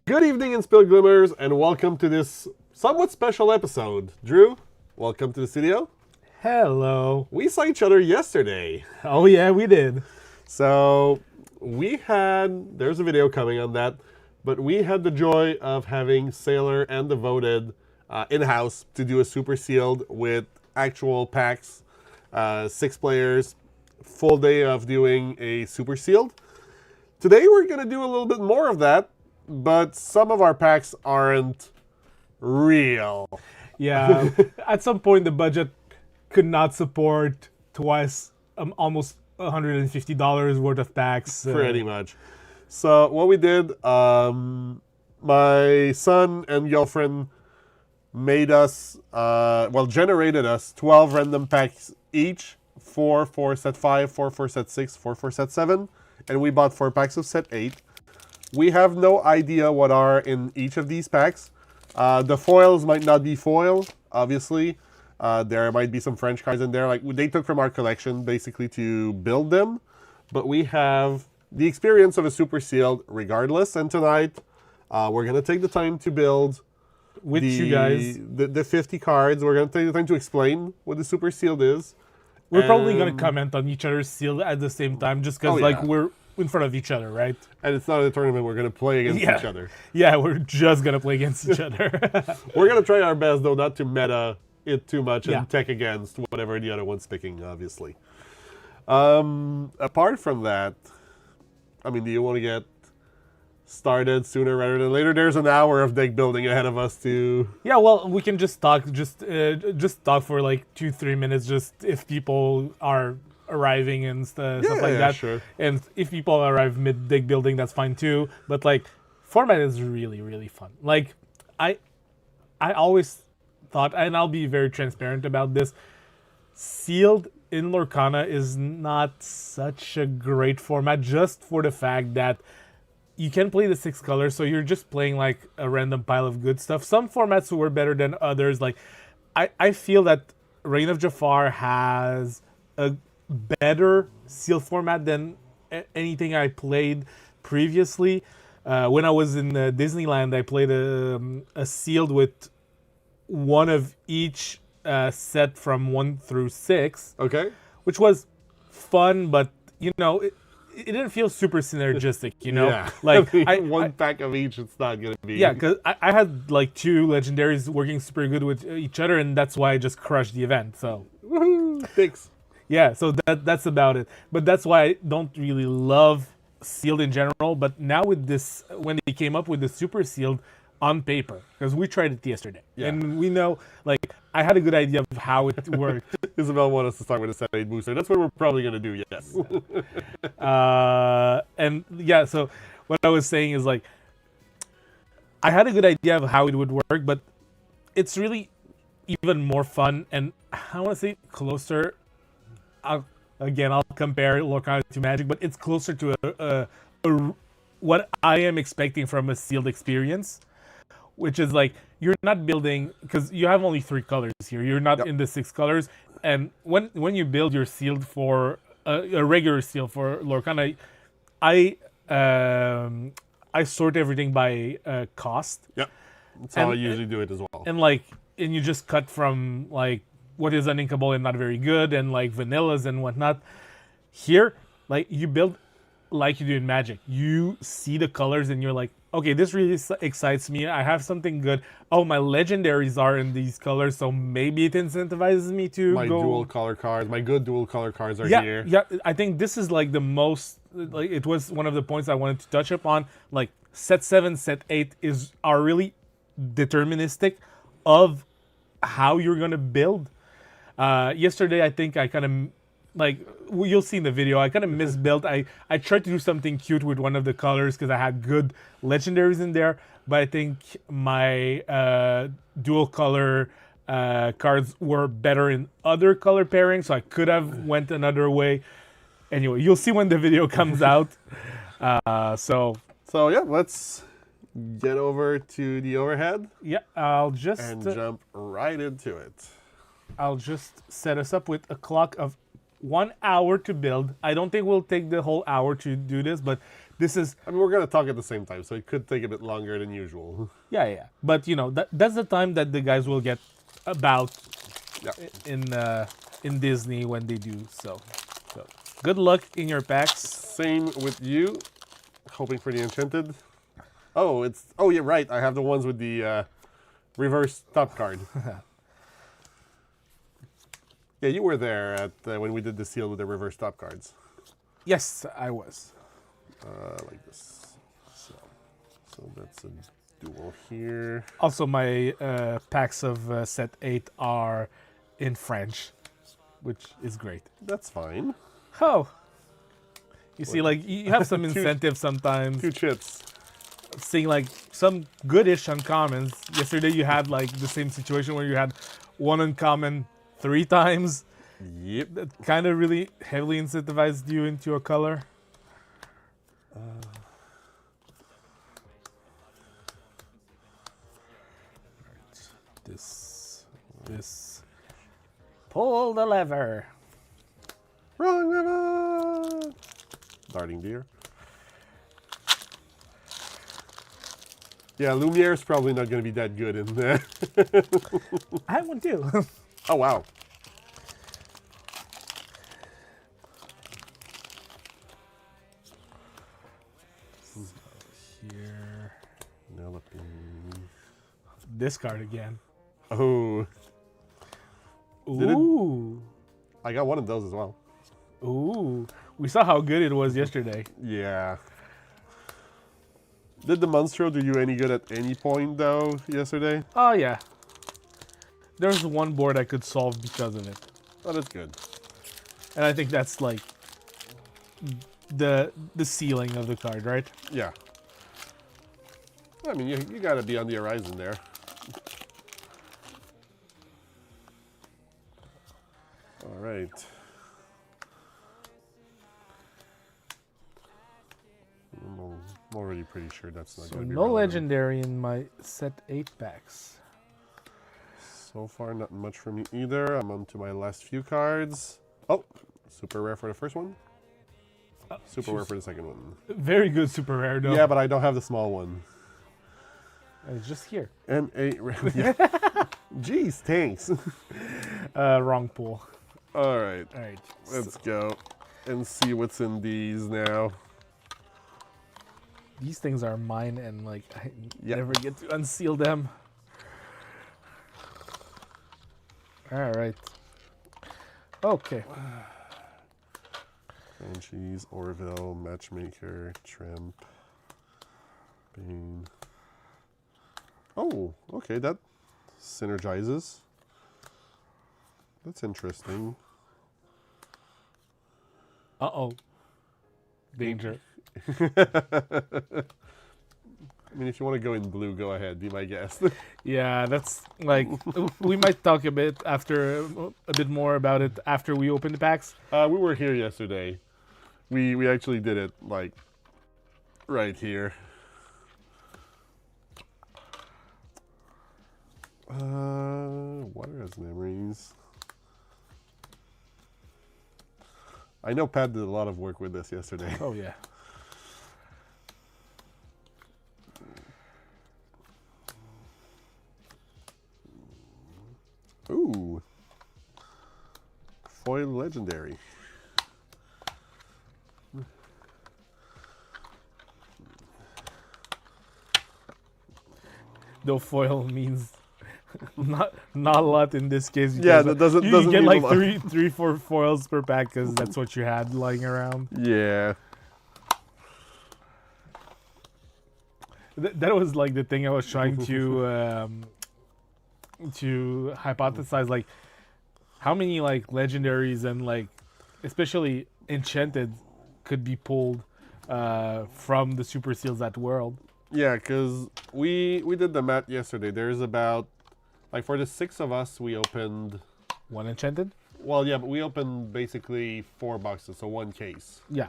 Good evening, Inspilled Glimmers, and welcome to this somewhat special episode. Drew, welcome to the studio. Hello. We saw each other yesterday. Oh yeah, we did. So there's a video coming on that, but we had the joy of having Sailor and Devoted in-house to do a super sealed with actual packs, 6 players, full day of doing a super sealed. Today we're going to do a little bit more of that, but some of our packs aren't real. Yeah. At some point, the budget could not support twice almost $150 worth of packs. Pretty much. So what we did, my son and girlfriend made us, generated us 12 random packs each, 4 for set 5, 4 for set 6, 4 for set 7, and we bought 4 packs of set 8. We have no idea what are in each of these packs. The foils might not be foil, obviously. There might be some French cards in there. Like they took from our collection basically to build them. But we have the experience of a super sealed regardless. And tonight, we're going to take the time to build with you guys the 50 cards. We're going to take the time to explain what the super sealed is. We're probably going to comment on each other's seal at the same time just because we're in front of each other, right? And it's not a tournament we're going to play against each other. Yeah, we're just going to play against each other. We're going to try our best, though, not to meta it too much and tech against whatever the other one's picking, obviously. Apart from that, I mean, do you want to get started sooner rather than later? There's an hour of deck building ahead of us to... Yeah, well, we can just talk talk for like 2-3 minutes, just if people are arriving and stuff like that. Sure. And if people arrive mid deck building, that's fine too. But like, format is really, really fun. Like, I always thought, and I'll be very transparent about this, sealed in Lorcana is not such a great format just for the fact that you can play the 6 colors, so you're just playing like a random pile of good stuff. Some formats were better than others. Like, I feel that Reign of Jafar has a better seal format than anything I played previously. When I was in Disneyland, I played a sealed with one of each set from 1 through 6. Okay. Which was fun, but you know, it didn't feel super synergistic, you know? Yeah. Like one pack of each, it's not going to be... Yeah, because I had like 2 legendaries working super good with each other, and that's why I just crushed the event, so... Woohoo! Thanks. Yeah, so that's about it. But that's why I don't really love sealed in general, but now with this, when they came up with the super sealed on paper, because we tried it yesterday, and we know, like, I had a good idea of how it worked. Isabel wanted us to start with a set 8 booster. That's what we're probably going to do, yes. And yeah, so what I was saying is, like, I had a good idea of how it would work, but it's really even more fun, and I want to say closer. I'll compare Lorcana to Magic, but it's closer to what I am expecting from a sealed experience, which is like you're not building because you have only 3 colors here. You're not in the 6 colors, and when you build your sealed for a regular seal for Lorcana, I sort everything by cost. Yep, that's how I usually do it as well. And you just cut from like what is uninkable and not very good, and like vanillas and whatnot. Here, like you build like you do in Magic. You see the colors and you're like, okay, this really excites me. I have something good. Oh, my legendaries are in these colors, so maybe it incentivizes me to my go... dual color cards, my good dual color cards are here. Yeah, I think this is like the most, like it was one of the points I wanted to touch upon. Like set 7, set 8 are really deterministic of how you're gonna build. Yesterday, I think I kind of, like, you'll see in the video, I kind of misbuilt. I tried to do something cute with one of the colors because I had good legendaries in there, but I think my dual color cards were better in other color pairings, so I could have went another way. Anyway, you'll see when the video comes out. So yeah, let's get over to the overhead. Yeah, I'll just... and jump right into it. I'll just set us up with a clock of 1 hour to build. I don't think we'll take the whole hour to do this, but this is I mean, we're gonna talk at the same time, so it could take a bit longer than usual. yeah. But that's the time that the guys will get about Yeah. in Disney when they do so. So good luck in your packs. Same with you. Hoping for the enchanted. Oh, yeah, right. I have the ones with the reverse top card. Yeah, you were there at when we did the seal with the reverse top cards. Yes, I was. Like this. So that's a dual here. Also, my packs of set 8 are in French, which is great. That's fine. Oh, you see, like you have some incentive sometimes. 2 chips. Seeing like some goodish uncommons. Yesterday you had like the same situation where you had one uncommon 3 times. Yep. That kind of really heavily incentivized you into a color. This. Pull the lever. Wrong lever. Darting deer. Yeah, Lumiere's probably not going to be that good in there. I have one too. Oh, wow. Here. Penelope. Discard again. Oh, Ooh. I got one of those as well. Ooh. We saw how good it was yesterday. Yeah. Did the Monstro do you any good at any point, though, yesterday? Oh, yeah. There's one board I could solve because of it. Oh, that's good. And I think that's like the ceiling of the card, right? Yeah. I mean, you got to be on the horizon there. All right. I'm already pretty sure that's not So going to be no relevant. legendary in my set 8 packs. So far, not much for me either. I'm on to my last few cards. Oh, super rare for the first one. Super rare for the second one. Very good super rare, though. Yeah, but I don't have the small one. It's just here. And a yeah. Jeez, thanks. Wrong pool. All right, All right. let's go and see what's in these now. These things are mine, and like I Yep. never get to unseal them. All right. Okay. Franchise, Orville, Matchmaker, Tramp, Bane. Oh, okay, that synergizes. That's interesting. Uh-oh. Danger. I mean, if you want to go in blue, go ahead. Be my guest. Yeah, that's like we might talk a bit more about it after we open the packs. We were here yesterday. We actually did it like right here. Water has memories. I know Pat did a lot of work with this yesterday. Oh yeah. Ooh. Foil legendary. Though foil means not a lot in this case. Yeah, because, that doesn't you doesn't get mean like a lot. three, 4 foils per pack because that's what you had lying around. Yeah. That was like the thing I was trying to hypothesize, like how many like legendaries and like especially enchanted could be pulled from the super seals at world. Yeah, because we did the math yesterday. There's about, like for the 6 of us, we opened, One enchanted. well, yeah, but we opened basically 4 boxes, so 1 case. Yeah.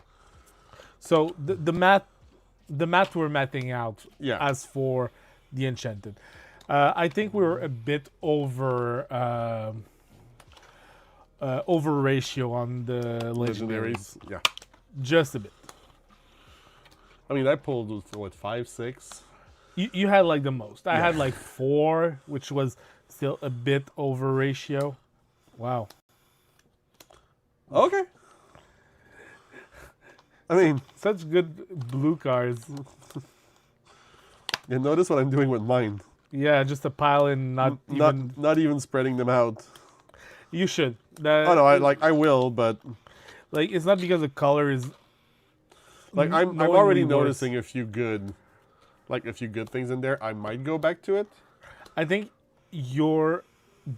So the math we're mathing out. Yeah. As for the enchanted, I think we were a bit over over ratio on the legendaries. Yeah. Just a bit. I mean, I pulled, what, 5, 6? You had like the most. I Yeah. had like 4, which was still a bit over ratio. Wow. Okay. I mean, Such good blue cards. you notice what I'm doing with mine. Yeah, just a pile in, not even. Not even spreading them out. You should. Oh no, I will, but Like, it's not because the color is. like I'm knowingly already worse. noticing a few good things in there. I might go back to it. I think your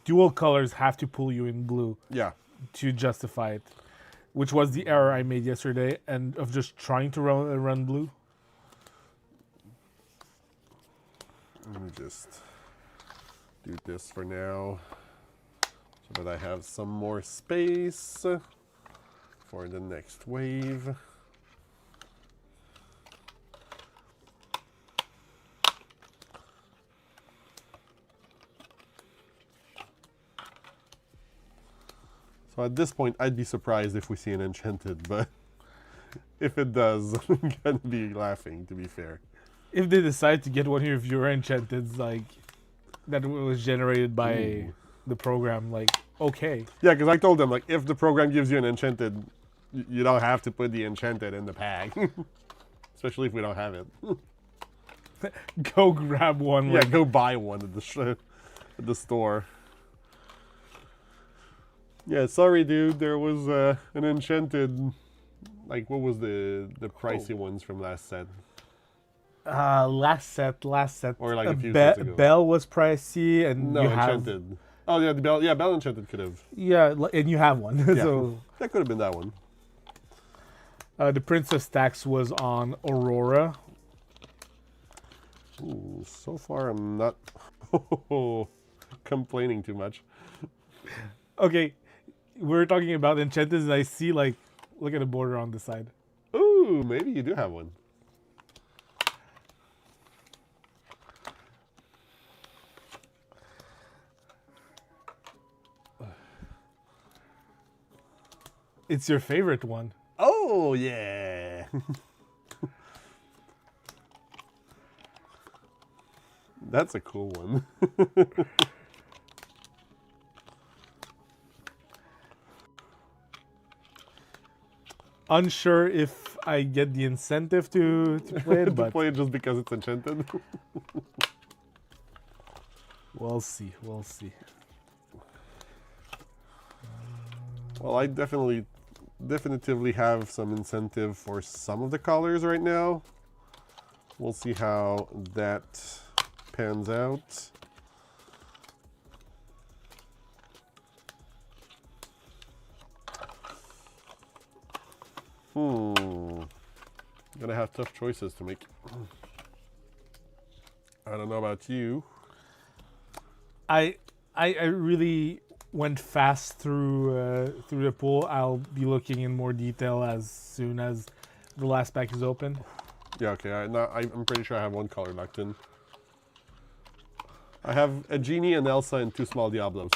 dual colors have to pull you in blue Yeah. to justify it, which was the error I made yesterday, and of just trying to run blue. Let me just do this for now, so that I have some more space for the next wave. So at this point, I'd be surprised if we see an enchanted, but if it does, I'm gonna be laughing, to be fair. If they decide to get one of your enchanteds, like that was generated by Ooh. the program, like okay, Yeah, because I told them, like, if the program gives you an enchanted, you don't have to put the enchanted in the pack. Especially if we don't have it. go grab one. Yeah, Like, go buy one at the store. Yeah, sorry, dude. There was an enchanted. Like, what was the pricey ones from last set? last set. Or like a few sets ago. Bell was pricey, and No, you have enchanted. Oh yeah, the bell. Yeah, bell enchanted could have. and you have one. Yeah, So that could have been that one. the Princess Stacks was on Aurora. Ooh, so far I'm not complaining too much. Okay, we're talking about enchanted, and I see like look at the border on the side. Ooh, maybe you do have one. It's your favorite one. Oh yeah. That's a cool one. Unsure if I get the incentive to play it, To but play it just because it's enchanted. we'll see. We'll see. Well, I definitively have some incentive for some of the colors right now. We'll see how that pans out. Gonna have tough choices to make. I don't know about you. I really went fast through the pool. I'll be looking in more detail as soon as the last pack is open. Yeah, okay. I'm pretty sure I have one color locked in. I have a Genie, an Elsa, and 2 small Diablos.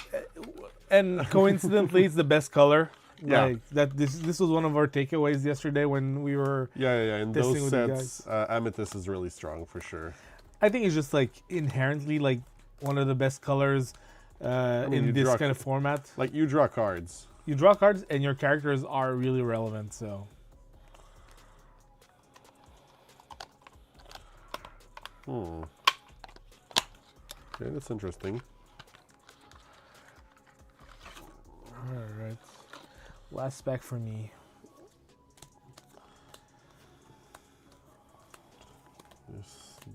And coincidentally, it's the best color. Yeah. Like that. This was one of our takeaways yesterday when we were. Yeah. In Testing those with the sets, Amethyst is really strong for sure. I think it's just like inherently like one of the best colors you in this draw- kind of format. Like, you draw cards. You draw cards and your characters are really relevant. So Okay, that's interesting. all right, last pack for me.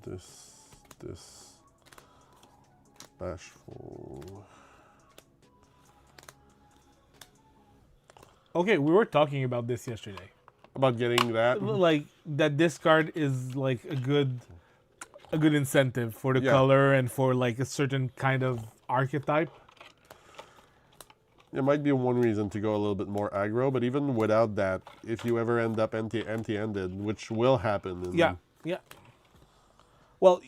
This. Bashful. Okay, we were talking about this yesterday. About getting that. Like that this card is like a good incentive for the Yeah. color and for like a certain kind of archetype. It might be one reason to go a little bit more aggro, but even without that, if you ever end up empty-handed, which will happen. Yeah. Well,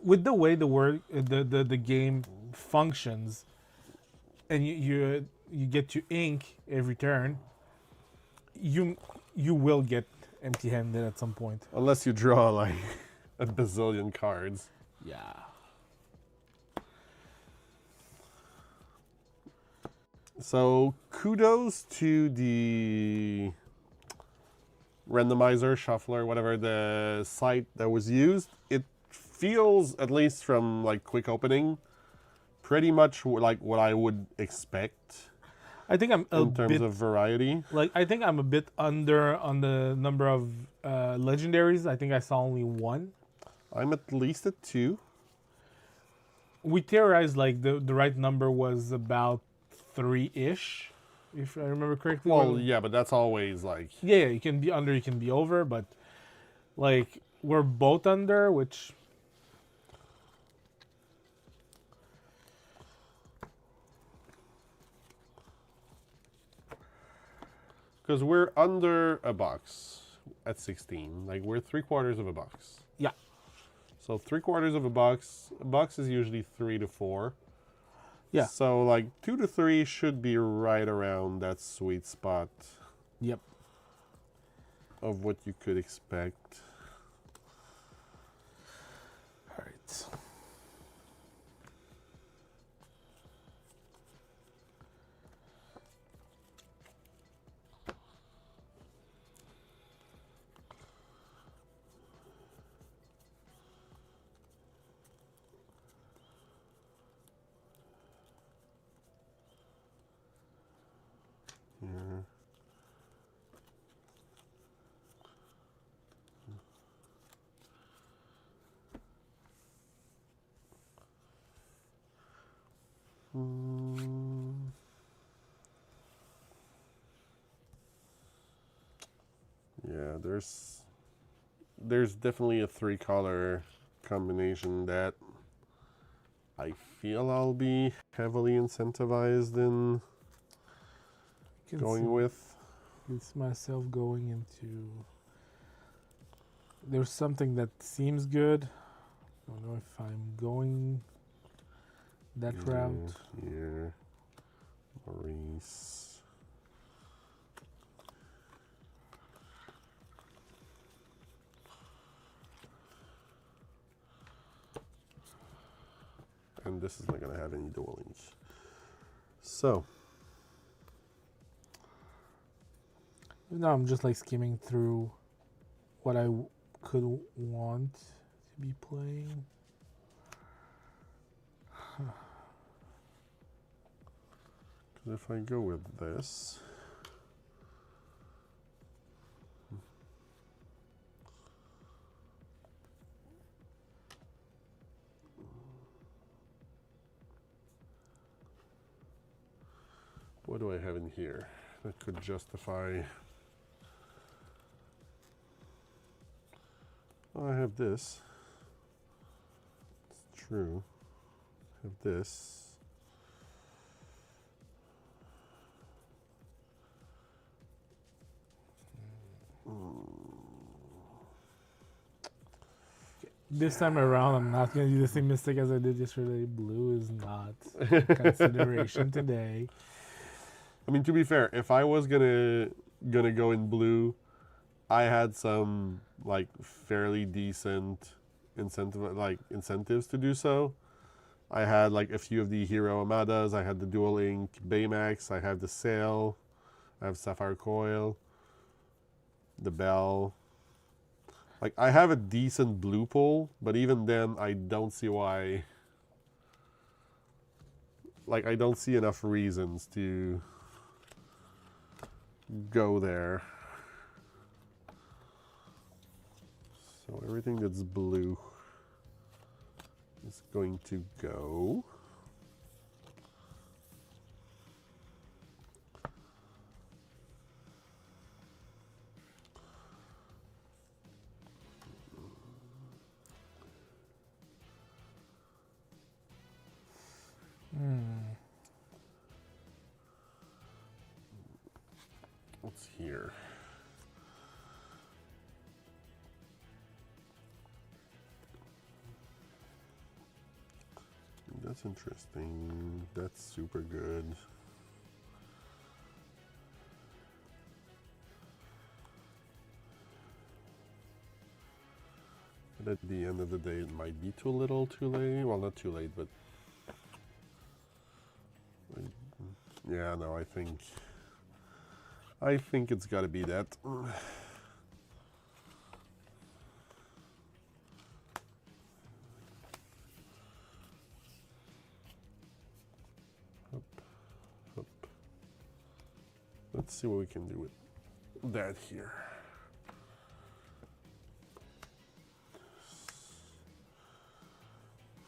with the way the game functions, and you get to ink every turn, you will get empty-handed at some point. Unless you draw like a bazillion cards. Yeah. So kudos to the randomizer, shuffler, whatever the site that was used. It feels, at least from like quick opening, pretty much like what I would expect I think I'm a in terms bit of variety. like I think I'm a bit under on the number of legendaries. I think I saw only one. I'm at least at 2. We theorized like the right number was about 3-ish, if I remember correctly. Well, yeah, but that's always like Yeah, you can be under, you can be over, but like we're both under, which because we're under a box at 16. Like we're 3/4 of a box. yeah, So 3/4 of a box. A box is usually 3 to 4. yeah, So like 2 to 3 should be right around that sweet spot yep. of what you could expect. All right. Here. Yeah, there's definitely a 3-color combination that I feel I'll be heavily incentivized in going with. It's myself going into. There's something that seems good. I don't know if I'm going that route. Here, Maurice. And this is not going to have any duelings. So, Now I'm just like skimming through what I could want to be playing. because if I go with this, what do I have in here that could justify? Oh, I have this. It's true. I have this. This time around, I'm not going to do the same mistake as I did yesterday. Blue is not a consideration today. I mean, to be fair, if I was gonna go in blue, I had some like fairly decent incentives to do so. I had like a few of the Hero Amadas. I had the Dual Ink Baymax. I have the Sail. I have Sapphire Coil. The Bell. Like I have a decent blue pool, but even then, I don't see why. Like I don't see enough reasons to go there. So everything that's blue is going to go. What's here? That's interesting. That's super good. But at the end of the day, it might be too little, too late. Well, not too late, but yeah, no, I think it's got to be that. Up, up. Let's see what we can do with that here.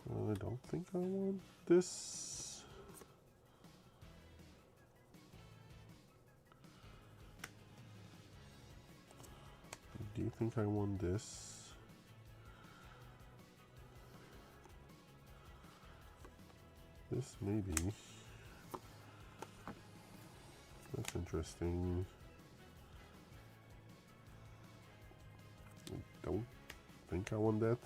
I don't think I want this. Do you think I want this? This maybe. That's interesting. I don't think I want that.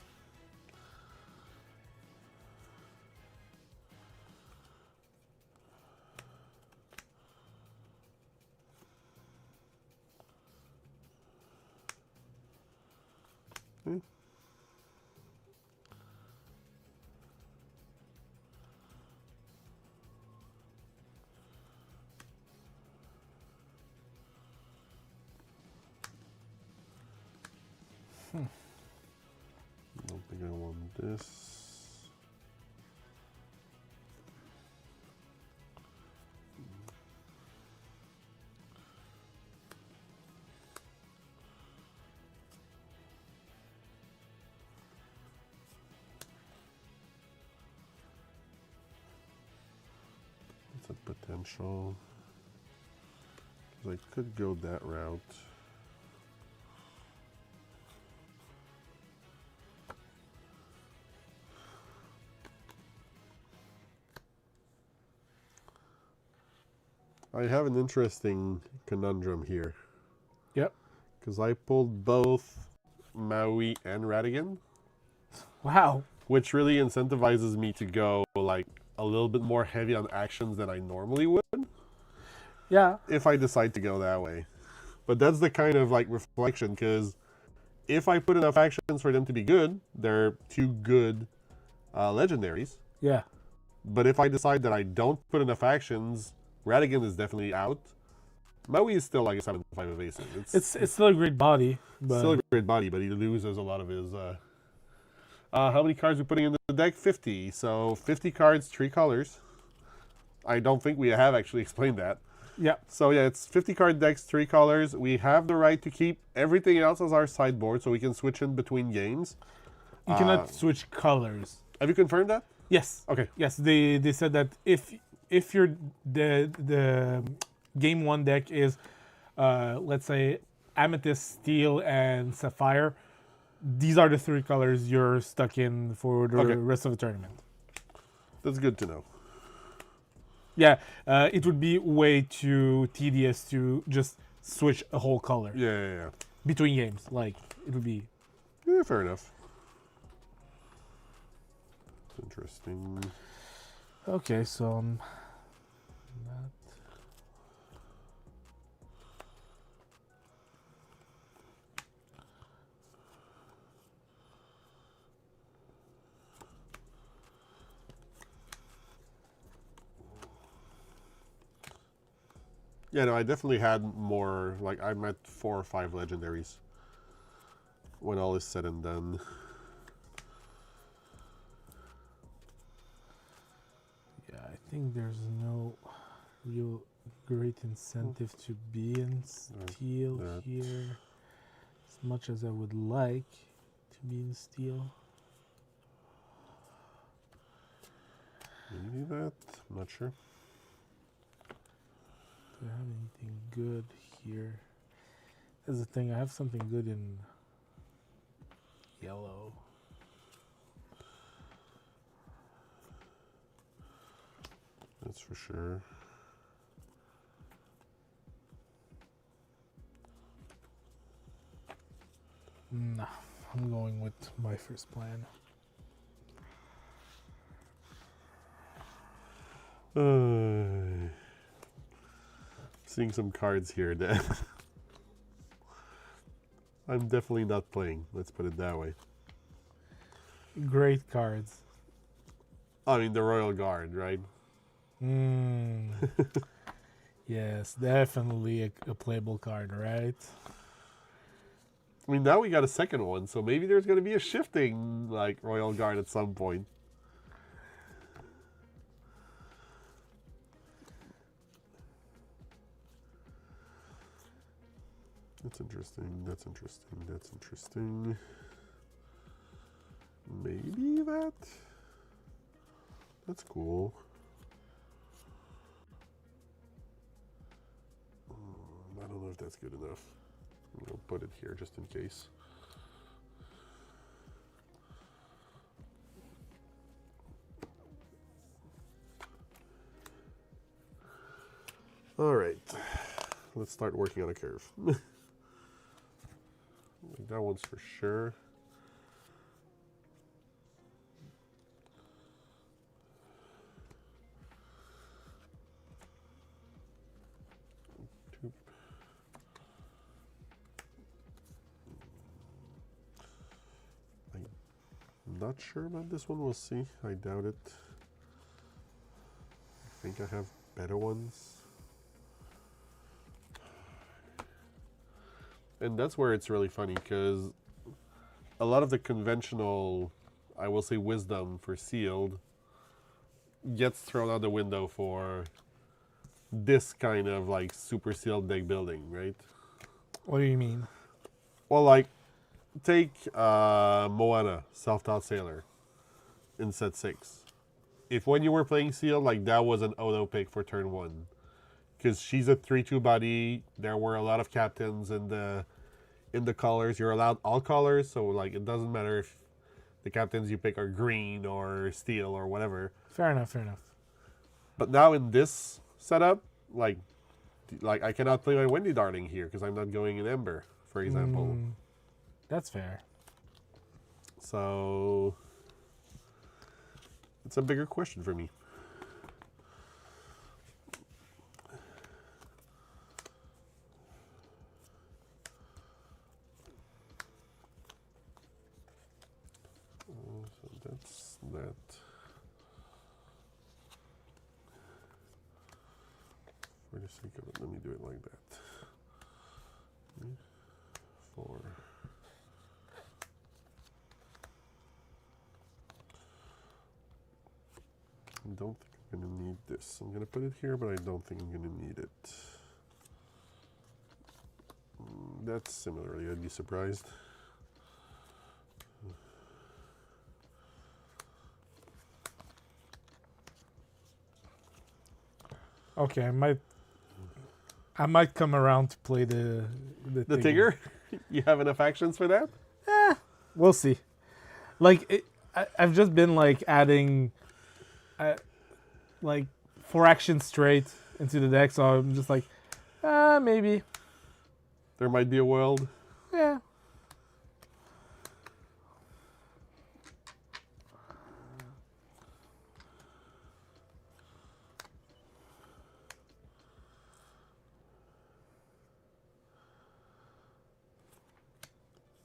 I don't think I want this. It's a potential. 'Cause I could go that route. I have an interesting conundrum here. Yep. Because I pulled both Maui and Radigan, Wow. which really incentivizes me to go like a little bit more heavy on actions than I normally would Yeah. if I decide to go that way. But that's the kind of like reflection, because if I put enough actions for them to be good, they're two good legendaries. Yeah. But if I decide that I don't put enough actions, Radigan is definitely out. Maui is still like a 7/5 evasive. It's still a great body, but still a great body, but he loses a lot of his. How many cards are we putting in the deck? 50. So 50 cards, 3 colors. I don't think we have actually explained that. yeah. So yeah, it's 50 card decks, 3 colors. We have the right to keep everything else as our sideboard, so we can switch in between games. You cannot switch colors. Have you confirmed that? Yes. Okay. Yes, they said that if your the game 1 deck is let's say Amethyst, Steel, and Sapphire, these are the 3 colors you're stuck in for the Okay. rest of the tournament. That's good to know. Yeah, it would be way too tedious to just switch a whole color Yeah. between games. Like, it would be... Yeah, fair enough. Interesting. Okay, so... that... Yeah, no, I definitely had more, like, I'm at 4 or 5 legendaries when all is said and done. Yeah, I think there's no real great incentive to be in Steel that. here. As much as I would like to be in Steel. Maybe that, I'm not sure. Do I have anything good here? That's the thing, I have something good in yellow. That's for sure. No, I'm going with my first plan. Seeing some cards here that I'm definitely not playing. Let's put it that way. Great cards. I mean, the Royal Guard, right? Mm. Yes, definitely a playable card, right? I mean, now we got a second one, so maybe there's going to be a shifting, like, Royal Guard at some point. That's interesting, that's interesting, that's interesting. Maybe that? That's cool. I don't know if that's good enough. I'll put it here just in case. All right, let's start working on a curve. That one's for sure. I'm not sure about this one. We'll see. I doubt it. I think I have better ones. And that's where it's really funny, because a lot of the conventional, I will say, wisdom for sealed gets thrown out the window for this kind of like super sealed deck building, right? What do you mean? Well, like, take Moana, Self-Taught Sailor, in set 6. If when you were playing sealed, like, that was an auto pick for turn 1. Because she's a 3/2 body. There were a lot of captains in the colors. You're allowed all colors, so like it doesn't matter if the captains you pick are green or steel or whatever. Fair enough, fair enough. But now in this setup, like I cannot play my Wendy Darling here because I'm not going in Ember, for example. That's fair. So it's a bigger question for me. So that's that. For the sake of it, let me do it like that. 4. I don't think I'm going to need this. I'm going to put it here, but I don't think I'm going to need it. That's similarly, I'd be surprised. Okay, I might come around to play the Tigger? You have enough actions for that? We'll see. Like I've just been like adding, like 4 actions straight into the deck, so I'm just like, maybe. There might be a world. Yeah.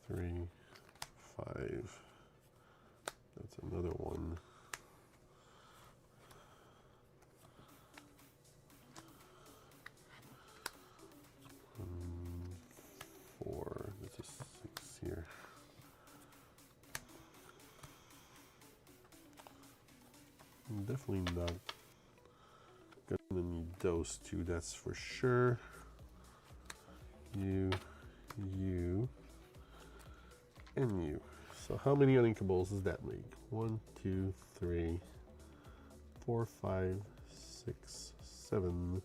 Three, 5. That's another one. 4. That's a 6 here. I'm definitely not gonna need those 2. That's for sure. You, and you. So how many uninkables does that make? 1, 2, 3, 4, 5, 6, 7,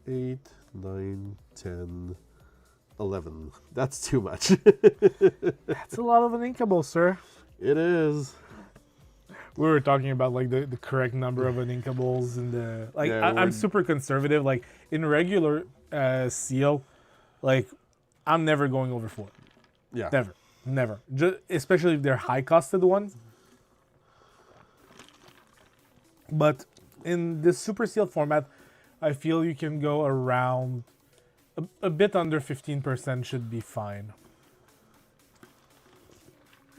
8, 9, 10, 11. That's too much. That's a lot of an inkable, sir. It is. We were talking about like the correct number of uninkables and the like. Yeah, I'm super conservative. Like in regular seal, like I'm never going over 4. Yeah. Never. Especially if they're high costed ones. But in this super sealed format, I feel you can go around a bit under 15% should be fine.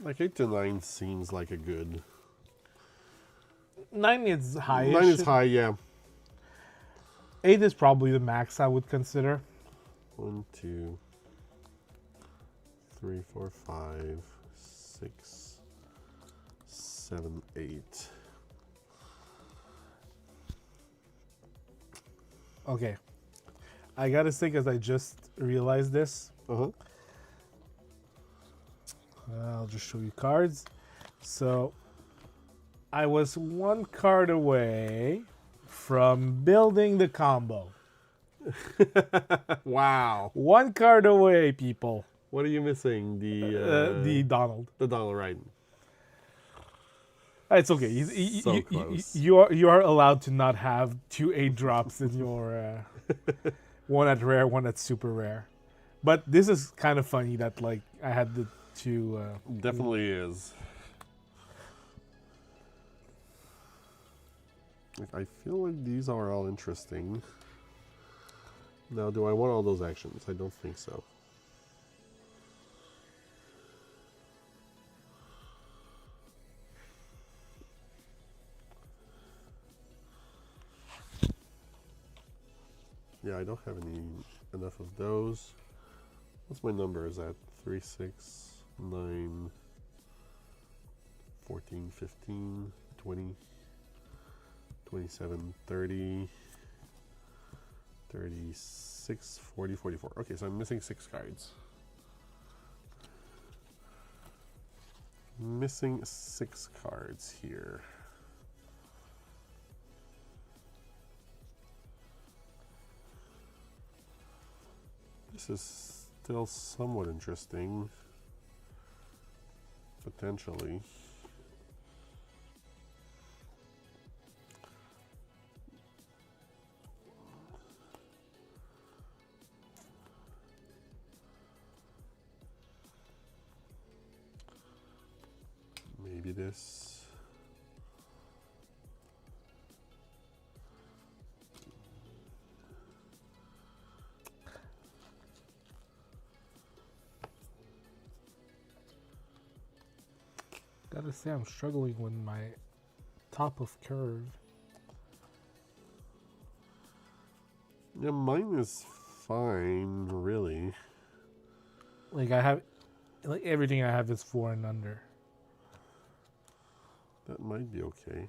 Like 8 to 9 seems like a good. 9 is high. 9 is high, yeah. 8 is probably the max I would consider. 1, 2, 3, 4, 5, 6, 7, 8. Okay. I gotta say, because I just realized this. Uh-huh. I'll just show you cards. So, I was 1 card away from building the combo. Wow. 1 card away, people. What are you missing? The Donald. the Donald, right? It's okay. So close. You are allowed to not have 2 8 drops in your one at rare, one at super rare. But this is kind of funny that like I had the 2. Definitely is. I feel like these are all interesting. Now, do I want all those actions? I don't think so. Yeah, I don't have enough of those. What's my number? Is that 3, 6, 9, 14, 15, 20, 27, 30, 36, 40, 44. Okay, so I'm missing 6 cards. Missing 6 cards here. This is still somewhat interesting. Potentially. Maybe this. Gotta say, I'm struggling with my top of curve. Yeah, mine is fine, really. Like I have, like everything I have is 4 and under. That might be okay.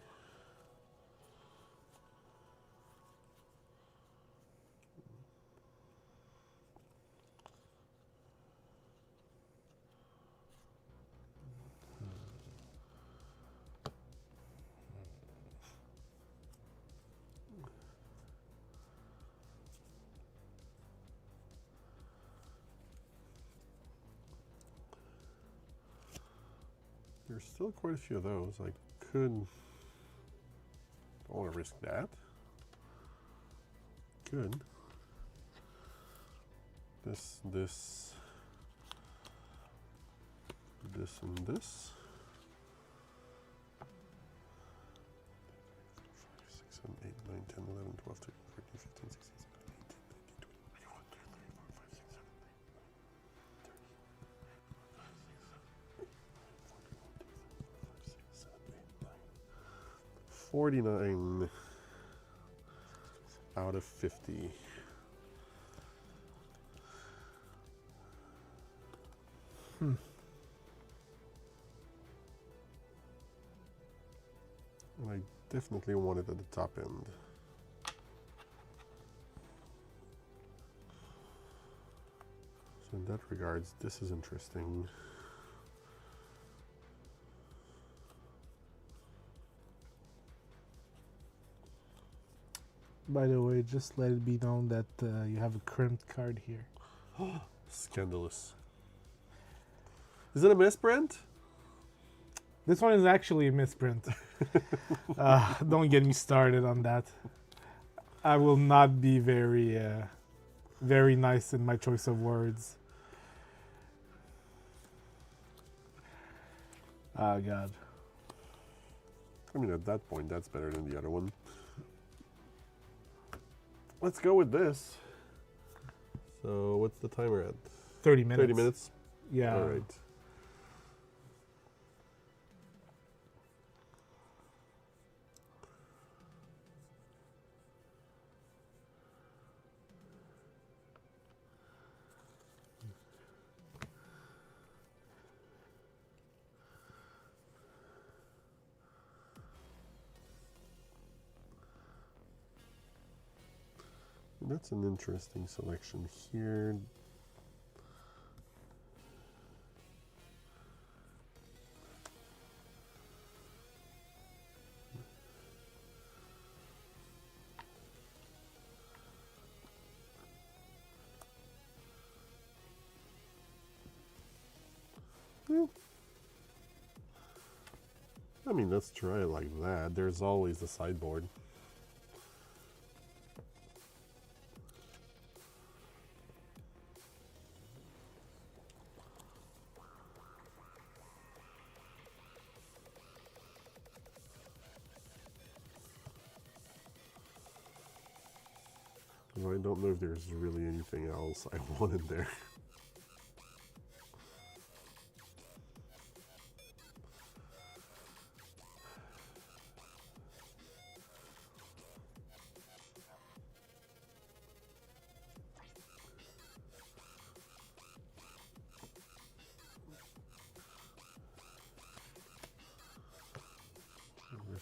There's still quite a few of those. I could. Don't want to risk that. Good. This, and this. 5, 6, 7, 8, 9, 10, 11, 12, 13, 14, 15, 16, 49 out of 50. And I definitely want it at the top end. So in that regards, this is interesting. By the way, just let it be known that you have a crimped card here. Scandalous. Is it a misprint? This one is actually a misprint. Don't get me started on that. I will not be very nice in my choice of words. Oh, God. I mean, at that point, that's better than the other one. Let's go with this. So, what's the timer at? 30 minutes. 30 minutes? Yeah. All right. That's an interesting selection here. I mean, let's try it like that. There's always the sideboard. I don't know if there's really anything else I want in there.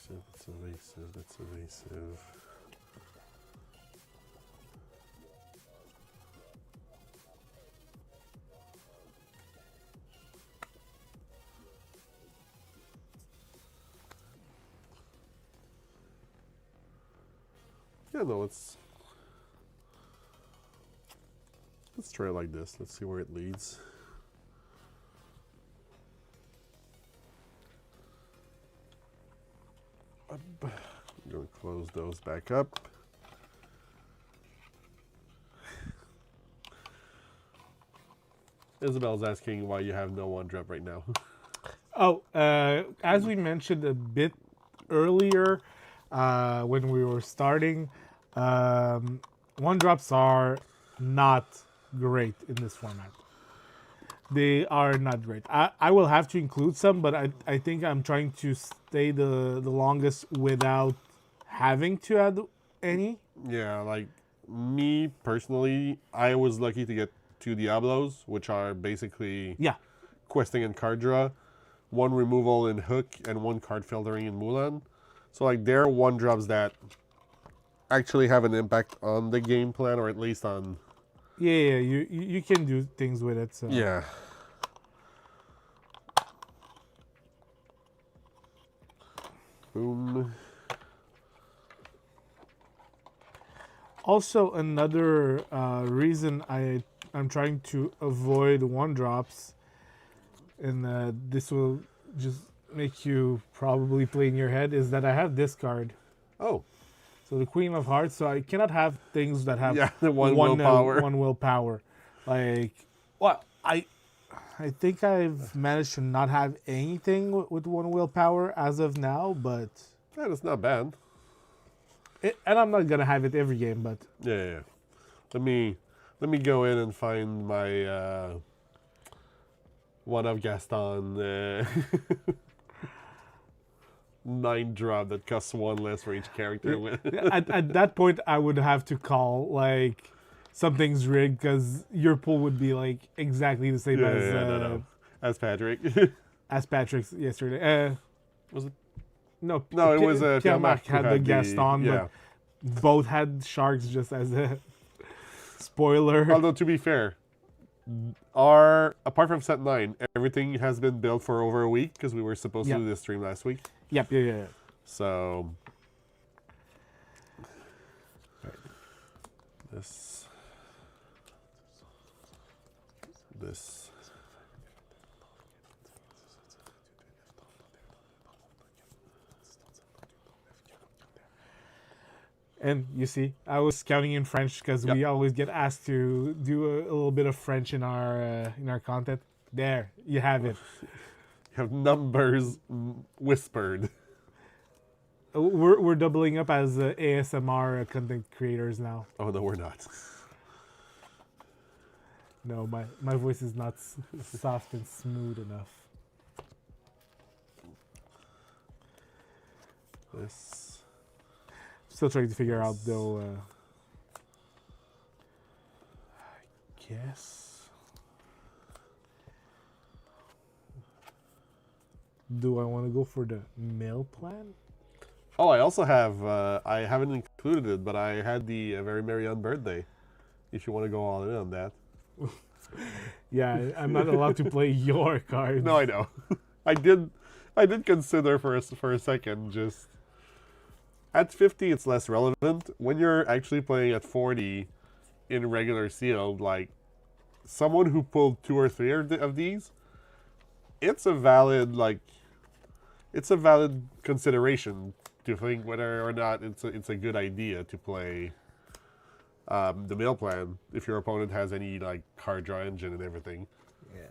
That's evasive, that's evasive. Yeah, no, let's try it like this. Let's see where it leads. I'm going to close those back up. Isabel's asking why you have no one drop right now. Oh, as we mentioned a bit earlier when we were starting, one drops are not great in this format. They are not great. I will have to include some, but I think I'm trying to stay the longest without having to add any. Yeah, like me personally, I was lucky to get 2 Diablos, which are basically Yeah. questing and card draw, 1 removal in Hook, and 1 card filtering in Mulan. So like they're one drops that actually have an impact on the game plan, or at least on. Yeah, you can do things with it. So. Yeah. Boom. Also, another reason I'm trying to avoid one drops, and this will just make you probably play in your head, is that I have this card. Oh. So the Queen of Hearts. So I cannot have things that have the one willpower. One willpower. Like, well, I think I've managed to not have anything with 1 willpower as of now, but That is not bad. and I'm not gonna have it every game, but Yeah. Let me go in and find my one of Gaston 9 drop that costs 1 less for each character. at that point I would have to call like something's rigged because your pool would be like exactly the same as no. As Patrick. as Patrick's yesterday. Was it? No, It was Pierre-Marc who had the Gaston, yeah. but both had sharks just as a spoiler. Although to be fair, apart from set 9, everything has been built for over a week because we were supposed to do this stream last week. Yep, yeah. So this. And you see, I was counting in French because we always get asked to do a little bit of French in our content. There, you have it. You have numbers whispered. We're doubling up as ASMR content creators now. Oh no, we're not. No, my voice is not soft and smooth enough. This. Still trying to figure out though. I guess. Do I want to go for the mill plan? Oh, I also have. I haven't included it, but I had the Very Merry On Birthday. If you want to go all in on that. Yeah, I'm not allowed to play your cards. No, I know. I did. I did consider for a second. Just at 50, it's less relevant. When you're actually playing at 40 in regular sealed, like someone who pulled 2 or 3 of these, it's a valid consideration to think whether or not it's a good idea to play the mill plan if your opponent has any like card draw engine and everything. Yeah.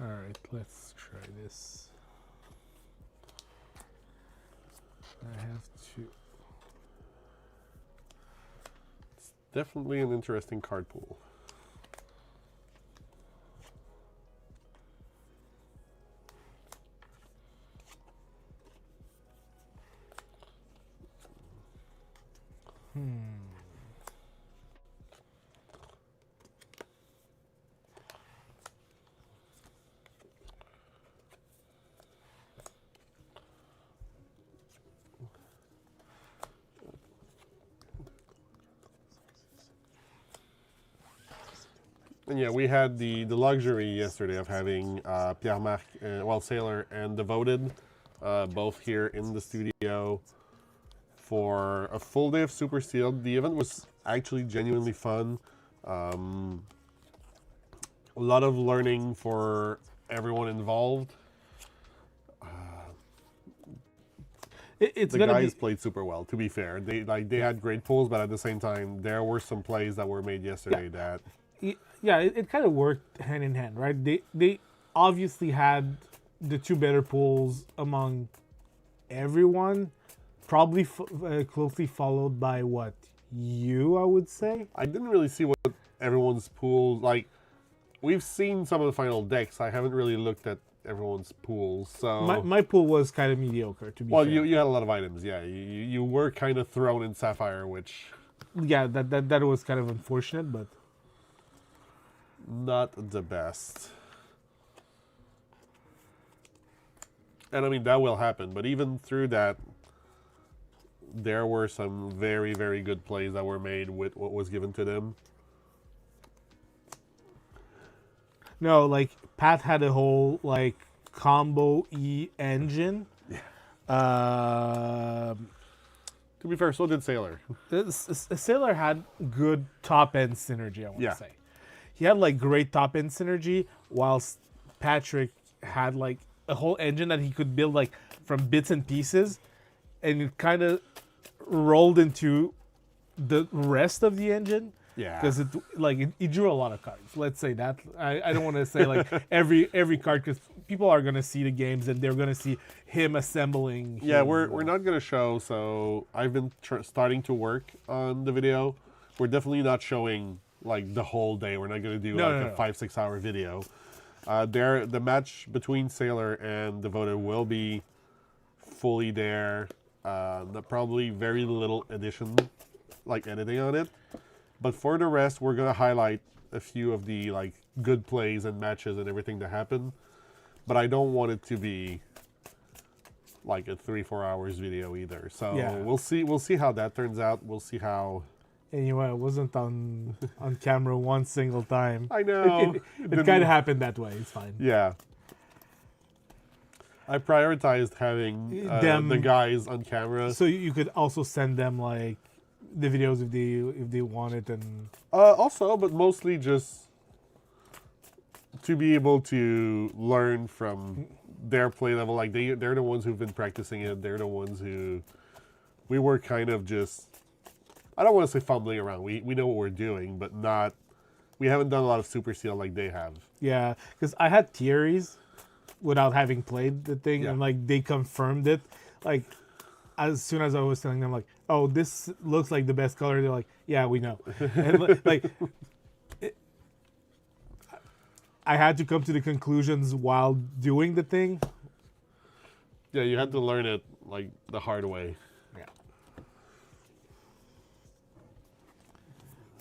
All right, let's try this. I have to. Definitely an interesting card pool. And yeah, we had the luxury yesterday of having Pierre-Marc, Sailor and Devoted, both here in the studio for a full day of Super Sealed. The event was actually genuinely fun. A lot of learning for everyone involved. It's The gonna guys be. played super well. To be fair, they had great pulls, but at the same time, there were some plays that were made yesterday that. Yeah, it kind of worked hand in hand, right? They obviously had the 2 better pools among everyone, probably closely followed by what you, I would say. I didn't really see what everyone's pools like. We've seen some of the final decks. I haven't really looked at everyone's pools. So My pool was kind of mediocre, to be well, fair. you had a lot of items. Yeah, you were kind of thrown in Sapphire, which Yeah, that was kind of unfortunate, but not the best. And I mean that will happen, but even through that, there were some very, very good plays that were made with what was given to them. no, like Pat had a whole like combo E engine. Yeah. Uh, To be fair, so did Sailor. Sailor had good top end synergy, I want to Yeah. say. He had like great top end synergy, whilst Patrick had like a whole engine that he could build like from bits and pieces, and it kind of rolled into the rest of the engine. Yeah. Because it drew a lot of cards. Let's say that. I don't want to say like every card, because people are gonna see the games and they're gonna see him assembling. Yeah, his, we're not gonna show. So I've been starting to work on the video. We're definitely not showing like the whole day. We're not gonna do a 5-6 hour video. The match between Sailor and Devoted will be fully there. Probably very little edition, like editing on it. But for the rest, we're gonna highlight a few of the like good plays and matches and everything that happened. But I don't want it to be like a 3-4 hours video either. So Yeah. we'll see how that turns out. We'll see how. Anyway, I wasn't on camera one single time. I know. It kind of happened that way. It's fine. Yeah. I prioritized having the guys on camera. So you could also send them like the videos if they want it, and Also, but mostly just to be able to learn from their play level. Like they're the ones who've been practicing it. They're the ones who we were kind of just. I don't want to say fumbling around. We know what we're doing, but not. We haven't done a lot of Super Seal like they have. yeah, because I had theories without having played the thing, Yeah. and like they confirmed it. Like as soon as I was telling them, like, "Oh, this looks like the best color," they're like, "Yeah, we know." And like, I had to come to the conclusions while doing the thing. Yeah, you had to learn it like the hard way. Yeah.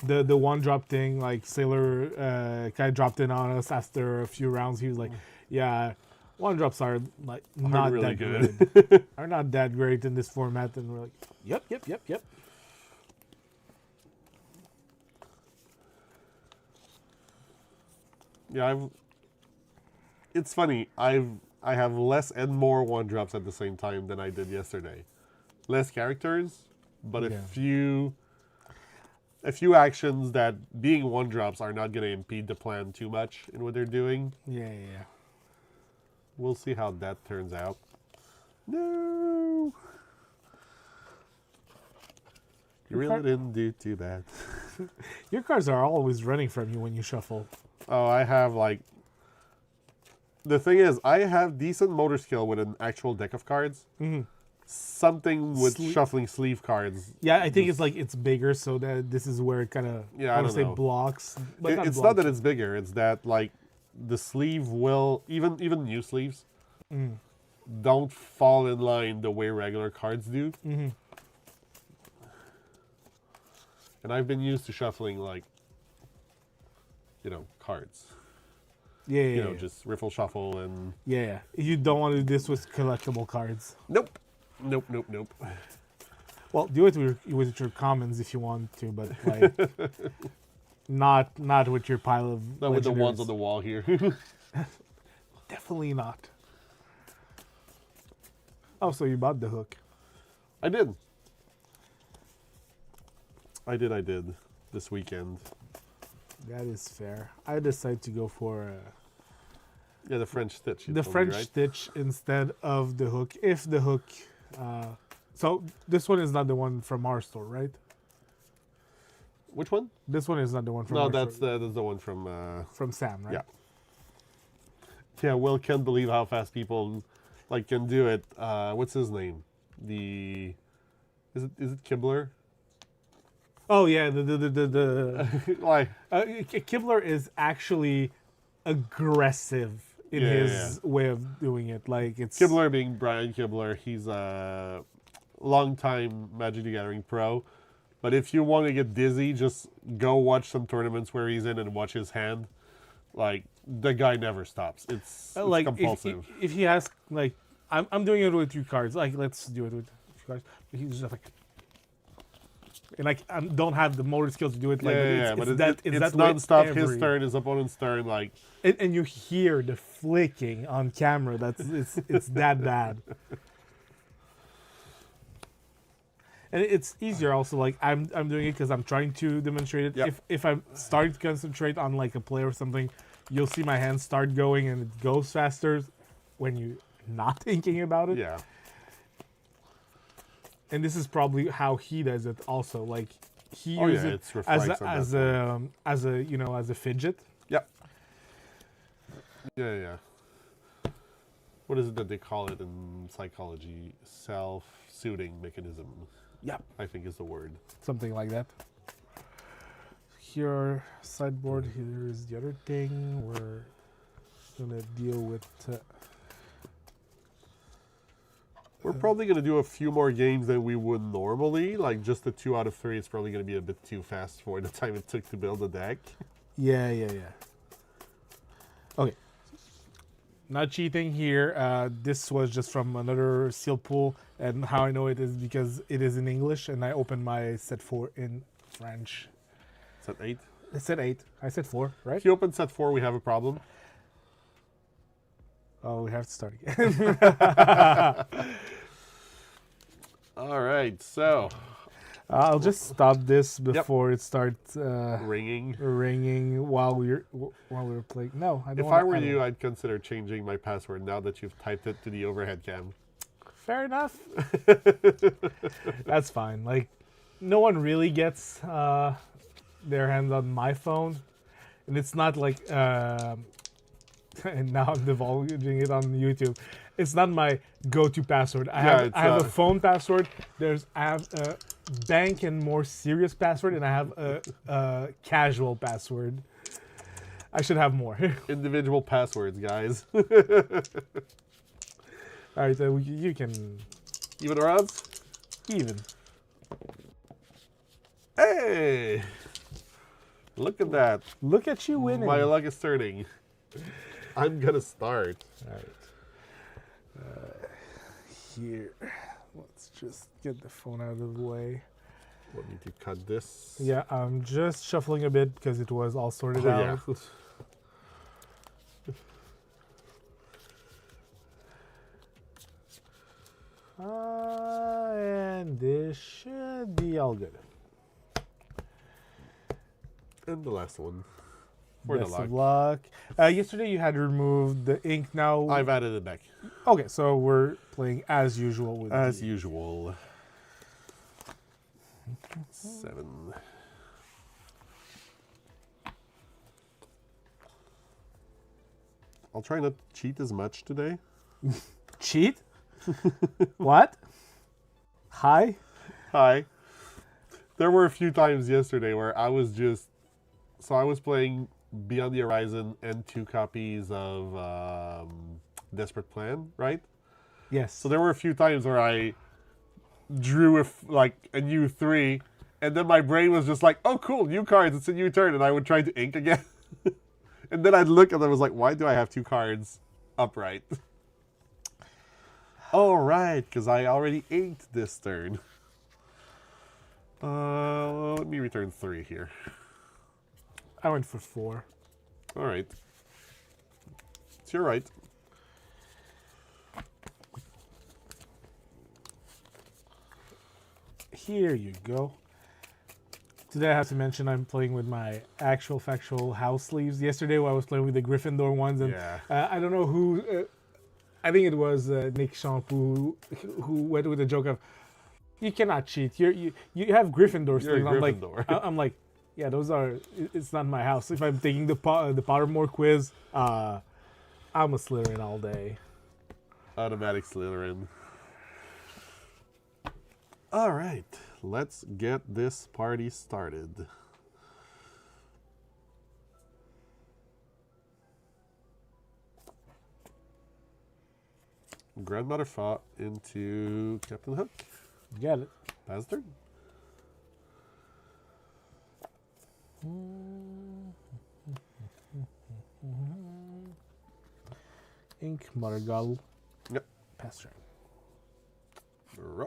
the one drop thing, like Sailor kind of dropped in on us after a few rounds. He was like, "Yeah, one drops are like not really that good. good. Are not that great in this format." And we're like, "Yep." Yeah, it's funny. I have less and more one drops at the same time than I did yesterday. Less characters, but Yeah. a few actions that being one drops are not going to impede the plan too much in what they're doing. Yeah. We'll see how that turns out. No, you really didn't do too bad. Your cards are always running from you when you shuffle. Oh, I have like. The thing is, I have decent motor skill with an actual deck of cards. Mm-hmm. Something with shuffling sleeve cards. Yeah, I think it's like it's bigger, so that this is where it kind of Yeah, I don't know. blocks. But It's not that it's bigger. It's that like the sleeve will even new sleeves don't fall in line the way regular cards do. Mm-hmm. And I've been used to shuffling like cards. Yeah, Just riffle shuffle and yeah. You don't want to do this with collectible cards. nope. Well, do it with your commons if you want to, but like not with your pile of Not with the ones legendaries. on the wall here. Definitely not. Oh, so you bought the hook. I did this weekend. That is fair. I decided to go for Yeah, the French stitch. you the told me, French right? stitch instead of the hook. If the hook, so this one is not the one from our store, right? Which one? This one is not the one from No, our that's store. the one from. From Sam, right? Yeah. Yeah, Will can't believe how fast people can do it. What's his name? Is it Kibler? Oh yeah, the Why? Kibler is actually aggressive in Yeah, his way of doing it. Like it's Kibler being Brian Kibler, he's a longtime Magic the Gathering pro. But if you want to get dizzy, just go watch some tournaments where he's in and watch his hand. Like the guy never stops. It's like compulsive. if he has like I'm doing it with 3 cards. Like let's do it with 3 cards. But he's just like. And I don't have the motor skills to do it. Like, but it's it's that way nonstop. His every- turn, his opponent's turn. Like and you hear the flicking on camera. It's that bad. And it's easier also. Like I'm doing it because I'm trying to demonstrate it. Yep. If I'm starting to concentrate on like a play or something, you'll see my hands start going and it goes faster when you're not thinking about it. yeah, And this is probably how he does it also. Like he Oh, uses yeah, it it's reflex on that as a fidget. yep, yeah. What is it that they call it in psychology? Self-soothing mechanism. Yep. I think is the word. Something like that. Here, sideboard. Here's the other thing. We're gonna deal with. We're probably going to do a few more games than we would normally. Like just the 2 out of 3 is probably going to be a bit too fast for the time it took to build the deck. Yeah. Okay. Not cheating here. This was just from another seal pool, and how I know it is because it is in English, and I opened my set 4 in French. Set 8. I said 8. I said 4, right? If you open set 4, we have a problem. Oh, we have to start again. All right, so I'll just stop this before it starts ringing. ringing while we're playing. No, I don't. If I were you, I'd consider changing my password now that you've typed it to the overhead cam. Fair enough. That's fine. Like, no one really gets their hands on my phone, and it's not like. And now I'm divulging it on YouTube. It's not my go-to password. I have a phone password. I have a bank and more serious password, and I have a casual password. I should have more. Individual passwords, guys. All right, you can Even or odds? even. Hey! Look at that. Look at you winning. My luck is turning. I'm gonna start. All right. Here, let's just get the phone out of the way. Want me to cut this? Yeah, I'm just shuffling a bit because it was all sorted Oh, out. yeah. And this should be all good. And the last one. For Best the luck. of luck. Yesterday you had removed the ink. Now I've added it back. okay, so we're playing as usual with As the- usual. 7. I'll try not to cheat as much today. cheat. What? Hi. Hi. There were a few times yesterday where I was just... So I was playing Beyond the Horizon and 2 copies of Desperate Plan, right? Yes. So there were a few times where I drew a new 3, and then my brain was just like, oh cool, new cards, it's a new turn, and I would try to ink again. And then I'd look and I was like, why do I have 2 cards upright? Oh right, because I already inked this turn. Let me return 3 here. I went for 4. All right. It's your right. Here you go. Today I have to mention I'm playing with my actual factual house sleeves. Yesterday I was playing with the Gryffindor ones, and Yeah. I don't know who. I think it was Nick Shampoo who went with the joke of, "You cannot cheat. You have Gryffindor You're a sleeves." I'm like, Gryffindor. I'm like, yeah, those are. It's not my house. If I'm taking the Pottermore quiz, I'm a Slytherin all day. Automatic Slytherin. All right, let's get this party started. Grandmother fought into Captain Hook. Get it. Pass turn. Ink, Mother Gull. Yep. Pass turn. Ruh.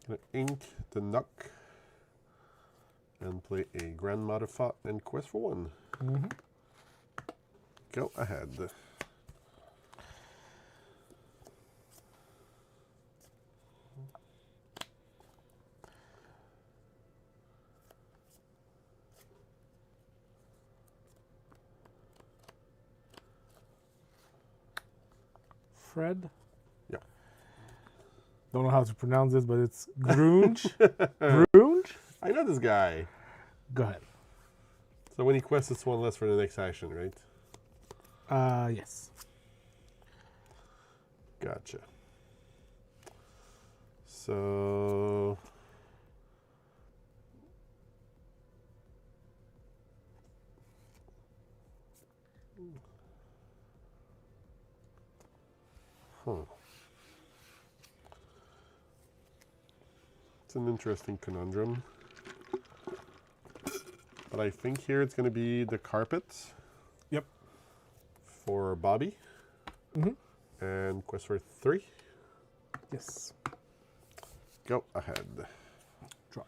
Gonna ink the Nook and play a Grandmother fought and quest for 1. Mm-hmm. Go ahead. Fred. Yeah. Don't know how to pronounce this, but it's Grunge. Grunge? I know this guy. Go ahead. So when he quests, it's 1 less for the next action, right? Yes. Gotcha. So... Huh. It's an interesting conundrum. But I think here it's going to be the carpet. Yep. For Bobby. Mm-hmm. And quest for 3. Yes. Go ahead. Draw.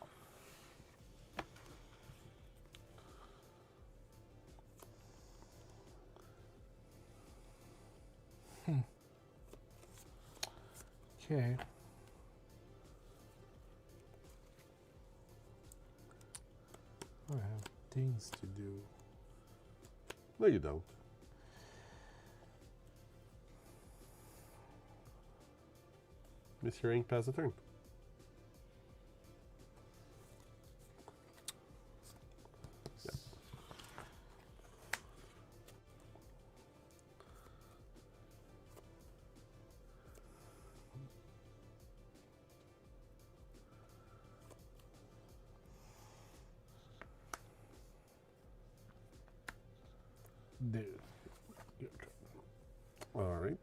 Okay. I have things to do. No, you don't. Miss your ink, pass the turn. Yep. There. Your turn. All right.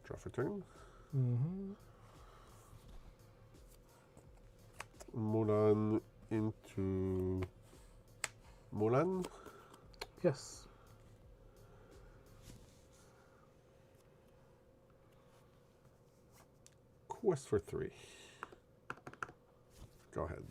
Draw for turn. Mm-hmm. Mulan into Mulan. Yes. Quest for 3. Go ahead.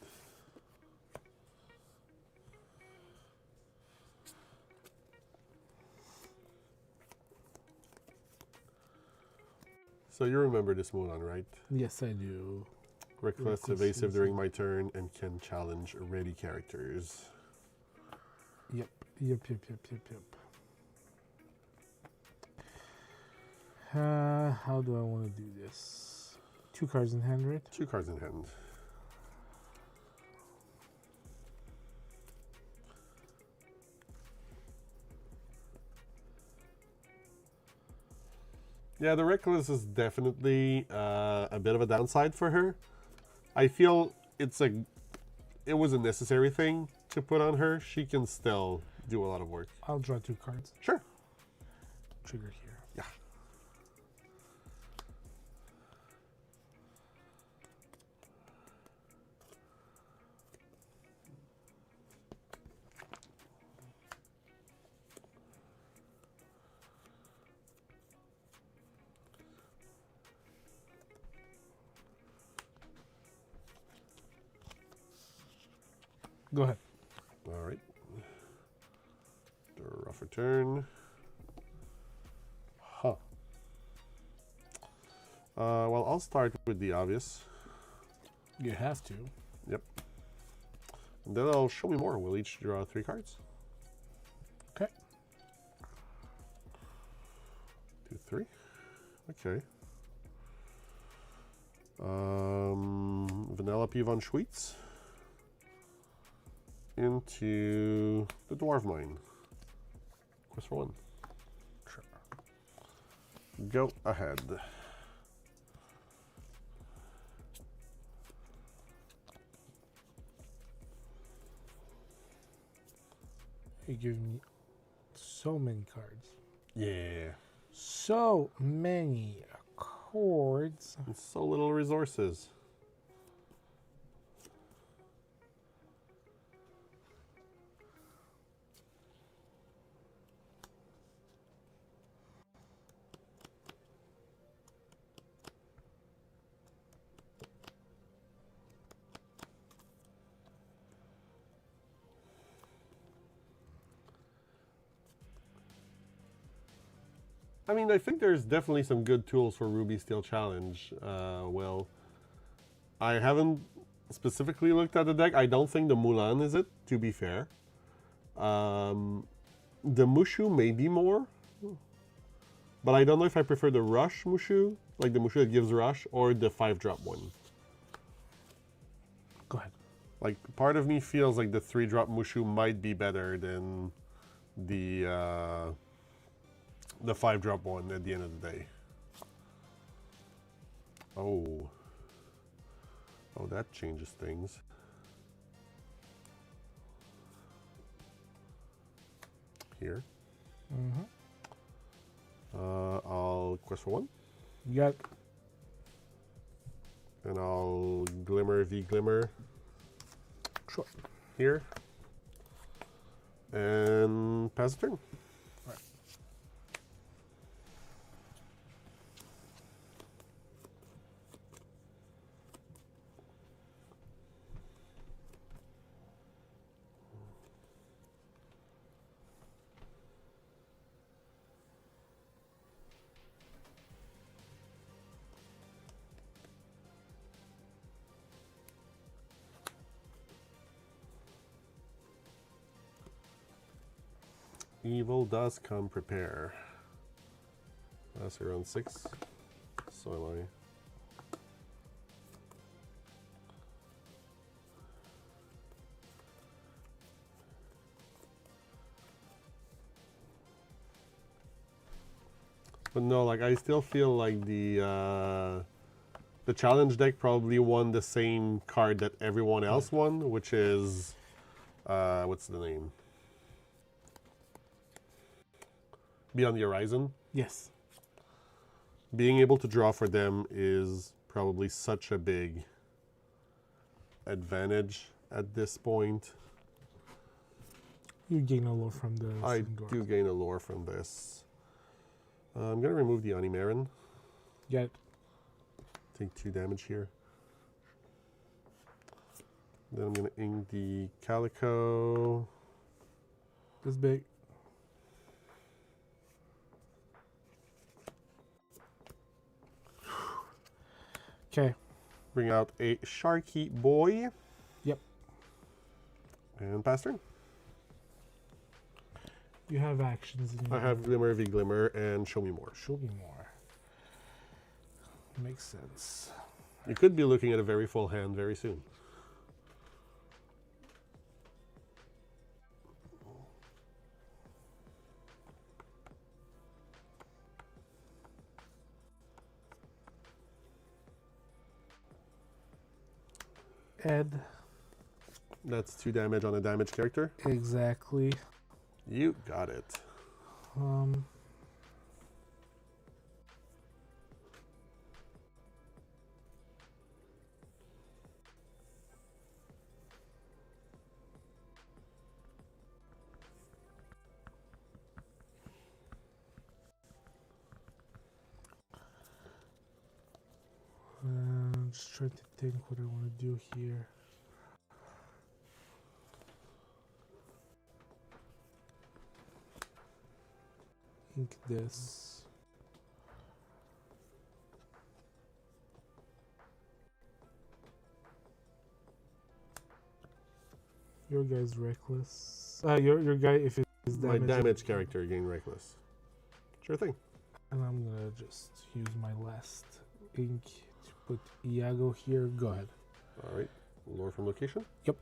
So you remember this Mulan, right? Yes, I do. Reckless, Reckless, evasive during evasive. my turn, and can challenge ready characters. Yep. Yep. How do I want to do this? 2 cards in hand, right? 2 cards in hand. Yeah, the Reckless is definitely a bit of a downside for her. I feel it was a necessary thing to put on her. She can still do a lot of work. I'll draw 2 cards. Sure. Trigger here. Yeah. Go ahead. All right. Do a rougher turn. Huh. Well, I'll start with the obvious. You have to. Yep. And then I'll show me more. We'll each draw 3 cards. Okay. 2, 3. Okay. Vanilla Von Schweetz into the Dwarf Mine. Quest for 1. Sure. Go ahead. You give me so many cards. Yeah. So many cards. And so little resources. I mean, I think there's definitely some good tools for Ruby Steel Challenge. Well, I haven't specifically looked at the deck. I don't think the Mulan is it, to be fair. The Mushu may be more, but I don't know if I prefer the Rush Mushu, like the Mushu that gives Rush, or the 5-drop one. Go ahead. Like, part of me feels like the 3-drop Mushu might be better than the 5-drop one at the end of the day. Oh. Oh, that changes things. Here. Mm-hmm. I'll quest for 1. You got And I'll Glimmer V Glimmer sure. here. And pass the turn. Right. Evil does come prepare. That's around 6. So am I. But no, like I still feel like the challenge deck probably won the same card that everyone else won, which is what's the name? Beyond the Horizon. Yes. Being able to draw for them is probably such a big advantage at this point. You gain a lot from the I Sindor. do gain a lore from this. I'm going to remove the Onimarin. Get it. Take 2 damage here. Then I'm going to ink the Calico. This big. Okay. Bring out a Sharky Boy. Yep. And pass turn. You have actions in your I have Glimmer, V-Glimmer, and Show Me More. Show me more. Makes sense. You could be looking at a very full hand very soon. Ed. That's 2 damage on a damage character. Exactly. You got it. Just trying to think what I want to do here. Ink this. Your guy's reckless. Your guy, if it's My damage, damage character gain Reckless. Sure thing. and I'm gonna just use my last ink to put Iago here. Go ahead. All right. Lore from location. Yep.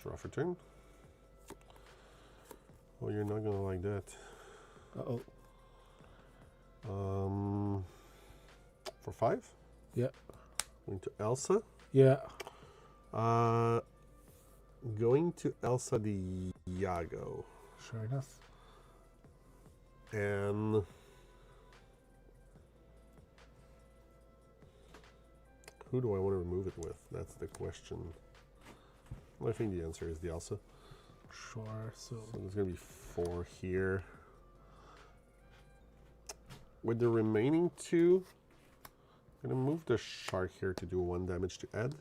Draw for turn. Oh, you're not gonna like that. Uh Um, for 5. Yeah. Going to Elsa. Yeah. Going to Elsa the Iago. Sure enough. And who do I want to remove it with? That's the question. Well, I think the answer is the Elsa. Sure. So So there's going to be 4 here. With the remaining 2, I'm going to move the shark here to do 1 damage to Ed.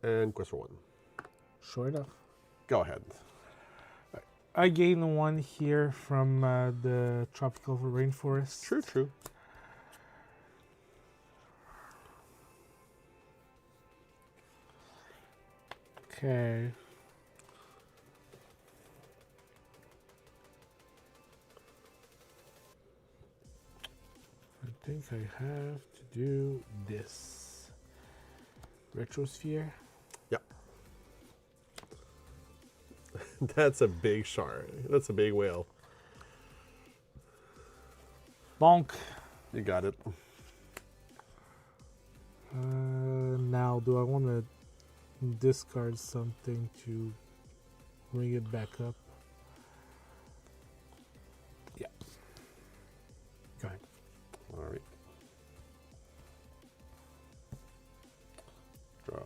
And quest for 1. sure enough. Go ahead. I gain 1 here from the tropical rainforest. True, true. Okay. I think I have to do this. Retrosphere. Yep. That's a big shark. That's a big whale. Bonk. You got it. Now, do I want to discard something to bring it back up? Yeah. Go ahead. All right. Draw.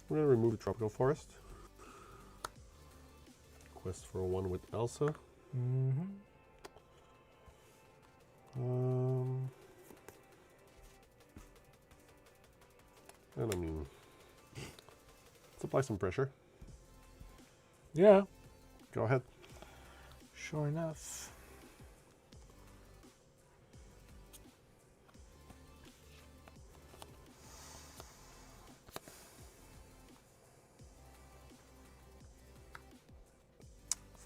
I'm going to remove the tropical forest. Quest for 1 with Elsa. Mm-hmm. And I mean, let's apply some pressure. Yeah. Go ahead. Sure enough.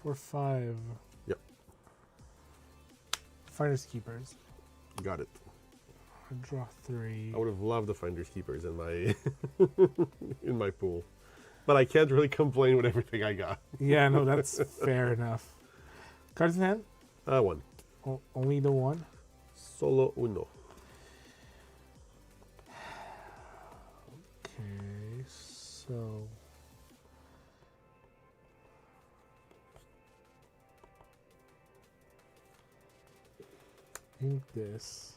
For 5. Yep. Finders keepers. Got it. I draw 3. I would have loved the Finders Keepers in my in my pool, but I can't really complain with everything I got. Yeah, no, that's fair enough. Cards in hand? 1. Only the 1? Solo uno. Okay, so think this.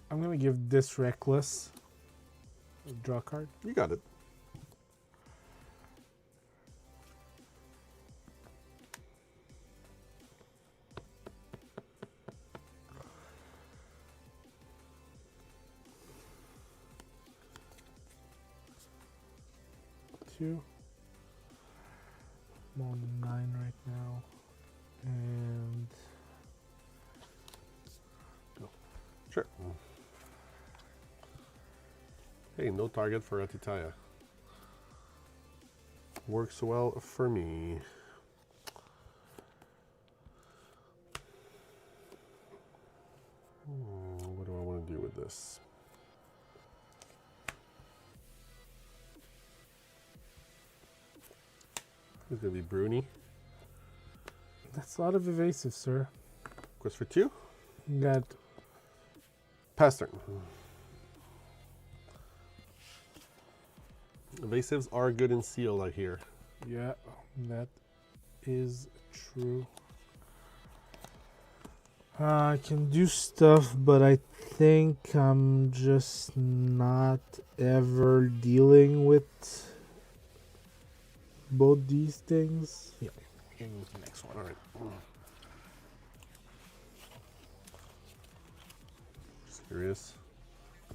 I'm gonna give this reckless. Draw a card. You got it. Two. I'm on 9 right now. And go. Sure. Hey, no target for Atitaya. Works well for me. What do I want to do with this? It's going to be Bruni. That's a lot of evasive, sir. Quest for 2. You got Pass turn. Evasives are good in Seal, I hear. yeah, that is true. I can do stuff, but I think I'm just not ever dealing with both these things. Yeah, we can move to the next one. All right. Just curious.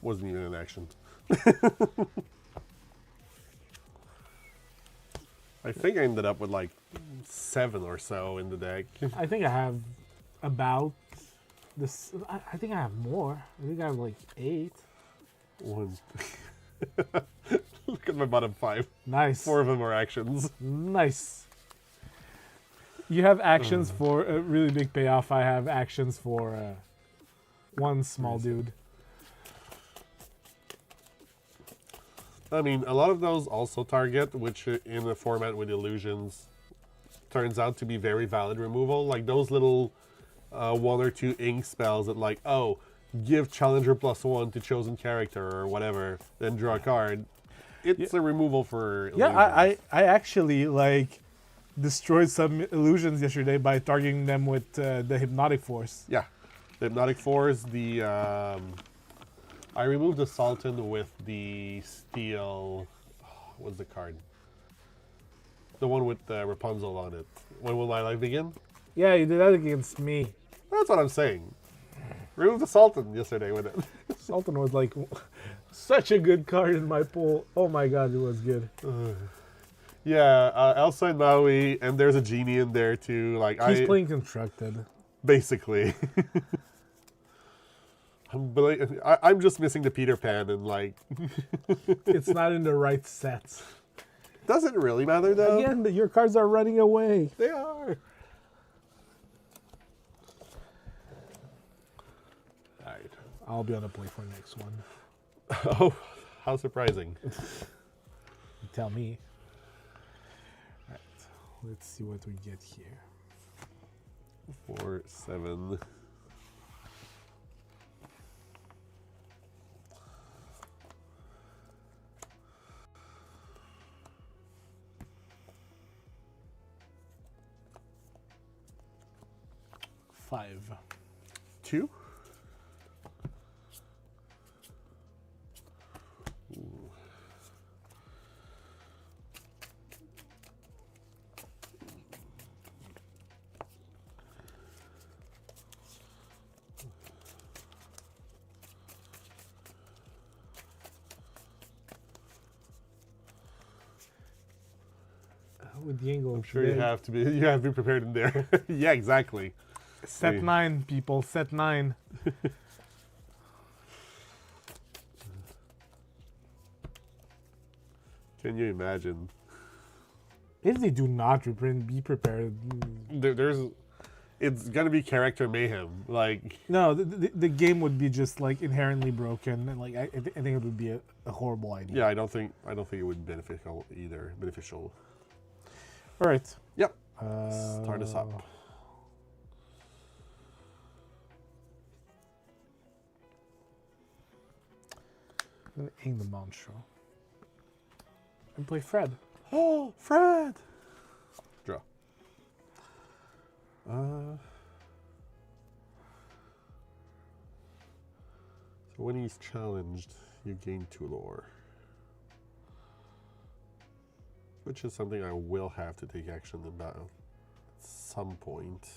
Wasn't even an action. I think I ended up with like 7 or so in the deck. I think I have about this. I think I have more. I think I have like 8. One. Look at my bottom 5. Nice. 4 of them are actions. Nice. You have actions for a really big payoff. I have actions for one small dude. I mean, a lot of those also target, which in a format with illusions turns out to be very valid removal. Like those little 1 or 2 ink spells that like, oh, give Challenger +1 to chosen character or whatever, then draw a card. It's a removal for illusions. Yeah, I actually like destroyed some illusions yesterday by targeting them with the Hypnotic Force. Yeah. The Hypnotic Force, the... I removed the Sultan with the Steel... what's the card? The one with Rapunzel on it. When will my life begin? Yeah, you did that against me. That's what I'm saying. Removed the Sultan yesterday with it. Sultan was like such a good card in my pool. Oh my god, it was good. Yeah, Elsa and Maui, and there's a genie in there too. Like He's playing constructed. Basically. I'm just missing the Peter Pan and like. It's not in the right sets. Doesn't really matter though. Again, your cards are running away. They are. Alright. I'll be on the play for next one. Oh, how surprising. You tell me. Alright, let's see what we get here. 4, 7. Five. 2. With the angle, I'm sure you have to be prepared in there. Yeah, exactly. Set 9, people. Set 9. Can you imagine? If they do not reprint, be prepared. It's gonna be character mayhem. Like No, the game would be just like inherently broken, and like I think it would be a horrible idea. yeah, I don't think it would be beneficial either. Beneficial. All right. Yep. Start us up. I'm gonna ing the Monstro. And play Fred. Oh, Fred! Draw. So when he's challenged, you gain 2 lore. Which is something I will have to take action in battle at some point.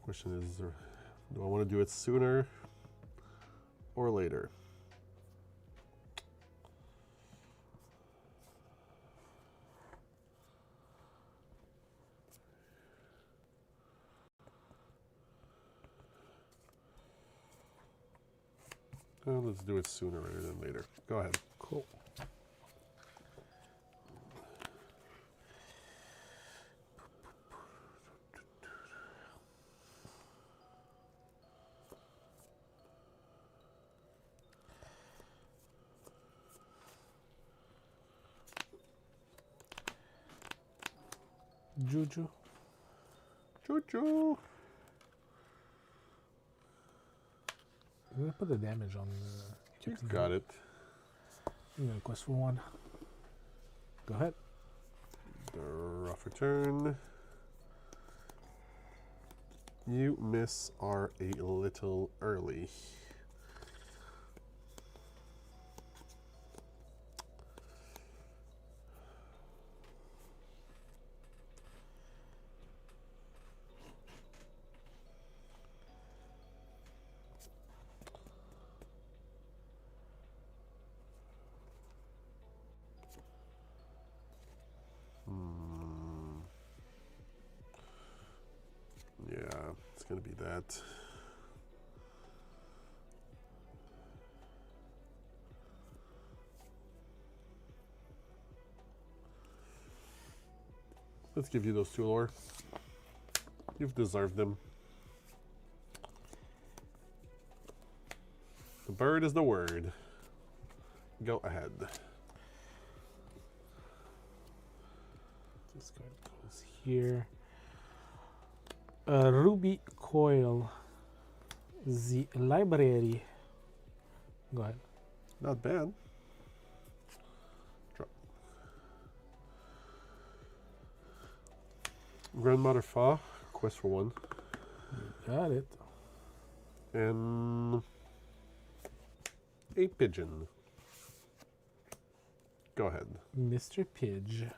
Question is, do I want to do it sooner or later? Well, let's do it sooner rather than later. Go ahead. Cool. Juju. Choo-choo. I'm gonna put the damage on He's got it. I'm gonna quest for 1. Go ahead. The rough return. You miss are a little early. Yeah, it's gonna be that. Let's give you those 2 lore. You've deserved them. The bird is the word. Go ahead. This card goes here. Ruby Coil. The library. Go ahead. Not bad. Drop. Grandmother Fa, quest for 1. Got it. And a pigeon. Go ahead. Mr. Pidge.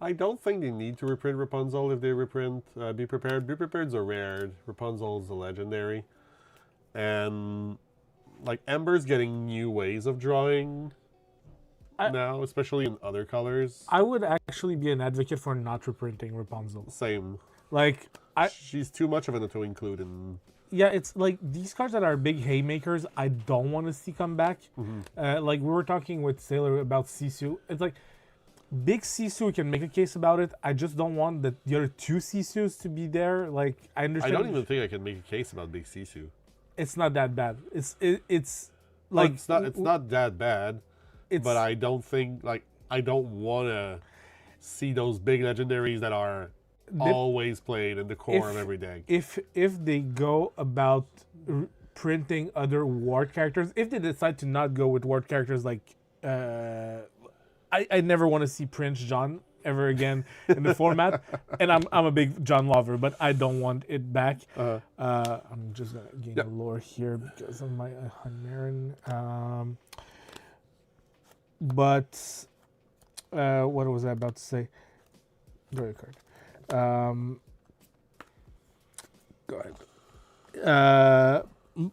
I don't think they need to reprint Rapunzel if they reprint Be Prepared. Be Prepared's a rare. Rapunzel's a legendary. And like Ember's getting new ways of drawing now, especially in other colors. I would actually be an advocate for not reprinting Rapunzel. Same. Like she's too much of an to include in. Yeah, it's like these cards that are big haymakers, I don't want to see come back. Like we were talking with Sailor about Sisu. It's like big Sisu can make a case about it. I just don't want the other 2 Sisus to be there. Like I understand. I don't even think I can make a case about Big Sisu. It's not that bad. It's like it's not that bad. But I don't think I don't want to see those big legendaries that are always played in the core of every deck. If they go about printing other ward characters, if they decide to not go with ward characters like I never want to see Prince John ever again in the format, and I'm a big John lover, but I don't want it back. I'm just gonna gain a lore here because of my Hunmarin. But what was I about to say? Draw a card. Go ahead.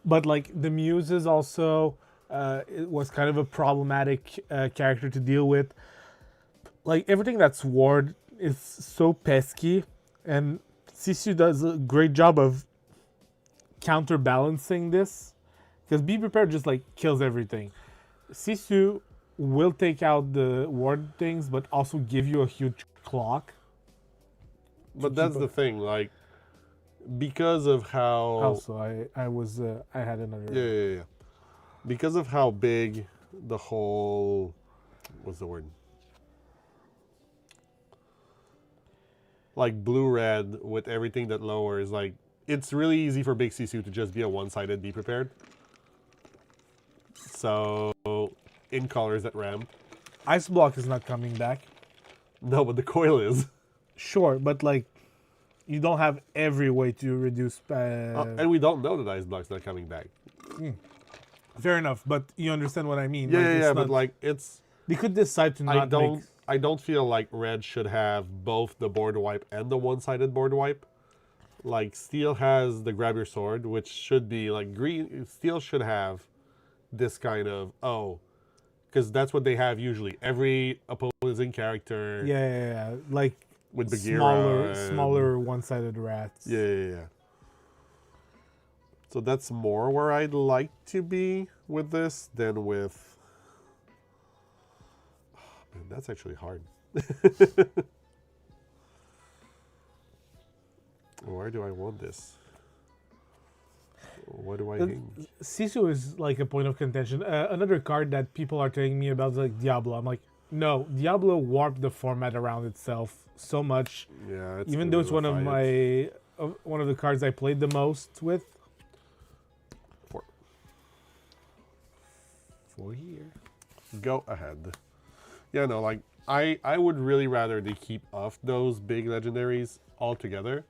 But like the Muses also, it was kind of a problematic character to deal with. Like everything that's ward is so pesky, and Sisu does a great job of counterbalancing this. Because Be Prepared just like kills everything. Sisu will take out the ward things, but also give you a huge clock. But that's the thing, like, because of how. Also, I had another. Yeah. because of how big the whole, what's the word? Like blue-red with everything that lowers, like, it's really easy for big Sisu to just be a one-sided Be Prepared. So, in colors that ramp. Ice Block is not coming back. No, but the coil is. Sure, but like, you don't have every way to reduce. And we don't know that Ice Block's not coming back. Fair enough, but you understand what I mean. Yeah, like, yeah, it's yeah, not, but like, it's... they could decide to not make. I don't feel like red should have both the board wipe and the one-sided board wipe. Like, steel has the grab your sword, which should be like green. Steel should have this kind of, because that's what they have usually. Every opposing character. Yeah, like with Bagheera smaller one-sided rats. Yeah. So that's more where I'd like to be with this than with. Man, that's actually hard. Where do I want this? What do I think? Sisu is like a point of contention. Another card that people are telling me about is like Diablo. I'm like, no, Diablo warped the format around itself so much. Yeah, even though it's one of the cards I played the most with. 4 here. Go ahead. Yeah, no, like I would really rather they keep off those big legendaries altogether.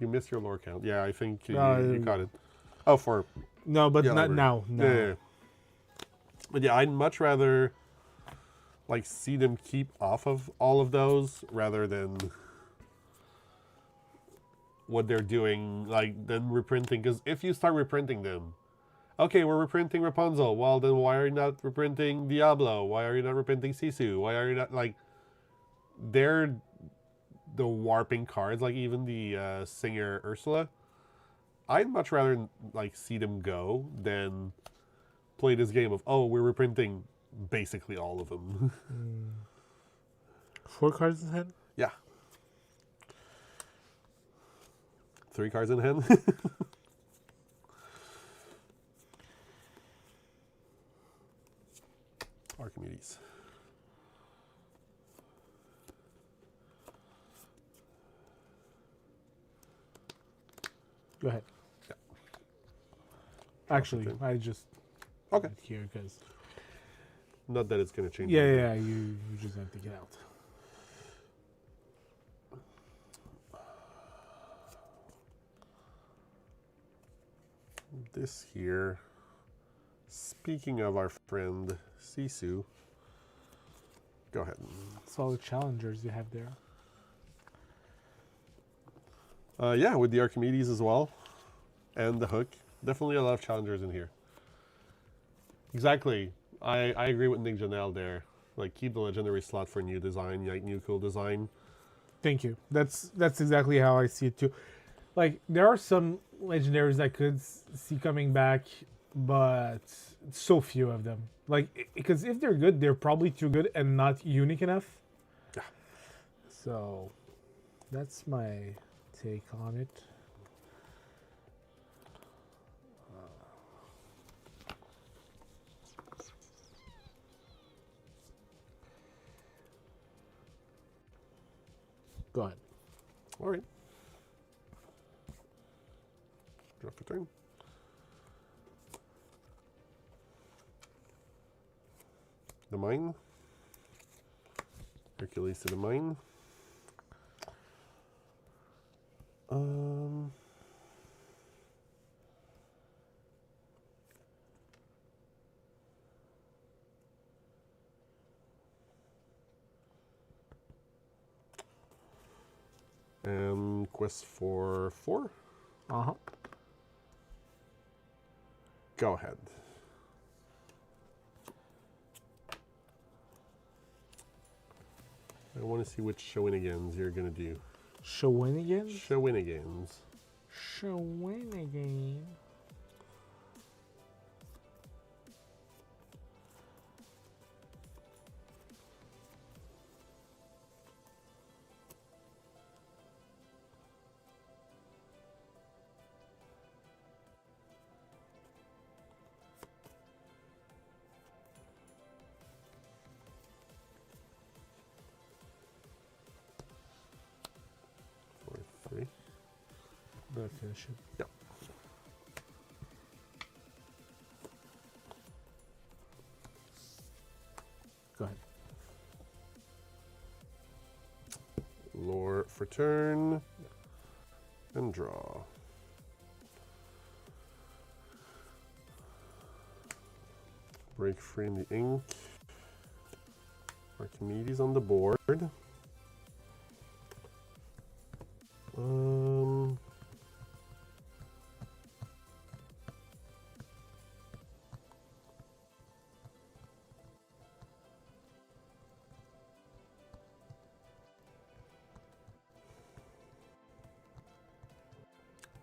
You missed your lore count. Yeah, I think you got it. Oh, for... No, but not now. No. Yeah. But yeah, I'd much rather like see them keep off of all of those rather than what they're doing, like then reprinting. Because if you start reprinting them, okay, we're reprinting Rapunzel. Well, then why are you not reprinting Diablo? Why are you not reprinting Sisu? Why are you not, like, they're the warping cards, like even the singer Ursula. I'd much rather like see them go than play this game of, we're reprinting basically all of them. 4 cards in hand? Yeah. 3 cards in hand. Archimedes. Go ahead. Yeah. Actually, I just okay here because not that it's gonna change. Yeah. You just have to get out. This here. Speaking of our friend Sisu, go ahead. That's all the challengers you have there. Yeah, with the Archimedes as well, and the hook. Definitely a lot of challengers in here. Exactly. I agree with Nick Janelle there. Like, keep the legendary slot for new design, like new cool design. Thank you. That's exactly how I see it too. Like, there are some legendaries I could see coming back, but so few of them. Like, because if they're good, they're probably too good and not unique enough. Yeah. So, that's my take on it. Go ahead. All right. Drop a turn. The mine. Hercules to the mine. And quest for 4. Uh-huh. Go ahead. I want to see which Shawinigan's you're going to do. Shawinigan? Shawinigan's. Shawinigan. gonna finish it. Yep. Go ahead. Lure for turn. And draw. Break free in the ink. Archimedes on the board.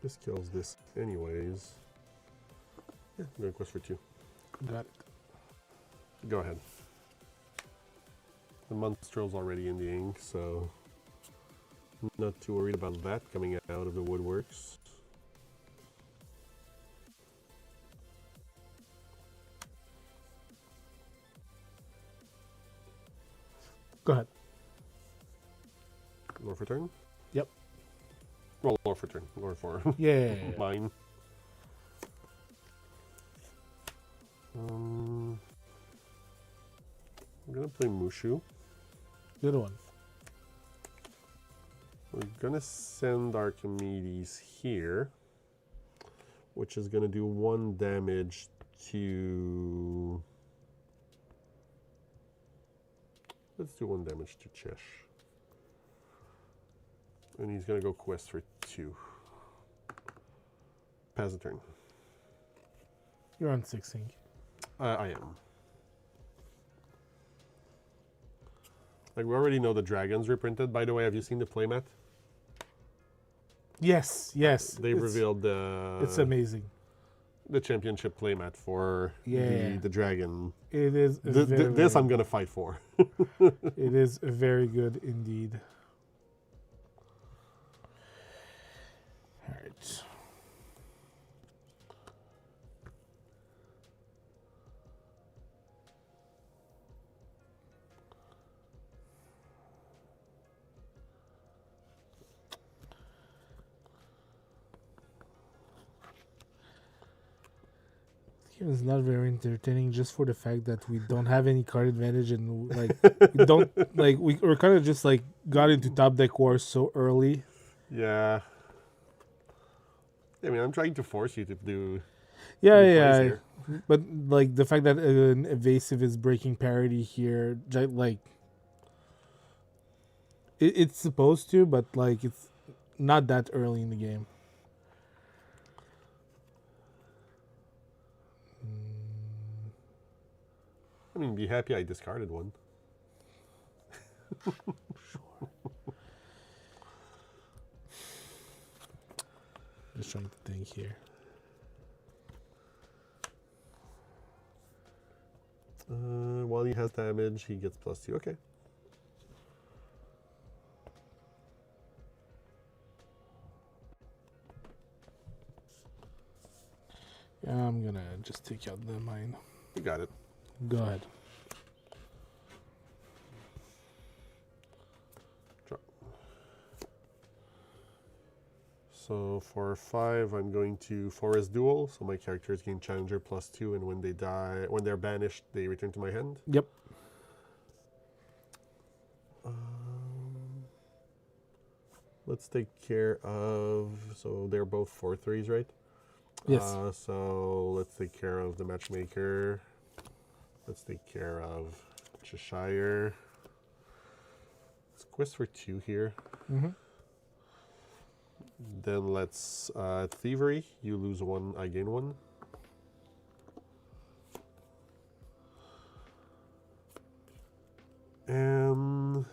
This kills this anyways. Yeah, I'm going to quest for 2. Got it. Go ahead. The Monstrel's already in the ink, so not too worried about that coming out of the woodworks. Go ahead. Lure for turn? Yep. Well, lure for turn. Lure for Yeah. mine. I'm gonna play Mushu. Good one. We're gonna send Archimedes here, which is gonna do 1 damage to. Let's do 1 damage to Chesh. And he's gonna go quest for 2. Pass the turn. You're on 6 ink. I am. Like, we already know the dragons reprinted. By the way, have you seen the playmat? Yes, yes. They revealed the. It's amazing. The championship playmat for the dragon. It is. This I'm gonna fight for. It is very good indeed. All right. Game is not very entertaining just for the fact that we don't have any card advantage and like we don't like we're kind of just like got into top deck wars so early. Yeah. I mean, I'm trying to force you to do. Yeah. Here. But like the fact that an evasive is breaking parity here, like it's supposed to, but like it's not that early in the game. I mean, be happy I discarded one. Sure. Just trying to think here. While he has damage, he gets +2. Okay. Yeah, I'm gonna just take out the mine. You got it. Go ahead. Drop. So for 5, I'm going to Forest Duel. So my characters gain Challenger +2, and when they die, when they're banished, they return to my hand. Yep. Let's take care of. So they're both 4/3s, right? Yes. So let's take care of the Matchmaker. Let's take care of Cheshire. Let's quest for 2 here. Mm-hmm. Then let's Thievery. You lose 1, I gain 1. And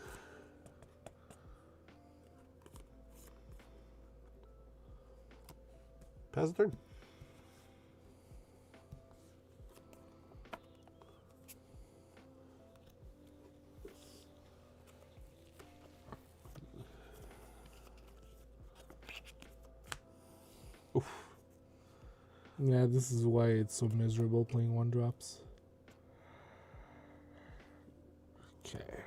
pass the turn. Oof. Yeah, this is why it's so miserable playing 1-drops. Okay.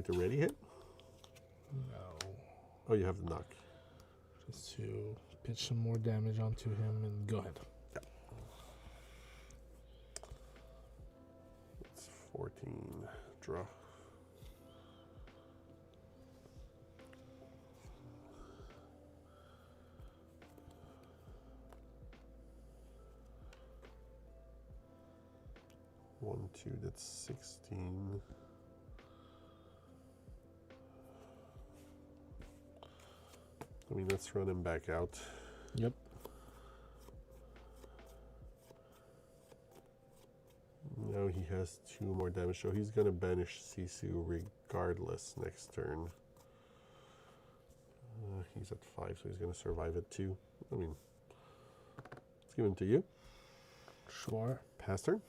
to ready hit? No. Oh, you have the knock. Just to pitch some more damage onto him and go ahead. It's 14. Draw. One, two, that's 16. I mean, let's run him back out. Yep. Now he has 2 more damage, so he's going to banish Sisu regardless next turn. He's at 5, so he's going to survive it too. I mean, let's give him to you. Sure. Pass turn.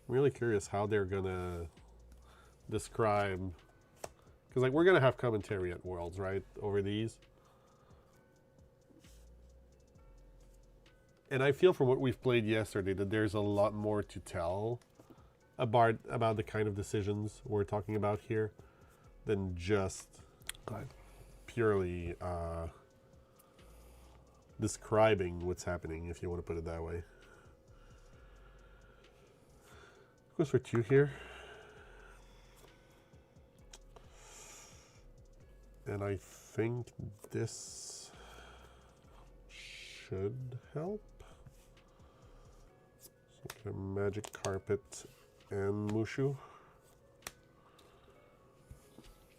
I'm really curious how they're gonna describe, because like we're gonna have commentary at Worlds, right, over these. And I feel from what we've played yesterday that there's a lot more to tell about the kind of decisions we're talking about here than just purely describing what's happening, if you want to put it that way. Goes for 2 here. And I think this should help. So magic carpet and Mushu.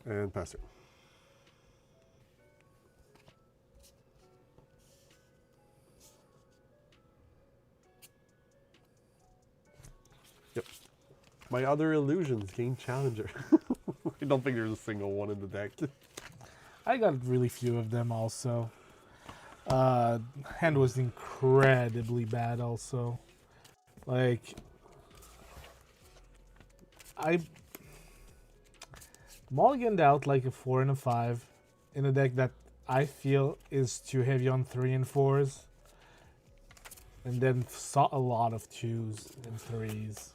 And pass it. Yep. My other illusions gain challenger. I don't think there's a single one in the deck. I got really few of them also. Hand was incredibly bad also. Like, I mulliganed out like a 4 and a 5 in a deck that I feel is too heavy on 3 and 4s. And then saw a lot of 2s and 3s.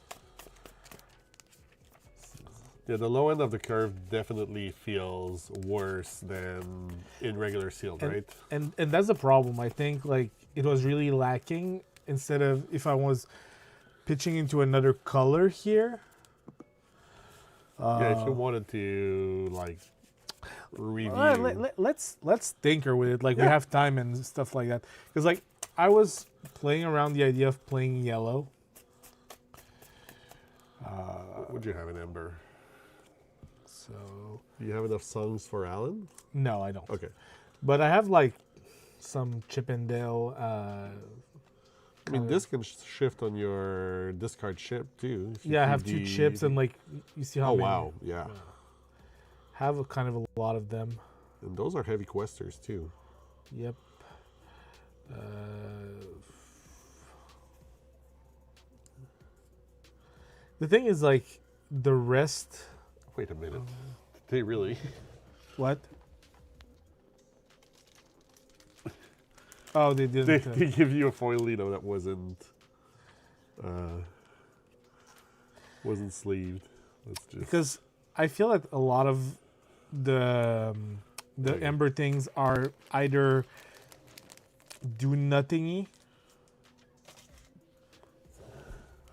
Yeah, the low end of the curve definitely feels worse than in regular sealed, right? And that's the problem. I think like it was really lacking. Instead of if I was pitching into another color here. Yeah, if you wanted to like review. Let's tinker with it. Like we Yeah. have time and stuff like that. Because like I was playing around the idea of playing yellow. What would you have in Ember? So Do you have enough songs for Alan? no, I don't. Okay. But I have like some Chippendale. I mean, this can shift on your discard chip too. If you Yeah, I keep have 2 chips and like you see how Oh many. wow, yeah. Have a kind of a lot of them. And those are heavy questers too. Yep. The thing is, like, the rest. Wait a minute. Did they really? What? Oh, they They, didn't. they give you a foilito that wasn't sleeved. Let's just Because I feel like a lot of the Okay. Ember things are either do nothingy.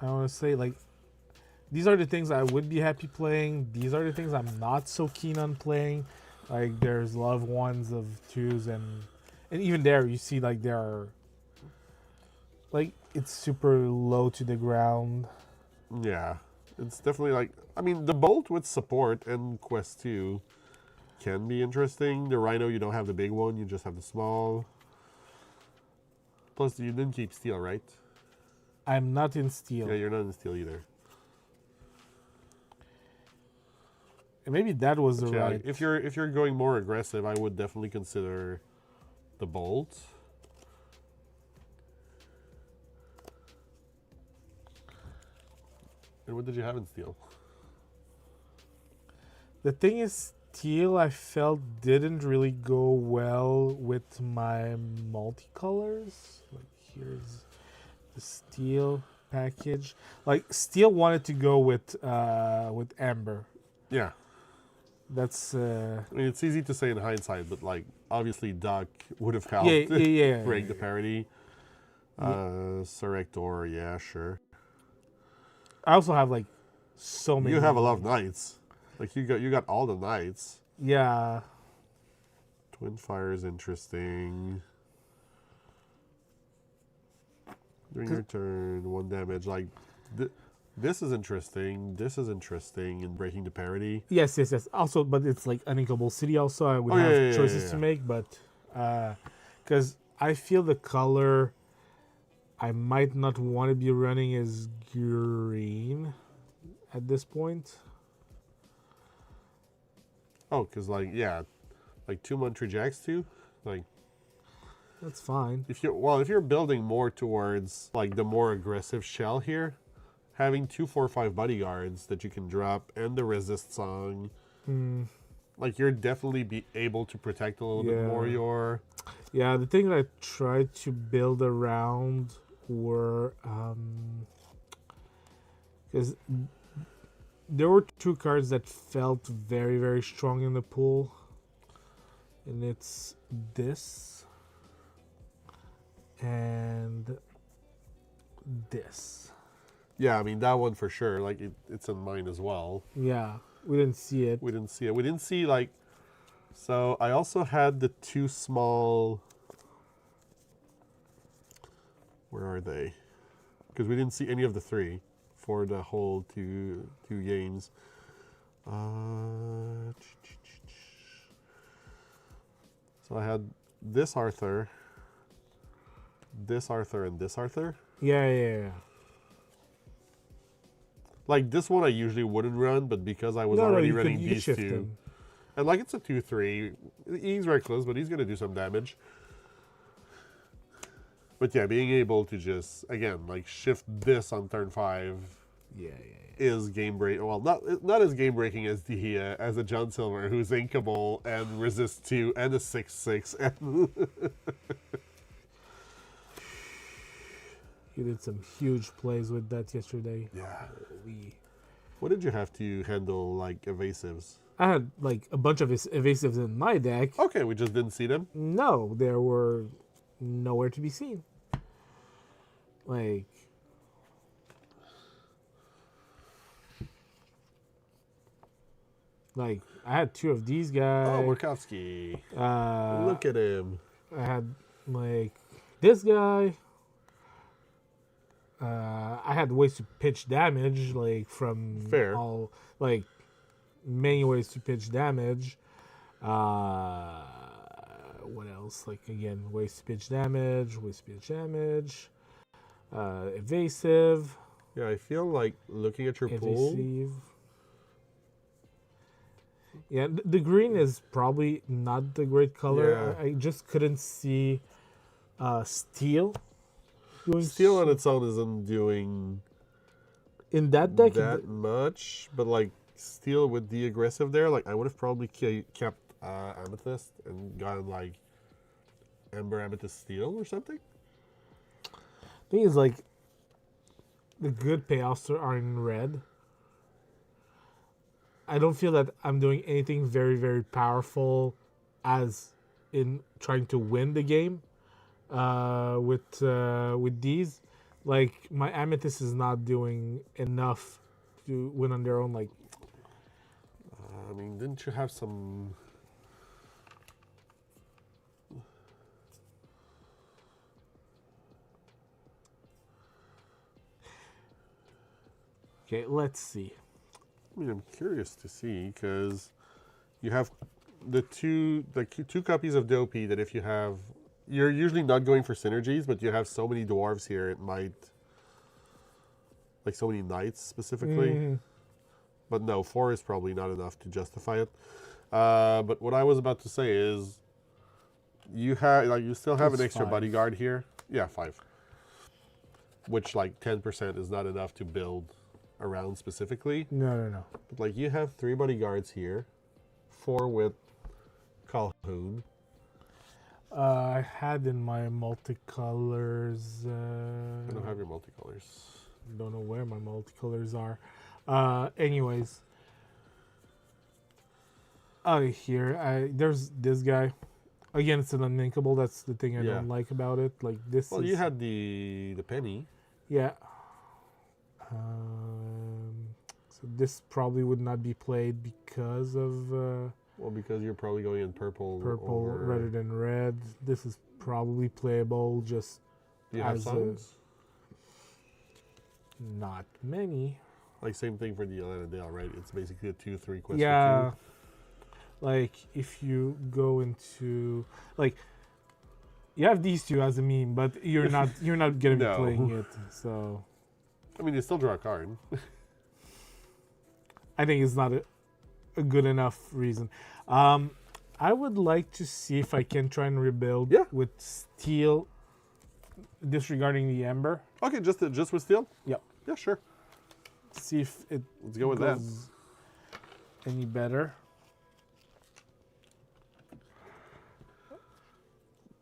I want to say like these are the things I would be happy playing. These are the things I'm not so keen on playing. Like there's a lot of 1s of 2s and even there you see like there are like it's super low to the ground. Yeah, it's definitely like, I mean, the bolt with support and quest 2 can be interesting. The Rhino, you don't have the big one, you just have the small. Plus, you didn't keep steel, right? I'm not in steel. Yeah, you're not in steel either. And maybe that was the Yeah, right. if you're going more aggressive, I would definitely consider the bolt. And what did you have in steel? The thing is, steel I felt didn't really go well with my multicolors. Like here's the steel package. Like steel wanted to go with amber. Yeah. That's I mean, it's easy to say in hindsight, but like obviously Duck would have helped yeah. break the parity. Serector, yeah, sure. I also have like so many. You have a lot of knights. Like you got all the knights. Yeah. Twin Fire is interesting. During your turn, 1 damage. Like this is interesting. This is interesting in breaking the parity. Yes. Also, but it's like unequal city. Also, I would have choices to make, but because I feel the color I might not want to be running is green at this point. Oh, because like like 2 Montreal Jacks too. Like that's fine. If you're building more towards like the more aggressive shell here, having 2/4/5 bodyguards that you can drop and the resist song, like you're definitely be able to protect a little bit more your. Yeah, the thing that I tried to build around were because there were 2 cards that felt very, very strong in the pool, and it's this and this. Yeah, I mean that one for sure. Like it's in mine as well. Yeah, we didn't see it. We didn't see it. We didn't see like. So I also had the 2 small. Where are they? Because we didn't see any of the 3 for the whole two games. So I had this Arthur, and this Arthur. Yeah. Like this one I usually wouldn't run, but because I was already running these 2. Him. And like it's a 2/3. He's reckless, but he's gonna do some damage. But yeah, being able to just again like shift this on turn 5 is game break. Well, not as game breaking as the as a John Silver who's inkable and resist 2 and a 6/6. And He did some huge plays with that yesterday. yeah. What did you have to handle like evasives? I had like a bunch of evasives in my deck. Okay, we just didn't see them. No, there were nowhere to be seen. Like I had 2 of these guys. Oh, Murkowski. Look at him. I had like this guy. I had ways to pitch damage, like from Fair. all like many ways to pitch damage. What else? Like again, ways to pitch damage, evasive. Yeah, I feel like looking at your pool. Evasive. Yeah, the green is probably not the great color. Yeah. I just couldn't see steel. Steel on its own isn't doing in that deck. that much, but like steel with the aggressive there, like I would have probably kept amethyst and gotten like ember amethyst steel or something. Thing is, like the good payoffs are in red. I don't feel that I'm doing anything very, very powerful as in trying to win the game with these. Like my amethyst is not doing enough to win on their own. Like I mean, didn't you have some? okay, let's see. I mean, I'm curious to see because you have the two copies of the OP that if you have, you're usually not going for synergies, but you have so many dwarves here, it might, like so many knights specifically. But no, 4 is probably not enough to justify it. But what I was about to say is, you still have an extra 5. bodyguard here. Yeah, 5. Which like 10% is not enough to build around specifically. No. But like you have 3 bodyguards here, 4 with Calhoun. I had in my multicolors. I don't have your multicolors. Don't know where my multicolors are. Anyways, here, there's this guy. Again, it's an uninkable. That's the thing I Yeah. don't like about it. Like this. Well, is, you had the penny. Yeah. So this probably would not be played because of Well, because you're probably going in purple. purple rather than red. This is probably playable. Just Do you have as songs? not many. Like same thing for the Atlanta Dale, right? It's basically a 2-3 quest Yeah. for 2. Like if you go into like you have these two as a meme, but you're not gonna be No. playing it. So I mean, you still draw a card. I think it's not a good enough reason. I would like to see if I can try and rebuild Yeah. with steel, disregarding the ember. Okay, just with steel? Yep. Yeah, sure. See if it Let's go with that. goes any better.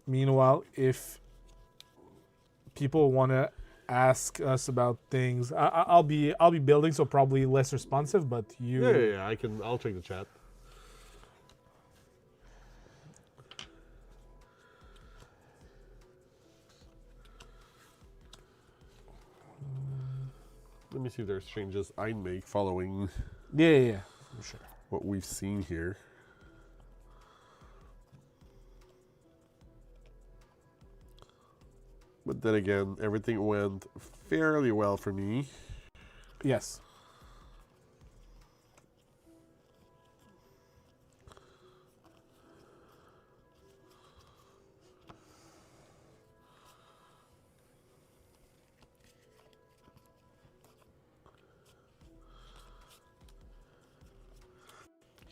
Meanwhile, if people want to ask us about things, I'll be building, so probably less responsive. But you, Yeah. I'll check the chat. Let me see if there's changes I make following yeah, for sure. what we've seen here. But then again, everything went fairly well for me. Yes.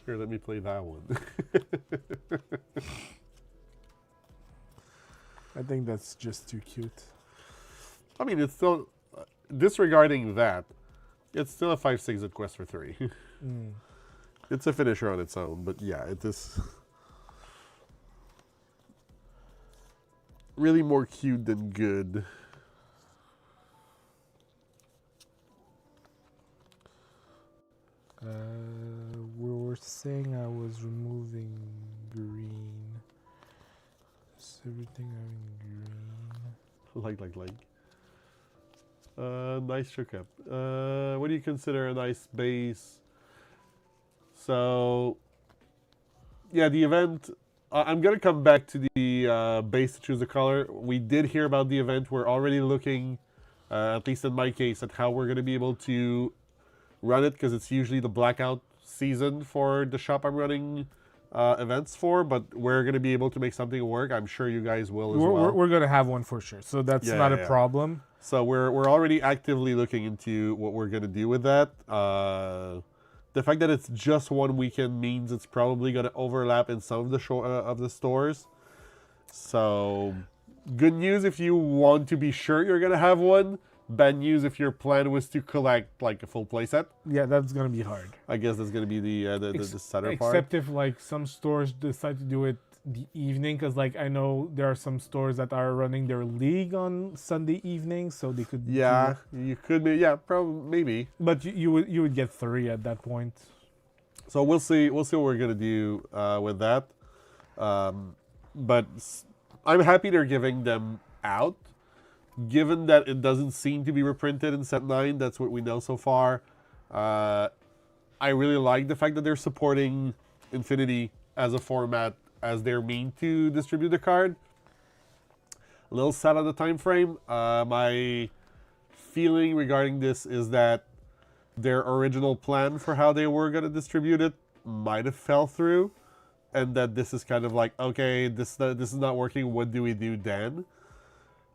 Here, let me play that one. I think that's just too cute. I mean, it's still, disregarding that, it's still a 5/6 at quest for 3. It's a finisher on its own, but yeah, it is really more cute than good. We were saying I was removing green. Is everything having green? Nice checkup. What do you consider a nice base? So, yeah, the event. I'm gonna come back to the base to choose a color. We did hear about the event. We're already looking, at least in my case, at how we're gonna be able to run it, because it's usually the blackout season for the shop I'm running events for. But we're gonna be able to make something work. I'm sure you guys will as well. We're gonna have one for sure, so that's Yeah, not yeah, a yeah. problem. So we're already actively looking into what we're gonna do with that. The fact that it's just one weekend means it's probably gonna overlap in some of the stores. So good news if you want to be sure you're gonna have one. Bad news if your plan was to collect like a full playset. Yeah, that's gonna be hard. I guess that's gonna be the center part. Except if like some stores decide to do it the evening, because like I know there are some stores that are running their league on Sunday evening, so they could. Yeah, you could be. Yeah, probably maybe. But you would get 3 at that point. So we'll see. We'll see what we're gonna do with that. But I'm happy they're giving them out, given that it doesn't seem to be reprinted in Set 9. That's what we know so far. I really like the fact that they're supporting Infinity as a format as their mean to distribute the card. A little sad on the time frame. My feeling regarding this is that their original plan for how they were going to distribute it might have fell through, and that this is kind of like, okay, this is not working. What do we do then?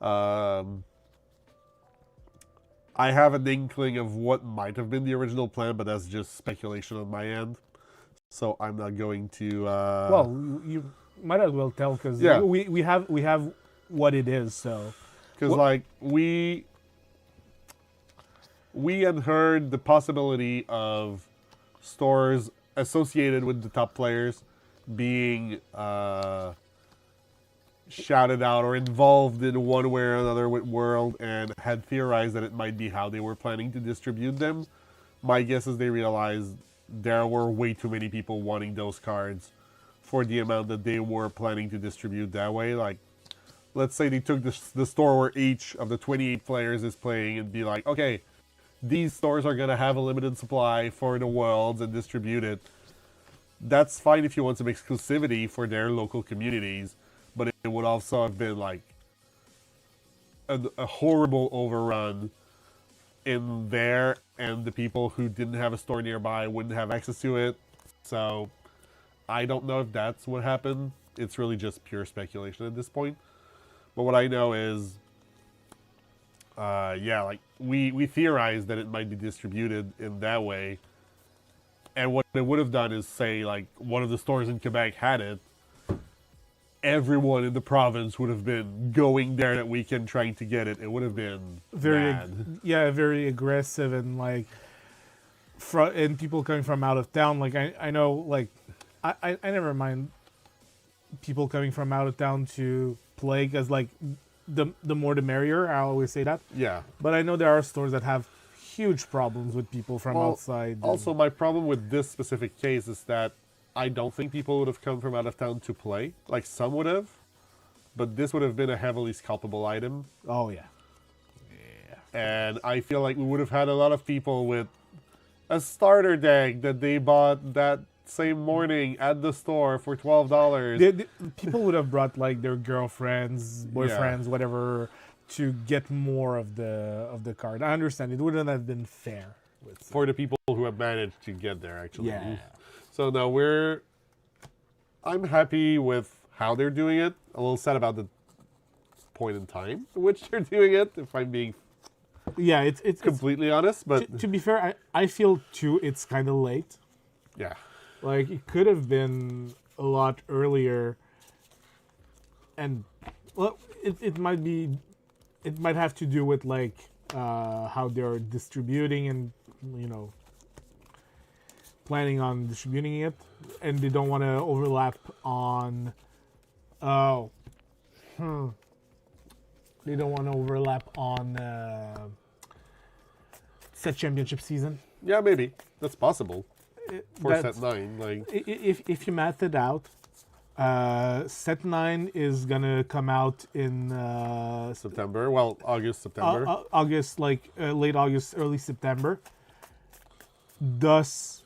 I have an inkling of what might have been the original plan, but that's just speculation on my end. So I'm not going to. Well, you might as well tell, because Yeah. we have what it is. So Because like we had heard the possibility of stores associated with the top players being shouted out or involved in one way or another with World and had theorized that it might be how they were planning to distribute them. My guess is they realized there were way too many people wanting those cards for the amount that they were planning to distribute that way. Like, let's say they took the store where each of the 28 players is playing and be like, okay, these stores are going to have a limited supply for the Worlds and distribute it. That's fine if you want some exclusivity for their local communities, but it would also have been like a horrible overrun in there, and the people who didn't have a store nearby wouldn't have access to it. So I don't know if that's what happened. It's really just pure speculation at this point. But what I know is, yeah, like we theorized that it might be distributed in that way. And what it would have done is say, like, one of the stores in Quebec had it. Everyone in the province would have been going there that weekend trying to get it. It would have been mad. Very aggressive, and like, and people coming from out of town. Like I know, like, I never mind people coming from out of town to play, because like the more the merrier. I always say that. Yeah. But I know there are stores that have huge problems with people from outside. Also, my problem with this specific case is that I don't think people would have come from out of town to play. Like, some would have, but this would have been a heavily scalpable item. Oh yeah. And I feel like we would have had a lot of people with a starter deck that they bought that same morning at the store for $12. People would have brought like their girlfriends, boyfriends, whatever, to get more of the card. I understand it wouldn't have been fair for the people who have managed to get there, actually. Yeah. So now I'm happy with how they're doing it. A little sad about the point in time at which they're doing it, if I'm being it's completely honest. But to be fair, I feel too it's kind of late. Yeah. Like, it could have been a lot earlier. And well, it might have to do with like how they're distributing and, you know, planning on distributing it, and they don't want to overlap on they don't want to overlap on set championship season. Yeah, maybe that's possible for set 9. Like, if you math it out, set 9 is gonna come out in September. Well, August, September. August, like late August, early September. Thus,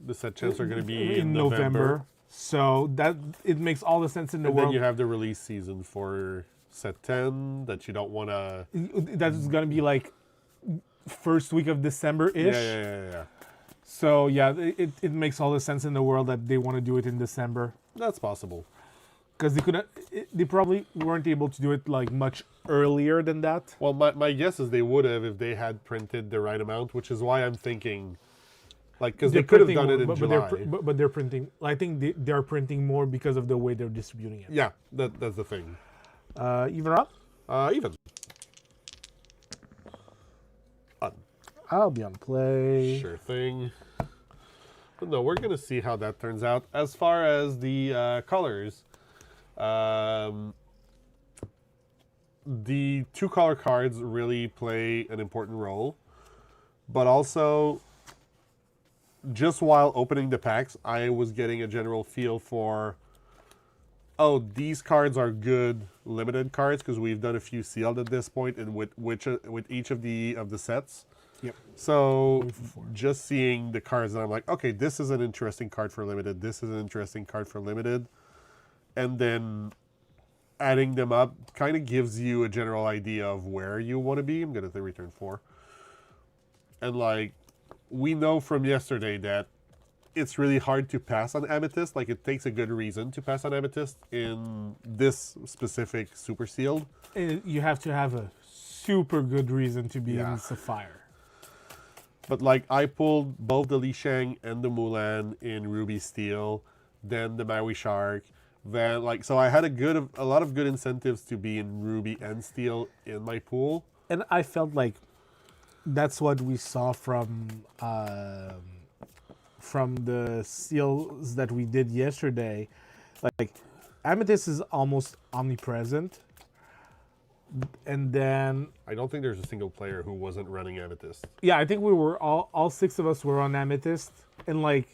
the set champs are going to be in November. So that it makes all the sense in the world. And then you have the release season for set 10 that you don't want to. That's going to be like first week of December-ish. Yeah. So yeah, it makes all the sense in the world that they want to do it in December. That's possible. Because they probably weren't able to do it like much earlier than that. Well, my guess is they would have if they had printed the right amount, which is why I'm thinking. Like, because they could have done it in July. But they're printing. I think they're printing more because of the way they're distributing it. Yeah, that's the thing. Even or odd? Even. Odd. I'll be on play. Sure thing. But no, we're going to see how that turns out. As far as the colors, the 2-color cards really play an important role. But also, just while opening the packs, I was getting a general feel for, oh, these cards are good limited cards, because we've done a few sealed at this point, and with each of the sets. Yep. So just seeing the cards, and I'm like, okay, this is an interesting card for limited. This is an interesting card for limited, and then adding them up kind of gives you a general idea of where you want to be. I'm gonna return 4, and like, we know from yesterday that it's really hard to pass on Amethyst. Like, it takes a good reason to pass on Amethyst in this specific super sealed. And you have to have a super good reason to be in Sapphire. But like, I pulled both the Li Shang and the Mulan in Ruby Steel, then the Maui Shark, then like, so I had a lot of good incentives to be in Ruby and Steel in my pool. And I felt like that's what we saw from from the seals that we did yesterday, like amethyst is almost omnipresent, and then I don't think there's a single player who wasn't running Amethyst. yeah, I think we were all six of us were on amethyst, and like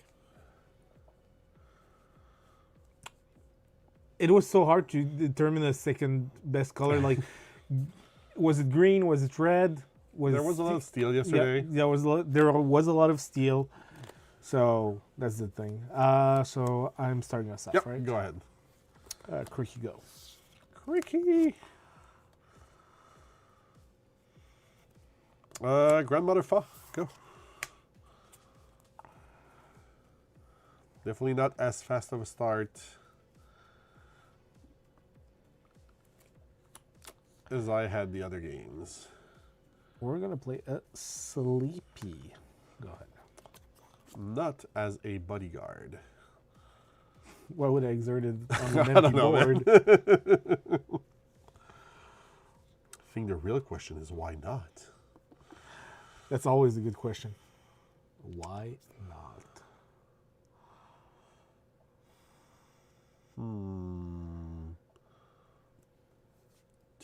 it was so hard to determine the second best color. Like, was it green? Was it red? There was a lot of steel yesterday. Yeah, there was a lot of steel. So that's the thing. So I'm starting us off, Yep, right? go ahead. Cricky, go. Cricky. Grandmother Fa, go. Definitely not as fast of a start as I had the other games. We're gonna play a sleepy. Go ahead. Not as a bodyguard. Why would I exert it on an I empty don't know, board? I think the real question is why not? That's always a good question. Why not?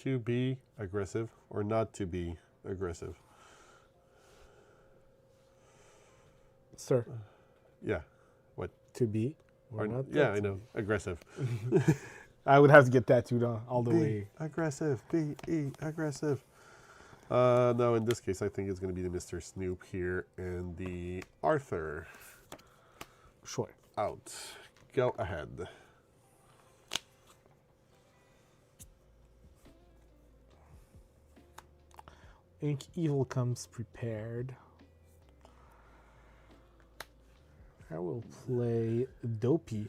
To be aggressive or not to be aggressive? Sir, Yeah. What? to be or not? Yeah, I know. Aggressive. I would have to get tattooed on all the Be way. aggressive. Be aggressive. No, in this case, I think it's going to be the Mr. Snoop here and the Arthur. Sure. Out. Go ahead. Ink Evil comes prepared. I will play Dopey.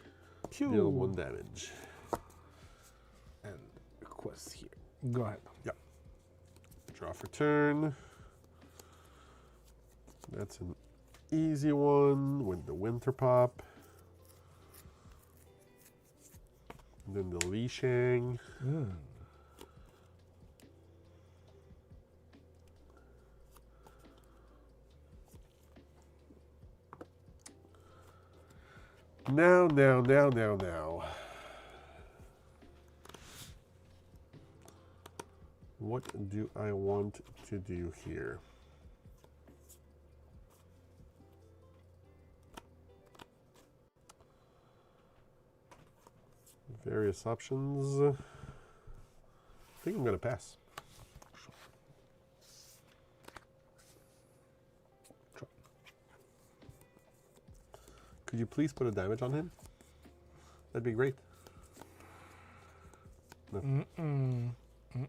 Pew. Deal 1 damage. And quest here. Go ahead. Yep. Draw for turn. That's an easy one with the Winter Pop. And then the Li Shang. Now. What do I want to do here? Various options. I think I'm going to pass. Could you please put a damage on him? That'd be great. No.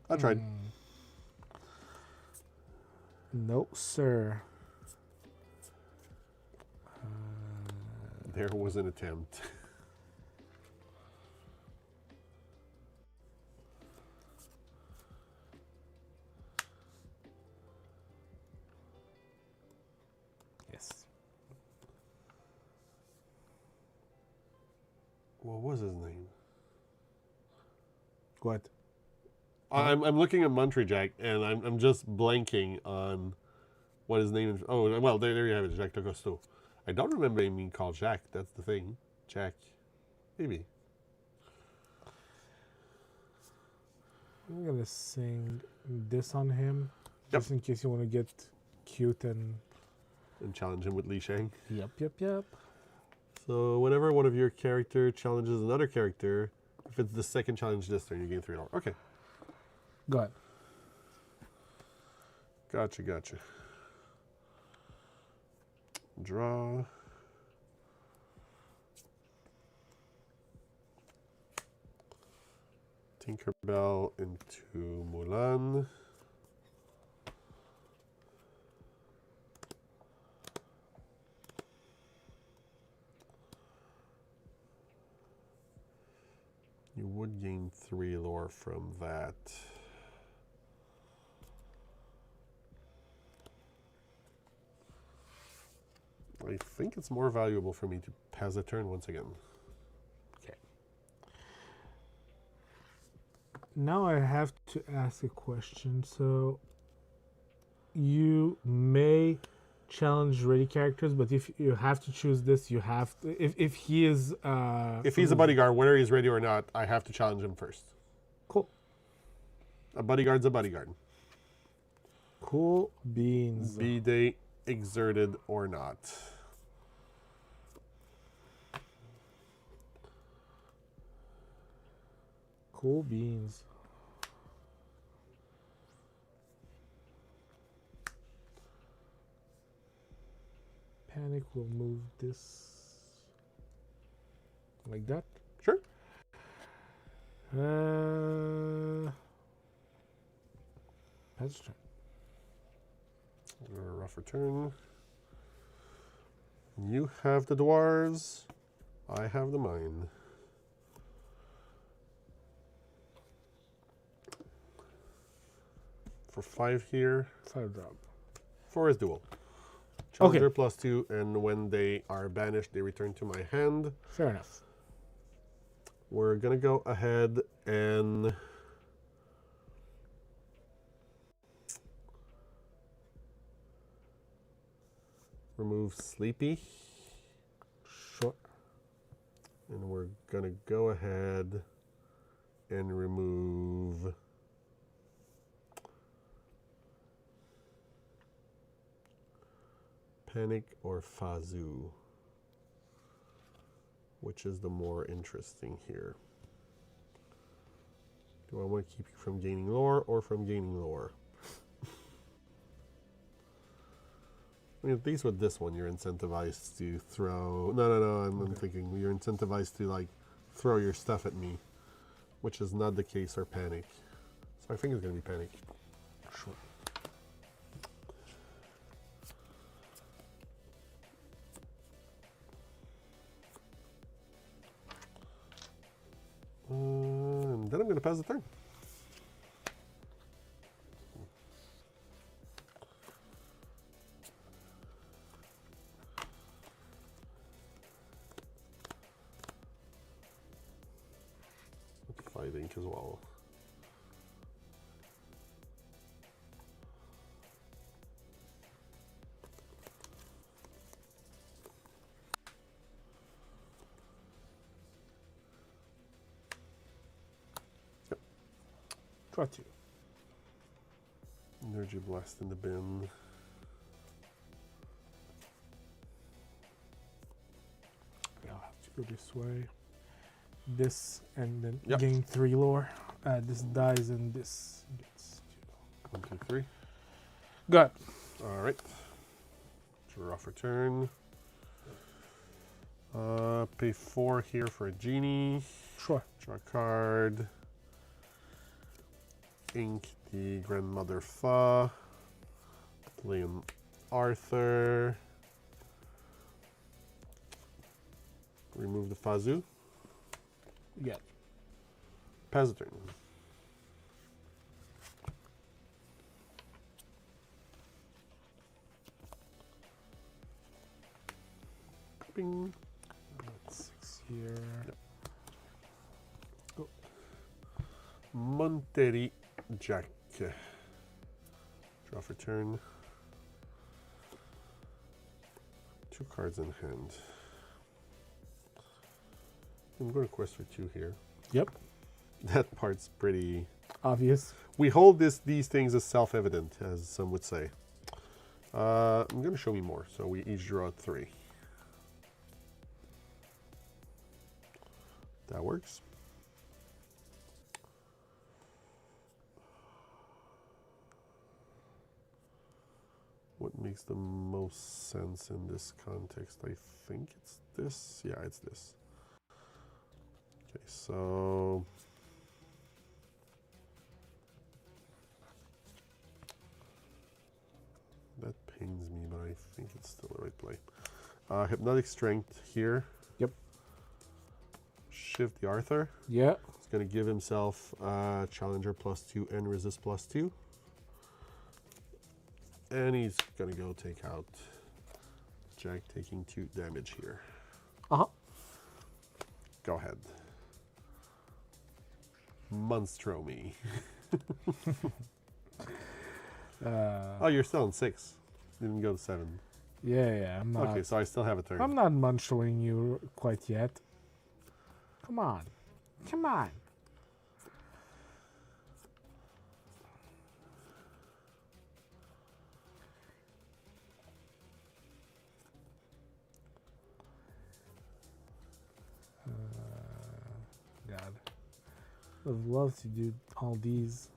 I tried. No, sir. There was an attempt. Yes. What was his name? What? I'm looking at Monterey Jack, and I'm just blanking on what his name is. Oh, well, there you have it, Jacques Lecosteau. I don't remember him being called Jack. That's the thing. Jack. Maybe. I'm going to sing this on him. Yep. Just in case you want to get cute and... And challenge him with Li Shang. Yep. So whenever one of your character challenges another character, if it's the second challenge this turn, you gain $3. Okay. Go ahead. Gotcha. Draw. Tinkerbell into Mulan. You would gain 3 lore from that. I think it's more valuable for me to pass a turn once again. Okay. Now I have to ask a question. So you may challenge ready characters, but if you have to choose this, you have to, if he is If he's a bodyguard, whether he's ready or not, I have to challenge him first. cool. A bodyguard's a bodyguard. Cool beans. Be they exerted or not. Cool beans. Panic will move this like that. Sure. That's turn. A rougher turn. You have the dwarves. I have the mine. For 5 here. 5 drop. 4 is dual. Challenger +2, and when they are banished, they return to my hand. Fair enough. We're gonna go ahead and remove Sleepy. Sure. And we're gonna go ahead and remove Panic or Fazu. Which is the more interesting here? Do I want to keep you from gaining lore or from gaining lore? I mean, at least with this one, you're incentivized to throw... No, I'm thinking you're incentivized to, like, throw your stuff at me, which is not the case for Panic. So I think it's going to be Panic. Sure. And then I'm going to pass the turn. With 5 ink as well. Draw 2. Energy Blast in the bin. I'll have to go this way. This and then Yep. gain 3 lore. This dies and this gets 2. 1, 2, 3. Good. All right. Draw for turn. Pay 4 here for a genie. Sure. Draw a card. Ink the Grandmother Fa. Play an Arthur. Remove the Fazu. Yeah. Pass the turn. Bing. That's 6 here. Yep. Oh. Monterey Jack. Draw for turn. 2 cards in hand. I'm going to quest for 2 here. Yep. That part's pretty Obvious. We hold these things as self-evident, as some would say. I'm going to show me more, so we each draw 3. That works. What makes the most sense in this context? I think it's this. Yeah, it's this. Okay, so... that pains me, but I think it's still the right play. Hypnotic Strength here. Yep. Shift the Arthur. Yeah. He's going to give himself Challenger +2 and Resist +2. And he's going to go take out Jack, taking 2 damage here. Uh-huh. Go ahead. Monstro me. Oh, you're still on 6. You didn't go to 7. Yeah, I'm not. Okay, so I still have a turn. I'm not munching you quite yet. Come on. Come on. God. I'd love to do all these.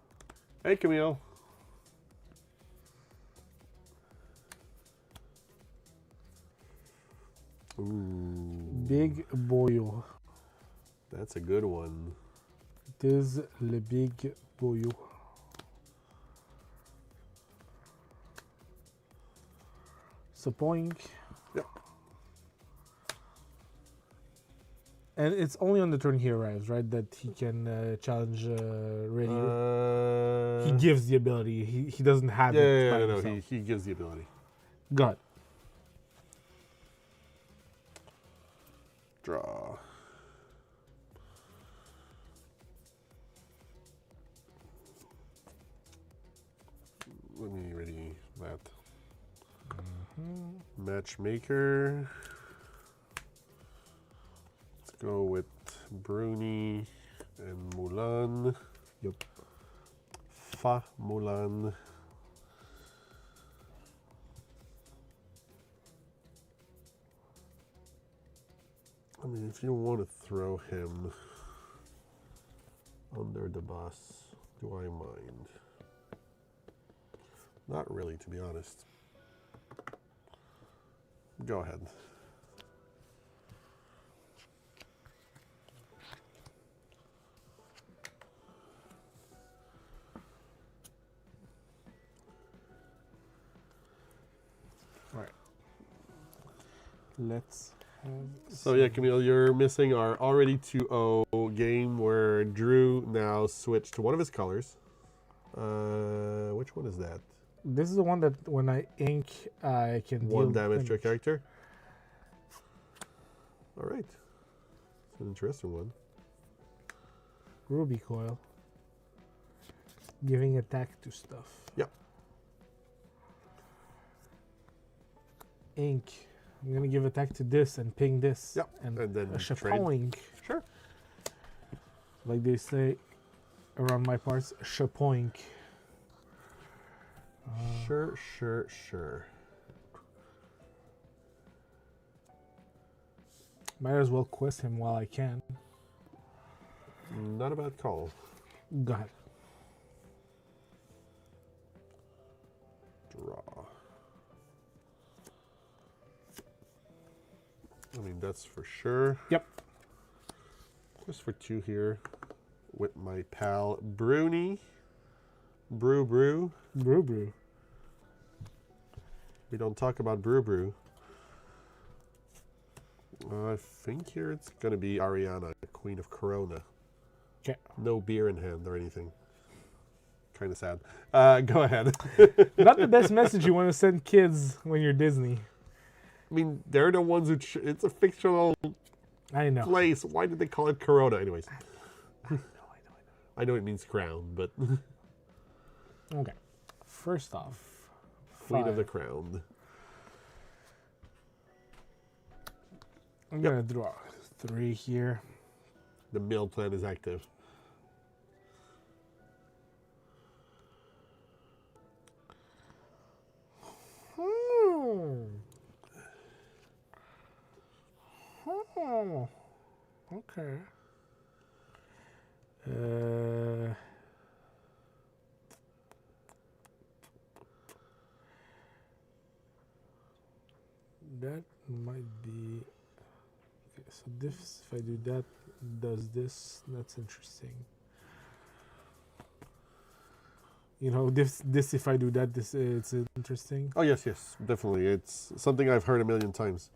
Hey, Camille. Ooh, Big boyo. that's a good one. It is le big boyo. So poink. Yep. And it's only on the turn he arrives, right? That he can challenge ready. He gives the ability. He doesn't have it. Yeah, by no, himself. he gives the ability. Got it. Draw. Let me ready that. Matchmaker. Let's go with Bruni and Mulan. Yep. Fa Mulan. I mean, if you want to throw him under the bus, do I mind? Not really, to be honest. Go ahead. All right. Let's have. So yeah, Camille, you're missing our already 2-0 game where Drew now switched to one of his colors. Which one is that? This is the one that when I ink, I can One deal damage to a character. All right, it's an interesting one. Ruby coil. Giving attack to stuff. Yep. Ink. I'm gonna give attack to this and ping this. Yep. And then a trade. chapoink. Sure. Like they say around my parts, chapoink. Sure. Might as well quest him while I can. Not a bad call. Got it. Draw. I mean, that's for sure. Yep. Just for 2 here with my pal Bruni. Brew. Brew. We don't talk about Brew. I think here it's going to be Ariana, Queen of Corona. Okay. No beer in hand or anything. Kind of sad. Go ahead. Not the best message you want to send kids when you're Disney. I mean, they're the ones who... it's a fictional I know. place. Why did they call it Corona? Anyways. I know. I know it means crown, but... Okay. First off, Queen of 5. the Crown. I'm gonna draw 3 here. The mill plan is active. Okay. That might be okay. So this, if I do that, does this? That's interesting. You know, this if I do that, this it's interesting. Oh, yes, definitely. It's something I've heard a million times.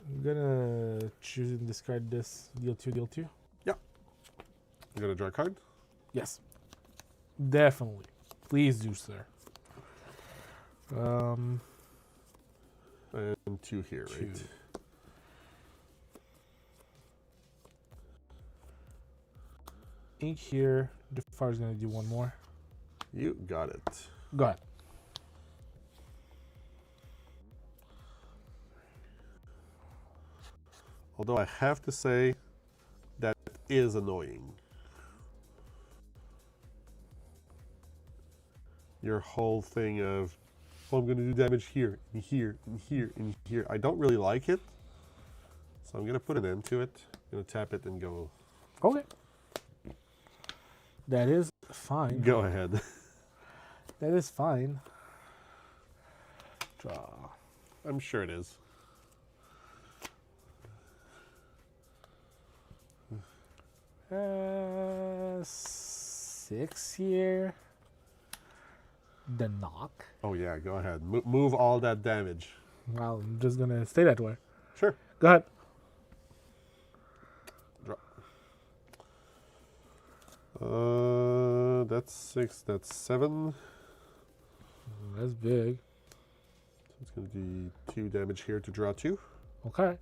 I'm gonna choose and discard this. Deal 2. Yeah. You gonna draw a card? Yes. Definitely. Please do, sir. And 2 here, 2. right? Ink here. Defar's gonna do 1 more. You got it. Got it. Although I have to say, that is annoying. Your whole thing of, oh, I'm going to do damage here, and here, and here, and here. I don't really like it. So I'm going to put an end to it. I'm going to tap it and go. Okay. That is fine. Go ahead. That is fine. Draw. I'm sure it is. Six here. The knock. Oh yeah, go ahead. Move all that damage. Well, I'm just gonna stay that way. Sure. Go ahead. Draw. That's 6. That's 7. That's big. So it's going to be 2 damage here to draw 2. Okay.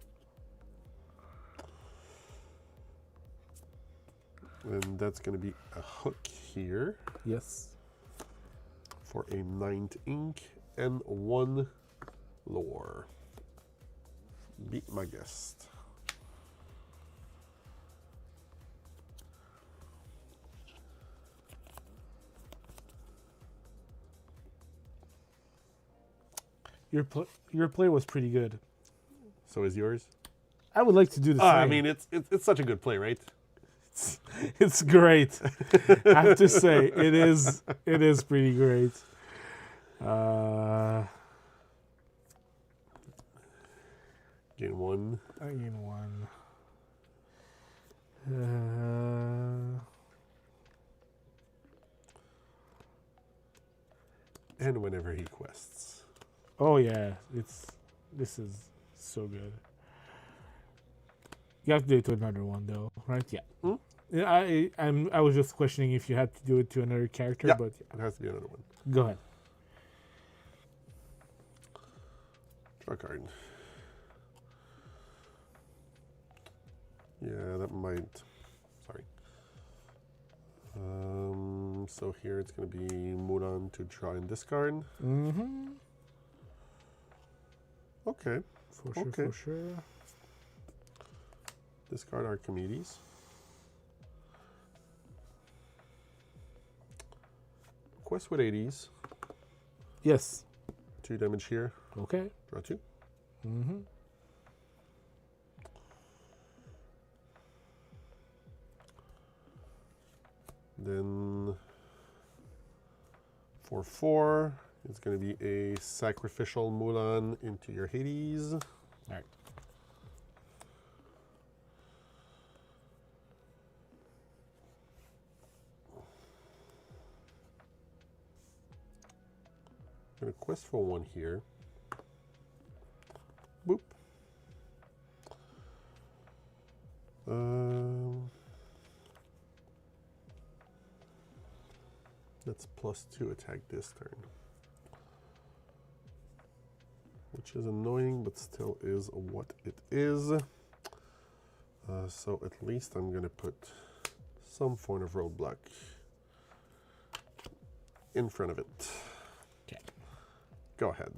And that's going to be a hook here. Yes. For a 9th ink and 1 lore. Beat my guest. Your play was pretty good. So is yours? I would like to do the same. I mean, it's such a good play, right? It's great. I have to say, it is pretty great. Gain 1. I gain 1. And whenever he quests. Oh yeah, this is so good. You have to do it to another one though, right? Yeah. Hmm? Yeah, I was just questioning if you had to do it to another character, Yeah, but it has to be another one. go ahead. Draw a card. Yeah, that might. Sorry. So here it's going to be Mulan to draw and discard. Mm-hmm. Okay. For sure, Okay. for sure. Discard Archimedes. Quest with 80s. Yes. 2 damage here. Okay. Draw 2. Mm-hmm. Then for 4, it's going to be a sacrificial Mulan into your Hades. All right. I'm going to quest for 1 here. Boop. That's +2 attack this turn. Which is annoying, but still is what it is. So at least I'm going to put some form of roadblock in front of it. Okay. Go ahead.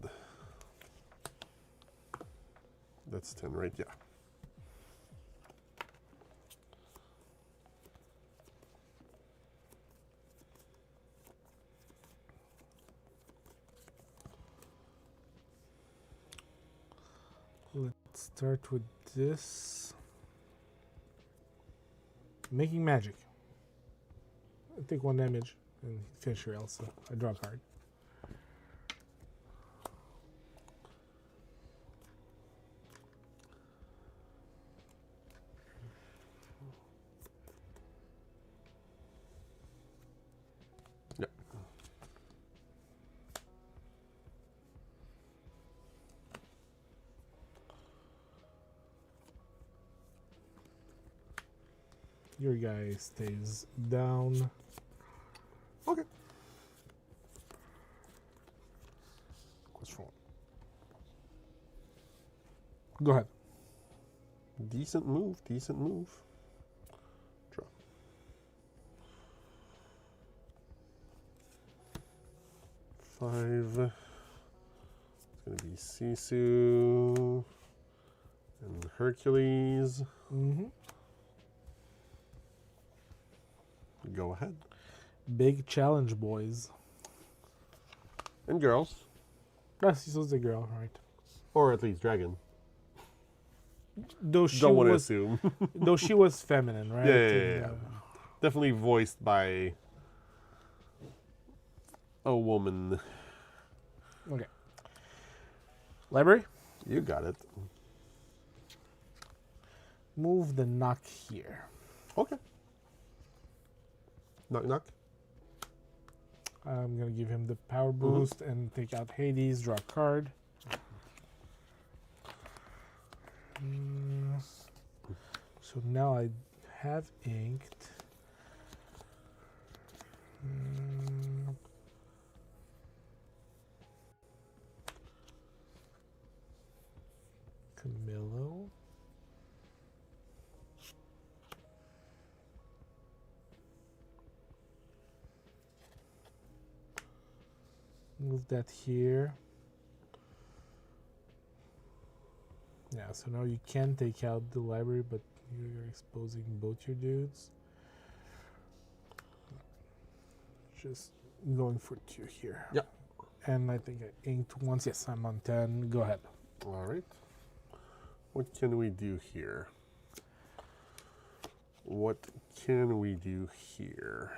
That's 10, right? Yeah. Let's start with this. Making magic. I take 1 damage and finish your Elsa. I draw a card. Yep. Your guy stays down. Okay. Quest for 1. Go ahead. Decent move, decent move. Draw. Five. It's going to be Sisu. And Hercules. Go ahead. Big challenge, boys. And girls. Yes, this was a girl, right? Or at least dragon. Though she Don't want to was, assume. though she was feminine, right? Yeah. Definitely voiced by a woman. Okay. Library. You got it. Move the knock here. Okay. Knock, knock. I'm gonna give him the power boost and take out Hades. Draw a card. So now I have inked. Camillo. Move that here. Yeah, so now you can take out the library, but you're exposing both your dudes. Just going for 2 here. Yep. And I think I inked once. Yes, I'm on 10. Go ahead. All right. What can we do here? What can we do here?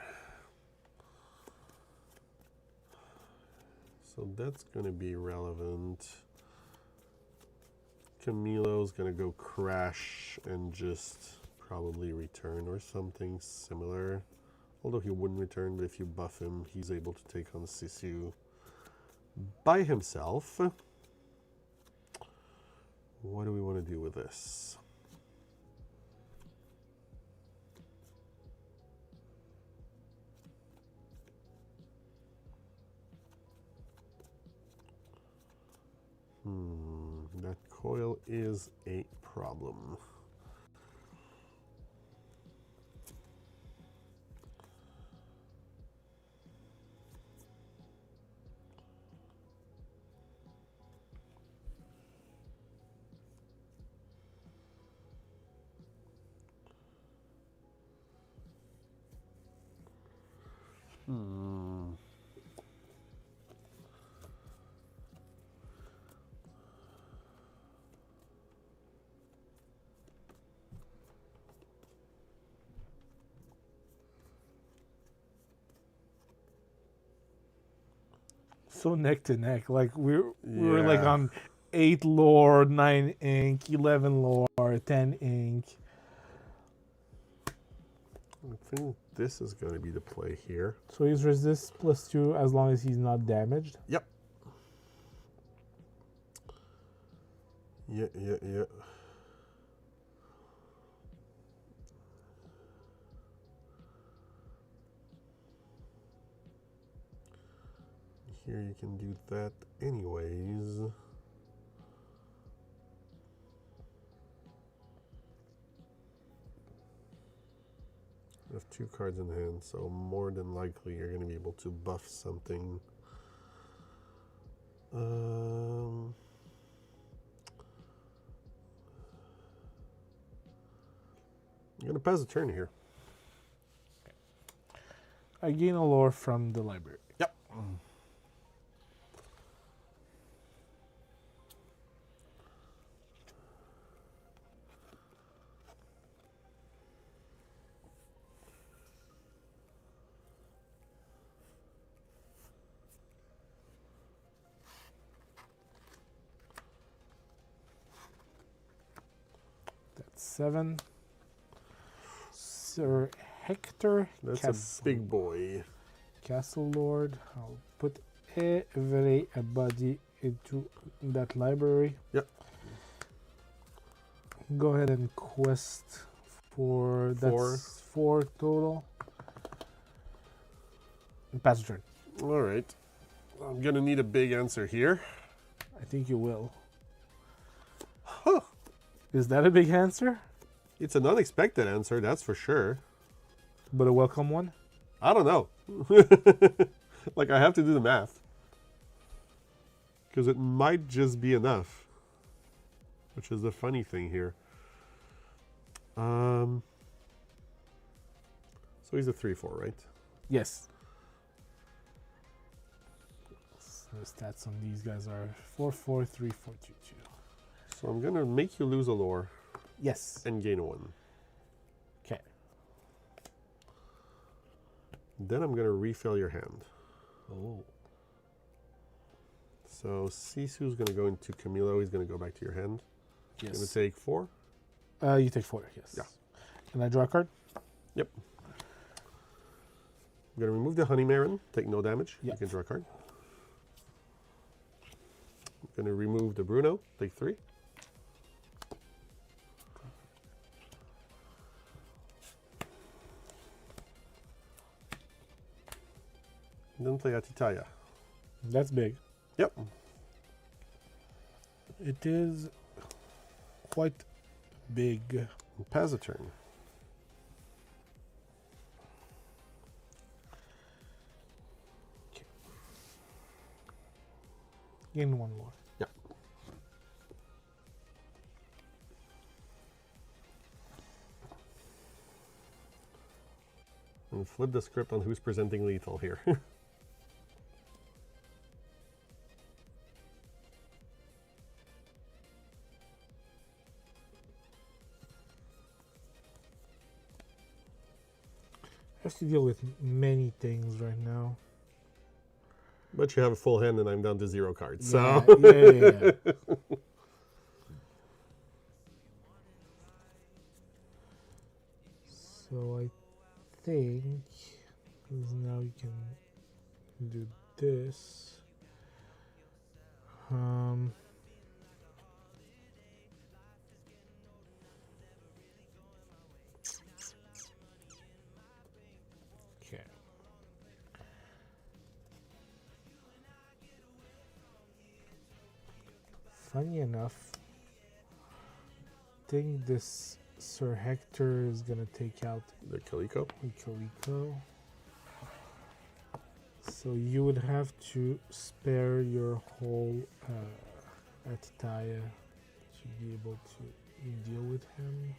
So that's going to be relevant. Camilo's going to go crash and just probably return or something similar. Although he wouldn't return, but if you buff him, he's able to take on Sisu by himself. What do we want to do with this? That coil is a problem. So neck to neck. Like we were like Yeah. on 8 lore, 9 ink, 11 lore, 10 ink. I think this is going to be the play here. So he's resist +2 as long as he's not damaged. Yep. Yeah. Here you can do that anyways. You have 2 cards in hand, so more than likely you're going to be able to buff something. I'm going to pass the turn here. I gain a lore from the library. Yep. That's 7. Sir Hector. That's Castle, a big boy. Castle Lord. I'll put everybody into that library. Yep. Go ahead and quest for 4. That's 4 total. And pass the turn. All right. I'm going to need a big answer here. I think you will. Huh. Is that a big answer? It's an unexpected answer, that's for sure. But a welcome one? I don't know. Like, I have to do the math. Because it might just be enough. which is the funny thing here. So he's a 3/4, right? Yes. So the stats on these guys are 4/4, 3/4, 2/2. So I'm gonna make you lose a lore Yes. and gain a 1. Okay. Then I'm gonna refill your hand. Oh. So Sisu's gonna go into Camilo. He's gonna go back to your hand. Yes. Gonna take 4. You take 4. Yes. Yeah. And I draw a card. Yep. I'm gonna remove the Honey Marin. Take no damage. Yeah. You can draw a card. I'm gonna remove the Bruno. Take 3. And then play Atitaya. That's big. Yep. It is quite big. Pass a turn. Gain 1 more. Yep. And flip the script on who's presenting lethal here. I have to deal with many things right now. But you have a full hand and I'm down to 0 cards. Yeah, So yeah. So I think, because now you can do this. Okay. Funny enough, I think this Sir Hector is gonna take out the Kaliko. Kaliko. So you would have to spare your whole Atitaya to be able to deal with him.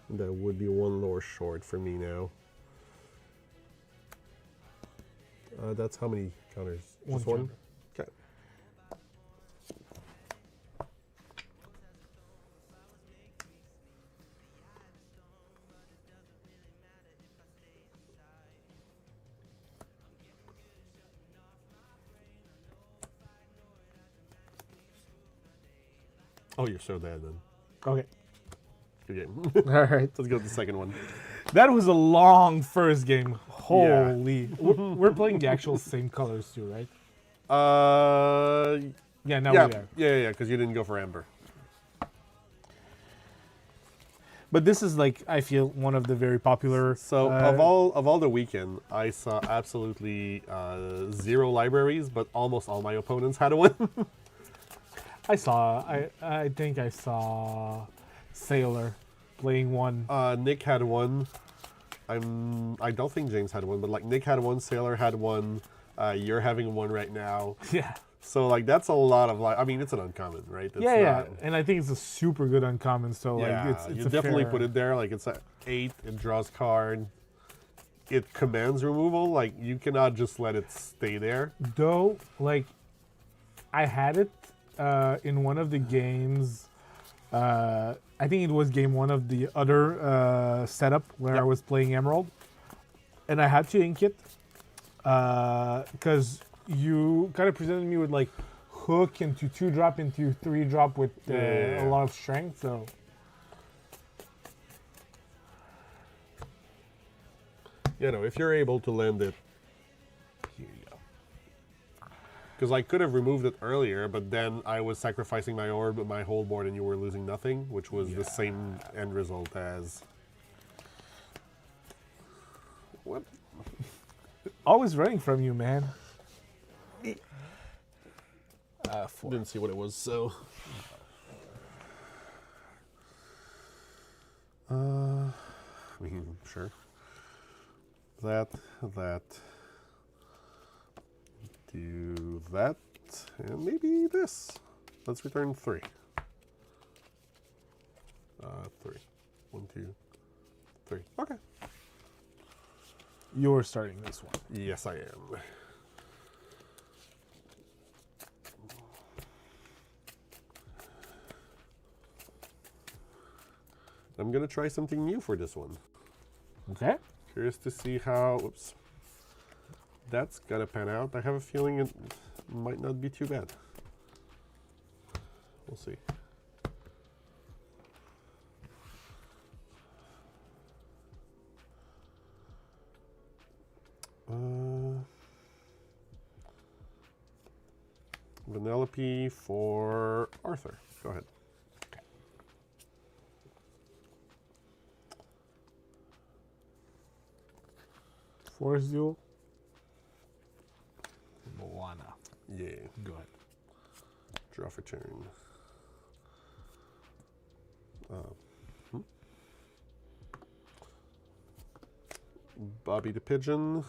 That would be 1 lore short for me now. That's how many counters? Just 1? counter. Okay. Oh, you're so dead then. Okay. Good game. All right. Let's go to the second one. That was a long first game. Holy. We're playing the actual same colors too, right? Yeah, now we are. Yeah, because you didn't go for Amber. But this is like, I feel, one of the very popular. So of all the weekend, I saw absolutely 0 libraries, but almost all my opponents had one. I think I saw Sailor playing one. Nick had one. I don't think James had one, but like Nick had one, Sailor had one. You're having one right now. Yeah. So like that's a lot of I mean, it's an uncommon, right? It's Yeah. And I think it's a super good uncommon. So Yeah, like it's you a definitely fair- put it there. Like it's at 8, it draws card, it commands removal. Like you cannot just let it stay there. Though, like, I had it in one of the games. I think it was game 1 of the other setup where I was playing Emerald, and I had to ink it because you kind of presented me with like hook into 2-drop into 3-drop with a lot of strength. So You know, if you're able to land it, here you go. Because I could have removed it earlier, but then I was sacrificing my orb, my whole board, and you were losing nothing, which was the same end result as. What? always running from you, man. 4. Didn't see what it was, so. I mean, sure. That. Do that, and maybe this. Let's return 3. 3. 1, 2, 3. Okay. You're starting this one. Yes, I am. I'm gonna try something new for this one. Okay. Curious to see how. Oops. That's gotta pan out. I have a feeling it might not be too bad. We'll see. Vanellope for Arthur. Go ahead. Okay. Force duel. Moana. Yeah. Go ahead. Draw for turn. Bobby the Pigeon.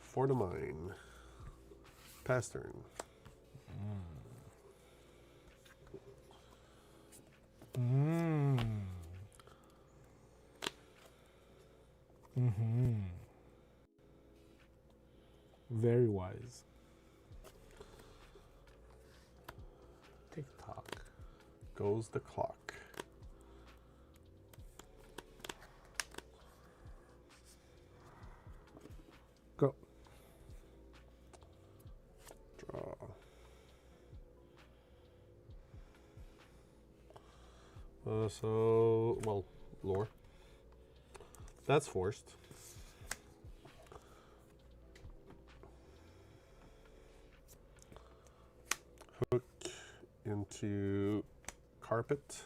For the mine. Pass turn. Very wise. Tick tock. Goes the clock. Go. Draw. Well, lore. That's forced. Hook into carpet.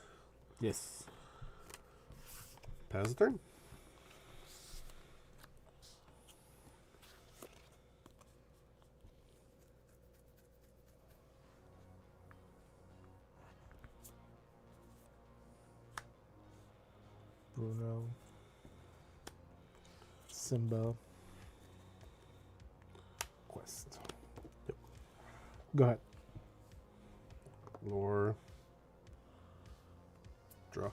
Yes. Pass the turn. Bruno. Simba. Quest. Yep. Go ahead. Lore. Draw.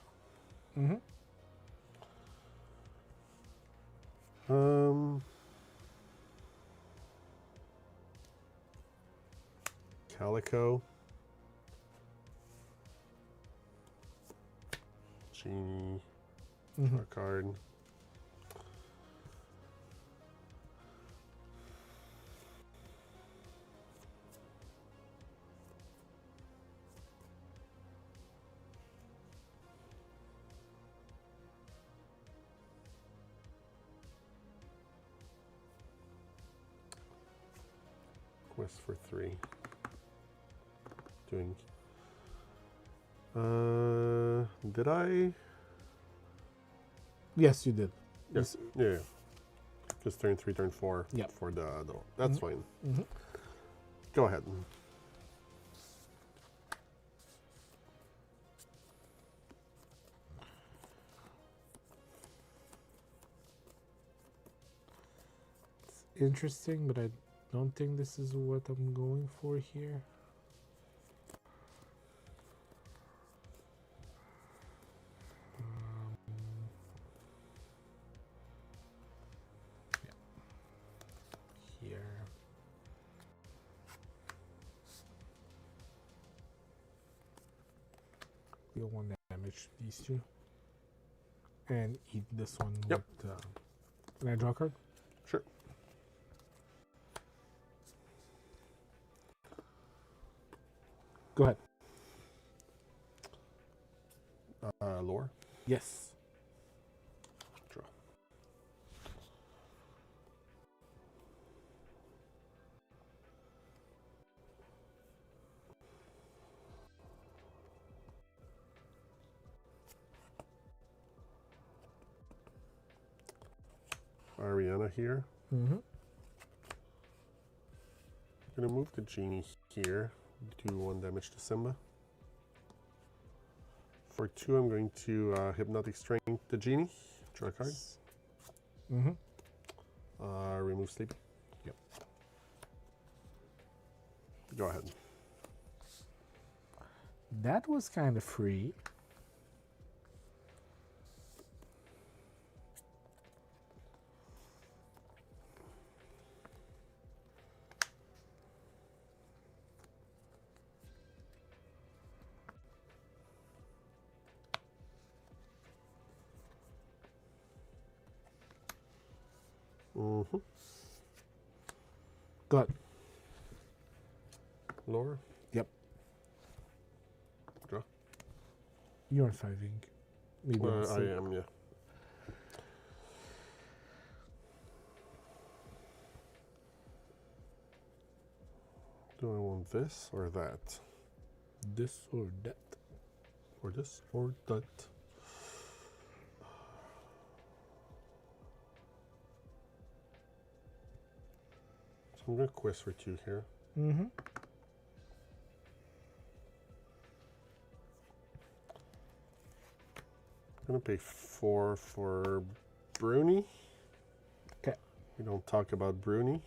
Calico. Genie. Draw a card. Quest for 3. Doing. Did I? Yes, you did. Yes. Yeah. Just turn 3, turn 4. Yep. For the. That's fine. Go ahead. It's interesting, but I don't think this is what I'm going for here. Here. Deal 1 damage to these 2. And eat this one Yep. with. Can I draw a card? Sure. Go ahead. Lore. Yes. Draw. Ariana here. Gonna move the genie here. Do 1 damage to Simba. For 2, I'm going to Hypnotic Strength the genie. Draw a card. Remove Sleepy. Yep. Go ahead. That was kind of free. Mm-hmm. Good. Lower. Yep. Draw. You're 5ing. Maybe on I 6. am, yeah. Do I want this or that? This or that. Or this or that? So I'm going to quest for 2 here. Mm-hmm. I'm going to pay 4 for Bruni. Okay. We don't talk about Bruni.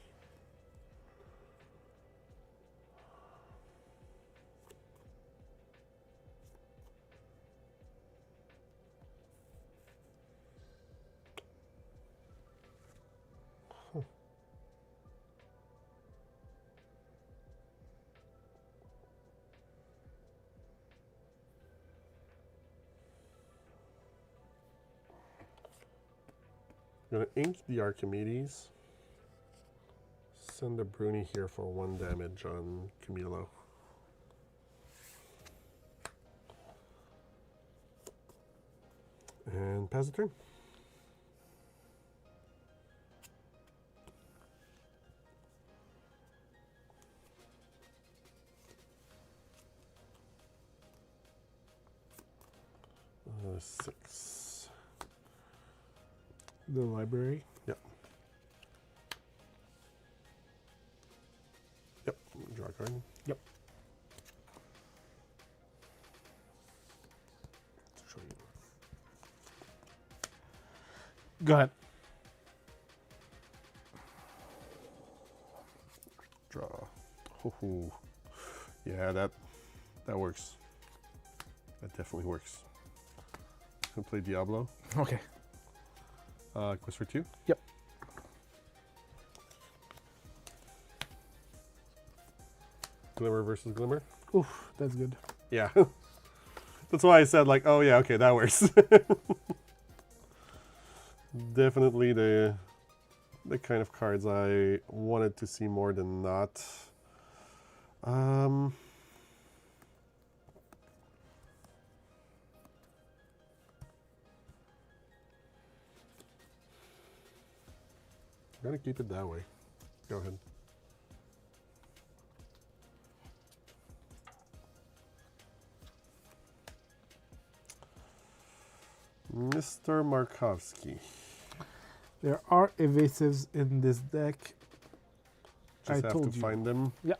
I'm going to ink the Archimedes. Send the Bruni here for 1 damage on Camilo. And pass the turn. Uh, 6. The library. Yep. Yep. Draw a card. Yep. Show you. Go ahead. Draw. Ooh. Yeah, that works. That definitely works. Gonna play Diablo. Okay. Quest for 2. Yep. Glimmer versus Glimmer. Oof, that's good. Yeah. That's why I said, like, oh yeah, okay, that works. Definitely the kind of cards I wanted to see more than not. I'm gonna keep it that way. Go ahead. Mr. Markovsky. There are evasives in this deck. Just have told to you. find them. Yeah.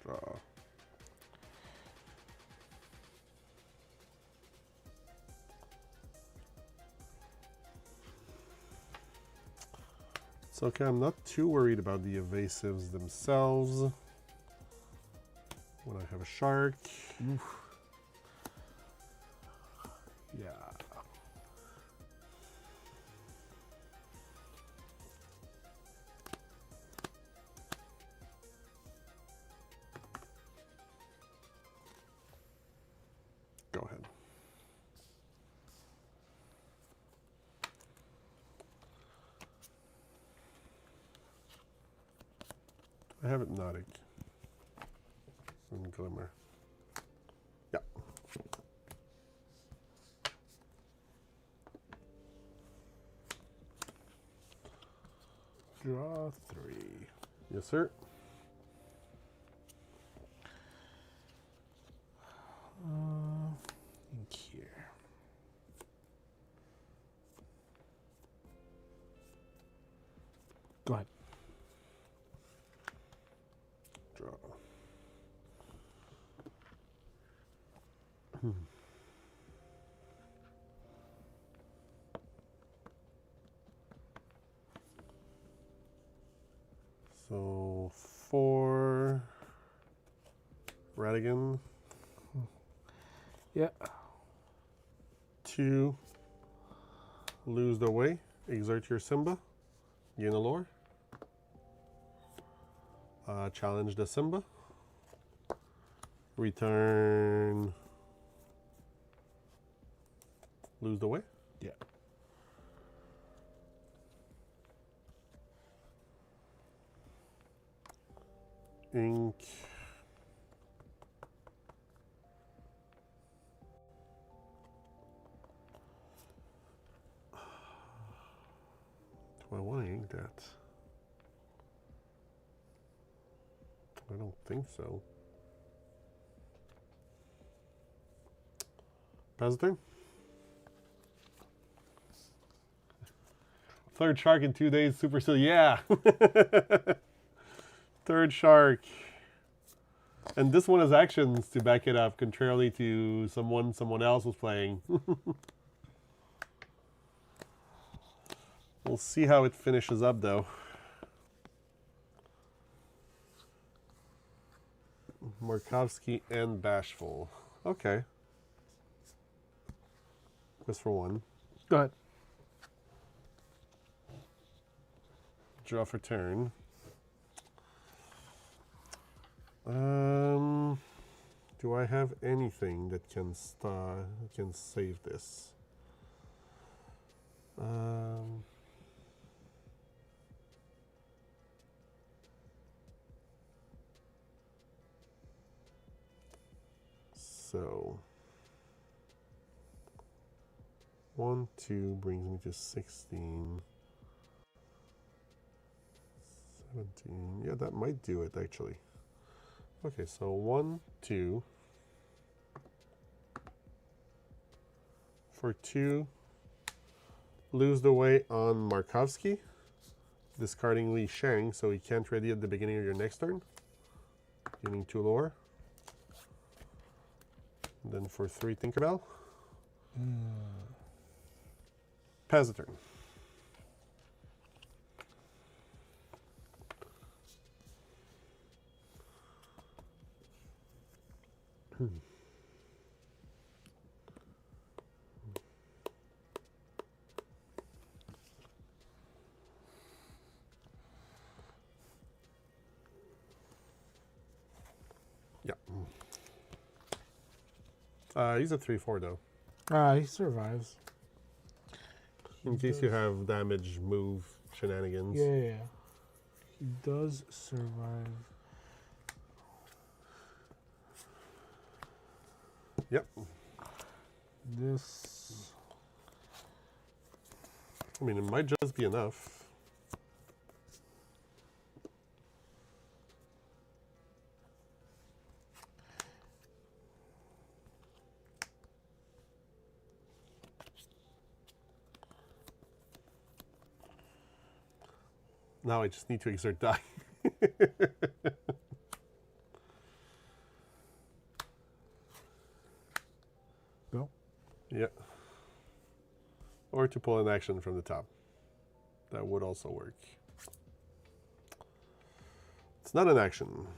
Draw. It's okay, I'm not too worried about the evasives themselves. When I have a shark. Oof. Yeah. Go ahead. I have it Nautic. And Glimmer. Yeah. Draw 3. Yes, sir. In here. Go ahead. Draw. So 4. Radigan. Yeah. 2. Lose the way. Exert your Simba. Gain a lore. Challenge the Simba. Return. Lose the way. Yeah. Ink. Do I want to ink that? I don't think so. Pass the turn. Third shark in 2 days, super still. Yeah. Third shark. And this one has actions to back it up, contrarily to someone else was playing. We'll see how it finishes up, though. Markovsky and Bashful. Okay. Quest for 1. Go ahead. Draw for turn. Do I have anything that can save this? So 1, 2 brings me to 16. 17. Yeah, that might do it actually. Okay, so 1, 2. For 2, lose the way on Markovsky, discarding Li Shang, so he can't ready at the beginning of your next turn. Gaining 2 lore. And then for 3, Tinkerbell. Pass the turn. Yeah. He's a 3/4 though. He survives. In case you have damage, move, shenanigans. Yeah. He does survive. Yep. This. I mean, it might just be enough. Now I just need to exert die. Go. Yeah. Or to pull an action from the top. That would also work. It's not an action.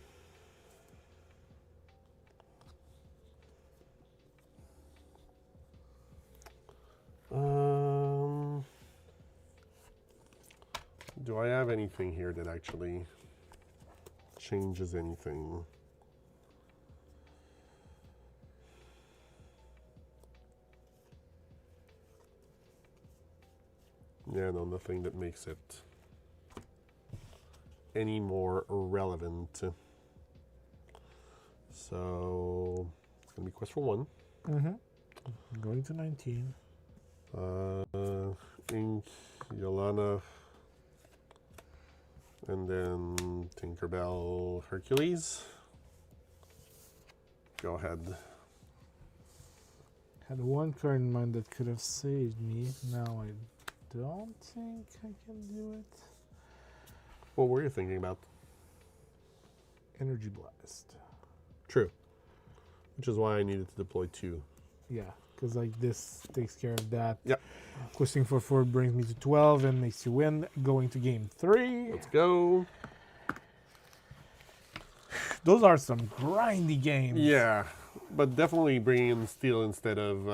Do I have anything here that actually changes anything? Yeah, no, nothing that makes it any more relevant. So it's gonna be quest for 1. Going to 19. Ink, Yolana, and then Tinkerbell, Hercules. Go ahead. Had one card in mind that could have saved me. Now I don't think I can do it. What were you thinking about? Energy Blast. True. Which is why I needed to deploy 2. Yeah, because like this takes care of that. Yep. Questing for 4 brings me to 12 and makes you win. Going to game 3. Let's go. Those are some grindy games. Yeah, but definitely bringing in steel instead of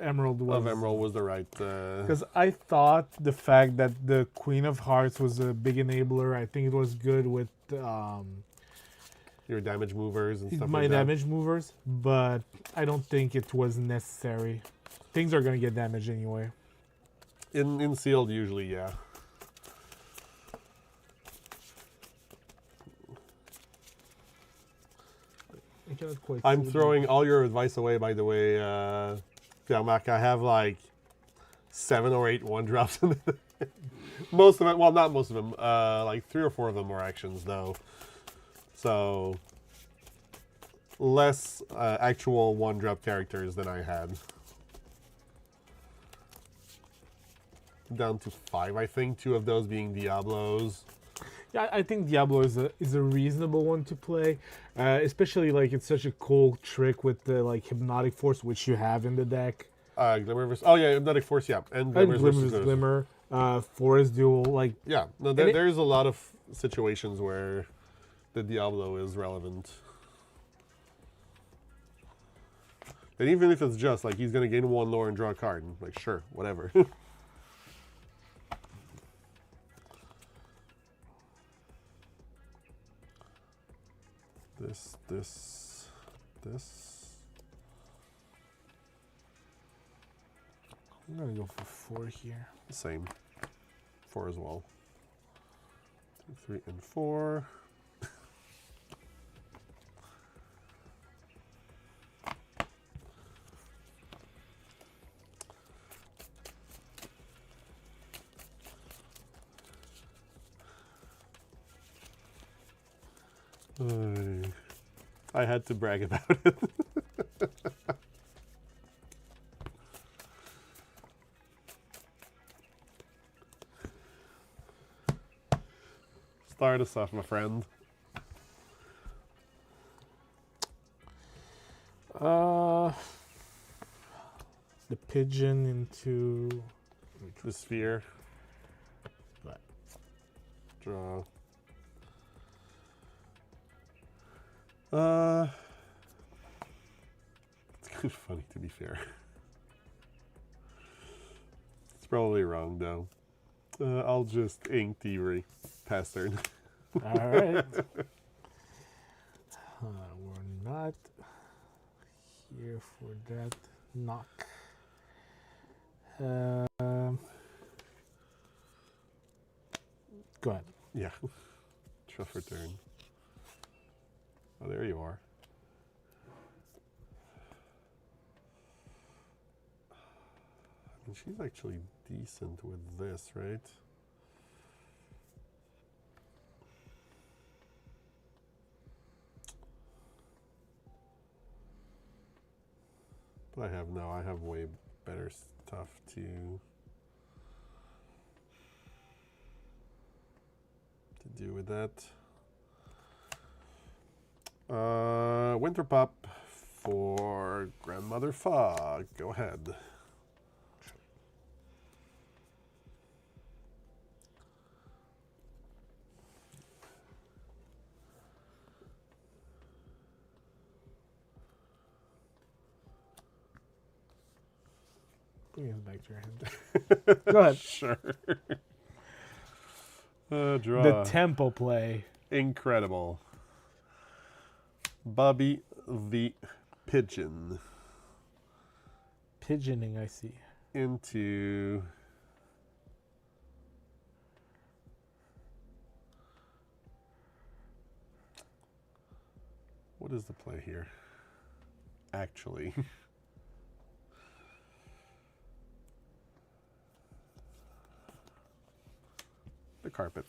Emerald was Emerald was the right. because I thought the fact that the Queen of Hearts was a big enabler. I think it was good with Your damage movers and stuff my like that. damage movers, but I don't think it was necessary. Things are gonna get damaged anyway. In sealed, usually, yeah. I cannot quite. I'm see throwing all your advice away, by the way, Mark. I have like 7 or 8 1-drops in it. Most of them, well, not most of them, like 3 or 4 of them were actions, though. So, less actual 1-drop characters than I had. Down to 5, I think. 2 of those being Diablos. Yeah, I think Diablo is a reasonable one to play, especially like it's such a cool trick with the like Hypnotic Force, which you have in the deck. Glimmer versus, oh yeah, Hypnotic Force, yeah, and And Glimmers Glimmer's versus Glimmer, Forest Duel, like Yeah, no, it- there's a lot of situations where the Diablo is relevant. And even if it's just like he's gonna gain 1 lore and draw a card, like sure, whatever. This. I'm gonna go for 4 here. Same. 4 as well. 2, 3, and 4. I had to brag about it. Start us off, my friend. The pigeon into The sphere. what? Draw. It's kind of funny, to be fair. It's probably wrong, though. I'll just ink Thievery. Pass turn. All right. We're not here for that knock. Go ahead. Yeah. Draw for turn. Oh, there you are. I mean, she's actually decent with this, right? But I have way better stuff to do with that. Winter Pop for Grandmother Fog. Go ahead. Bring it back to your hand. Go ahead. Sure. Draw. The tempo play. Incredible. Bobby the Pigeon Pigeoning, I see. into what is the play here? Actually. The carpet.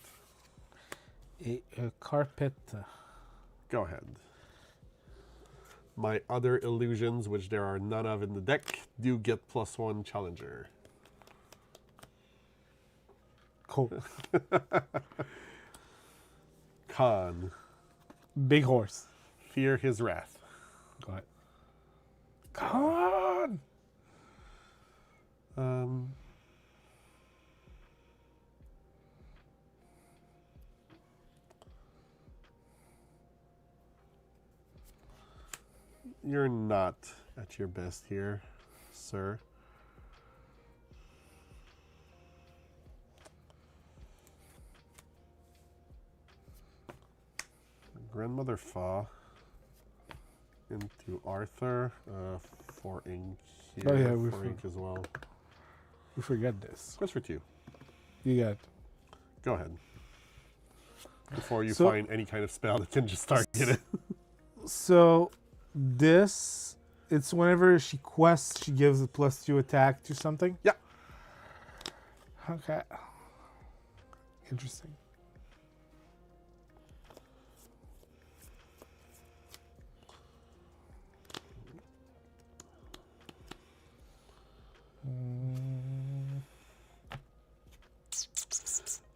A carpet. Go ahead. My other illusions, which there are none of in the deck, do get +1 challenger. Cool. Khan. Big horse. Fear his wrath. Go ahead. Come on. you're not at your best here, sir. Grandmother Fa into Arthur. 4 ink here. Oh, yeah, 4 ink as well. We forget this. Quest for 2. You got. Go ahead. Before you So- find any kind of spell that can just target it. So this, it's whenever she quests, she gives a +2 attack to something. Yeah. Okay. Interesting.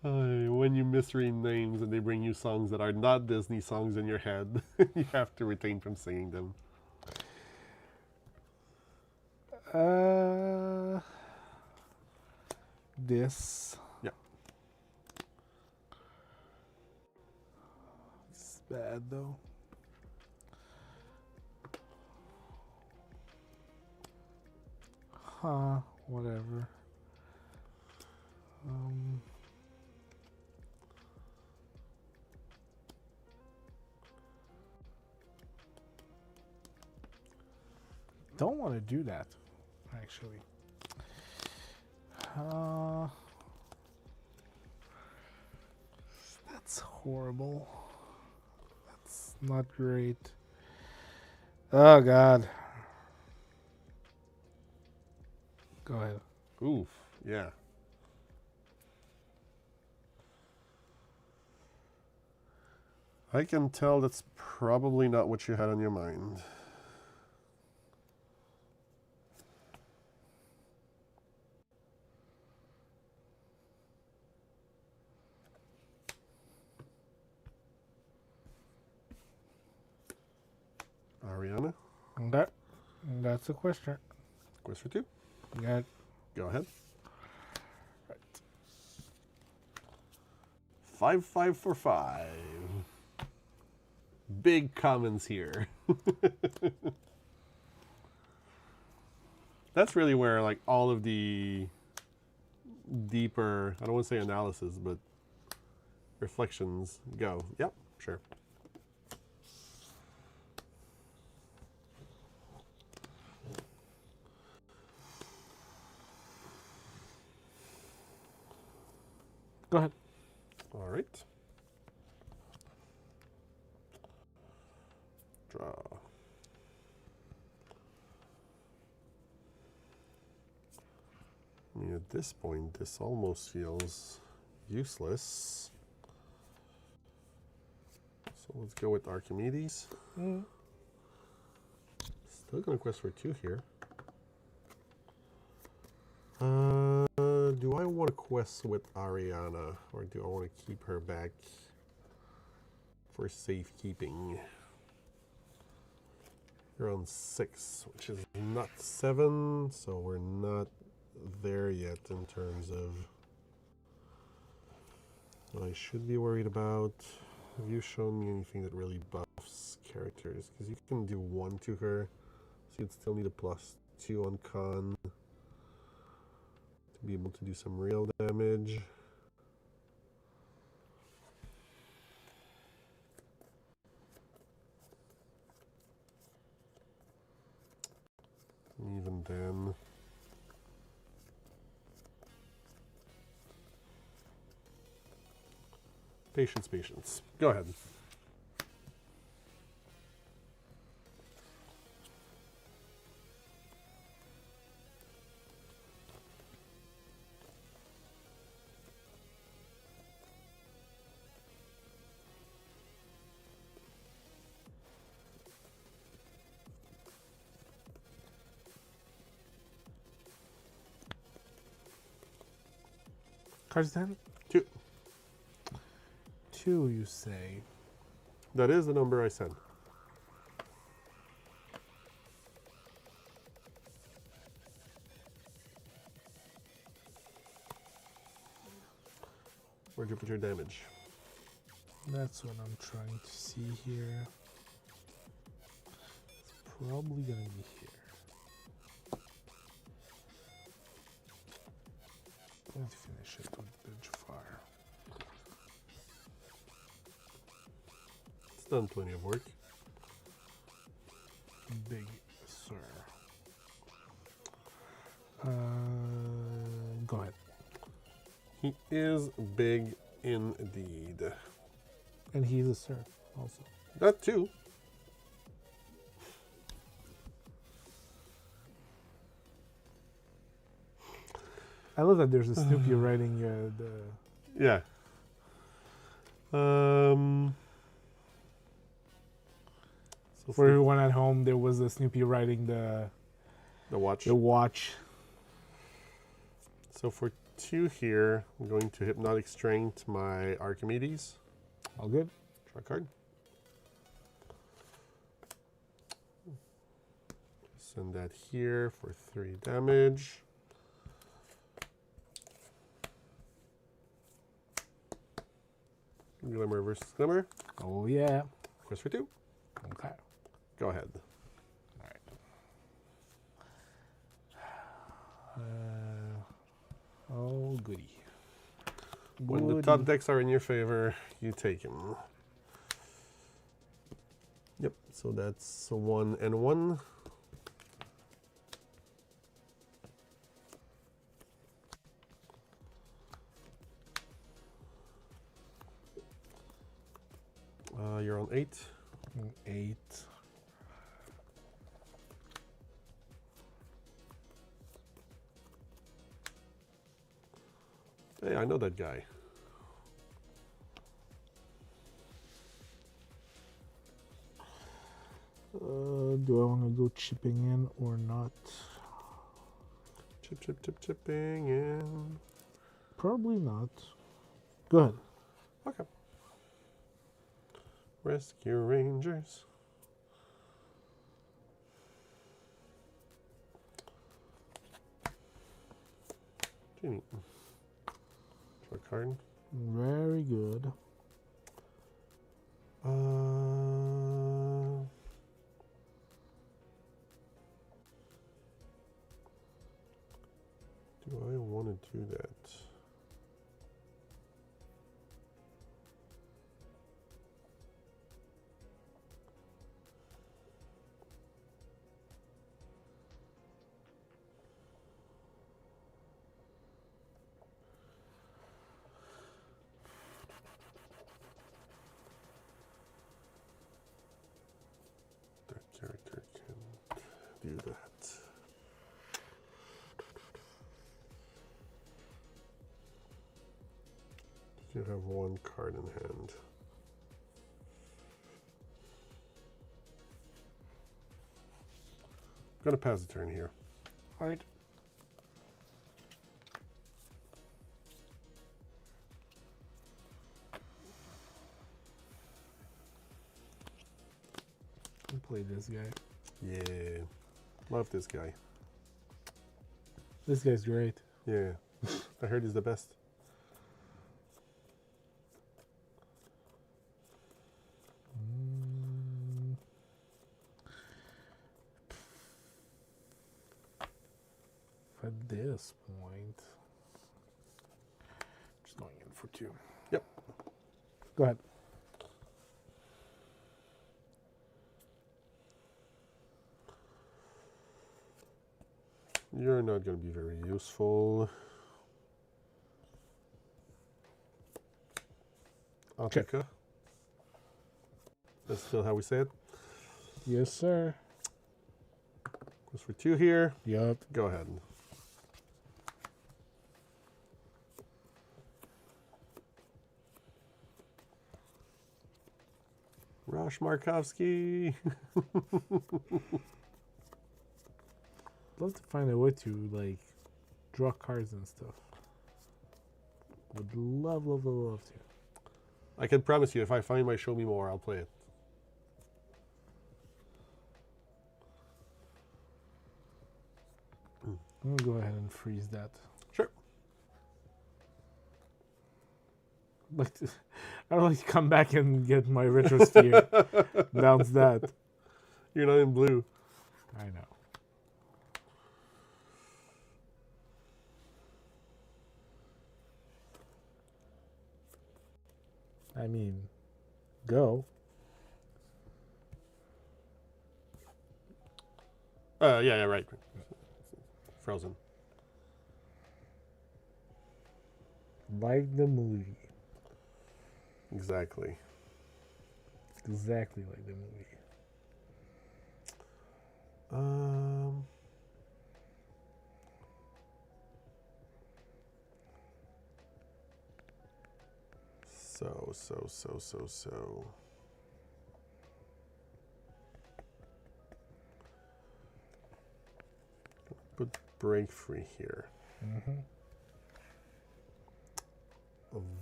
When you misread names and they bring you songs that are not Disney songs in your head, you have to refrain from singing them. This. Yeah. It's bad though. Huh, whatever. Don't want to do that, actually. That's horrible. That's not great. Oh, God. Go ahead. Oof, yeah. I can tell that's probably not what you had on your mind. Ariana, That's a question. quest for 2. Got Go ahead. 5 for 5. Big commons here. That's really where like all of the deeper, I don't want to say analysis, but reflections go. Yep, sure. Go ahead. All right. Draw. I mean, at this point, this almost feels useless. So let's go with Archimedes. Still gonna quest for 2 here. Do I want to quest with Ariana, or do I want to keep her back for safekeeping? You're on 6, which is not 7, so we're not there yet in terms of what I should be worried about. Have you shown me anything that really buffs characters? Because you can do 1 to her, so you'd still need a +2 on con to be able to do some real damage. And even then, patience, patience. Go ahead. Cards then? 2. 2, you say. That is the number I said. Where'd you put your damage? That's what I'm trying to see here. It's probably gonna be here. Let's finish it with the Jafar. It's done plenty of work. Big sir. Go ahead. He is big indeed. And he's a sir also. That too. I love that there's a Snoopy riding the. Yeah. So For everyone at home, there was a Snoopy riding the watch. the watch. So for 2 here, I'm going to Hypnotic Strength my Archimedes. All good. Draw a card. Send that here for 3 damage. Glimmer versus Glimmer. Oh yeah. Quest for 2. Okay. Go ahead. All right. Oh goody. When the top decks are in your favor, you take him. Yep, so that's 1 and 1. You're on 8. 8. Hey, I know that guy. Do I want to go chipping in or not? Chipping in. Probably not. Go ahead. Okay. Rescue Rangers. Genie. Draw a card. Very good. Do I want to do that? That character can do that. You have 1 card in hand. I'm gonna pass the turn here. All right. I'll play this guy. Yeah, love this guy. This guy's great. Yeah, I heard he's the best. At this point, just going in for 2. Yep. Go ahead. You're not going to be very useful. Altica. That's still how we say it. Yes, sir. Goes for 2 here. Yup. Go ahead. Rosh Markovsky. Love to find a way to like draw cards and stuff. Would love to. I can promise you, if I find my Show Me More, I'll play it. I'm gonna go ahead and freeze that. Sure. Like to, I don't like to come back and get my retro sphere. Bounce that. You're not in blue. I know. I mean, go. Yeah, right. Frozen. Like the movie. Exactly. Exactly like the movie. So. Put break free here. Mm-hmm.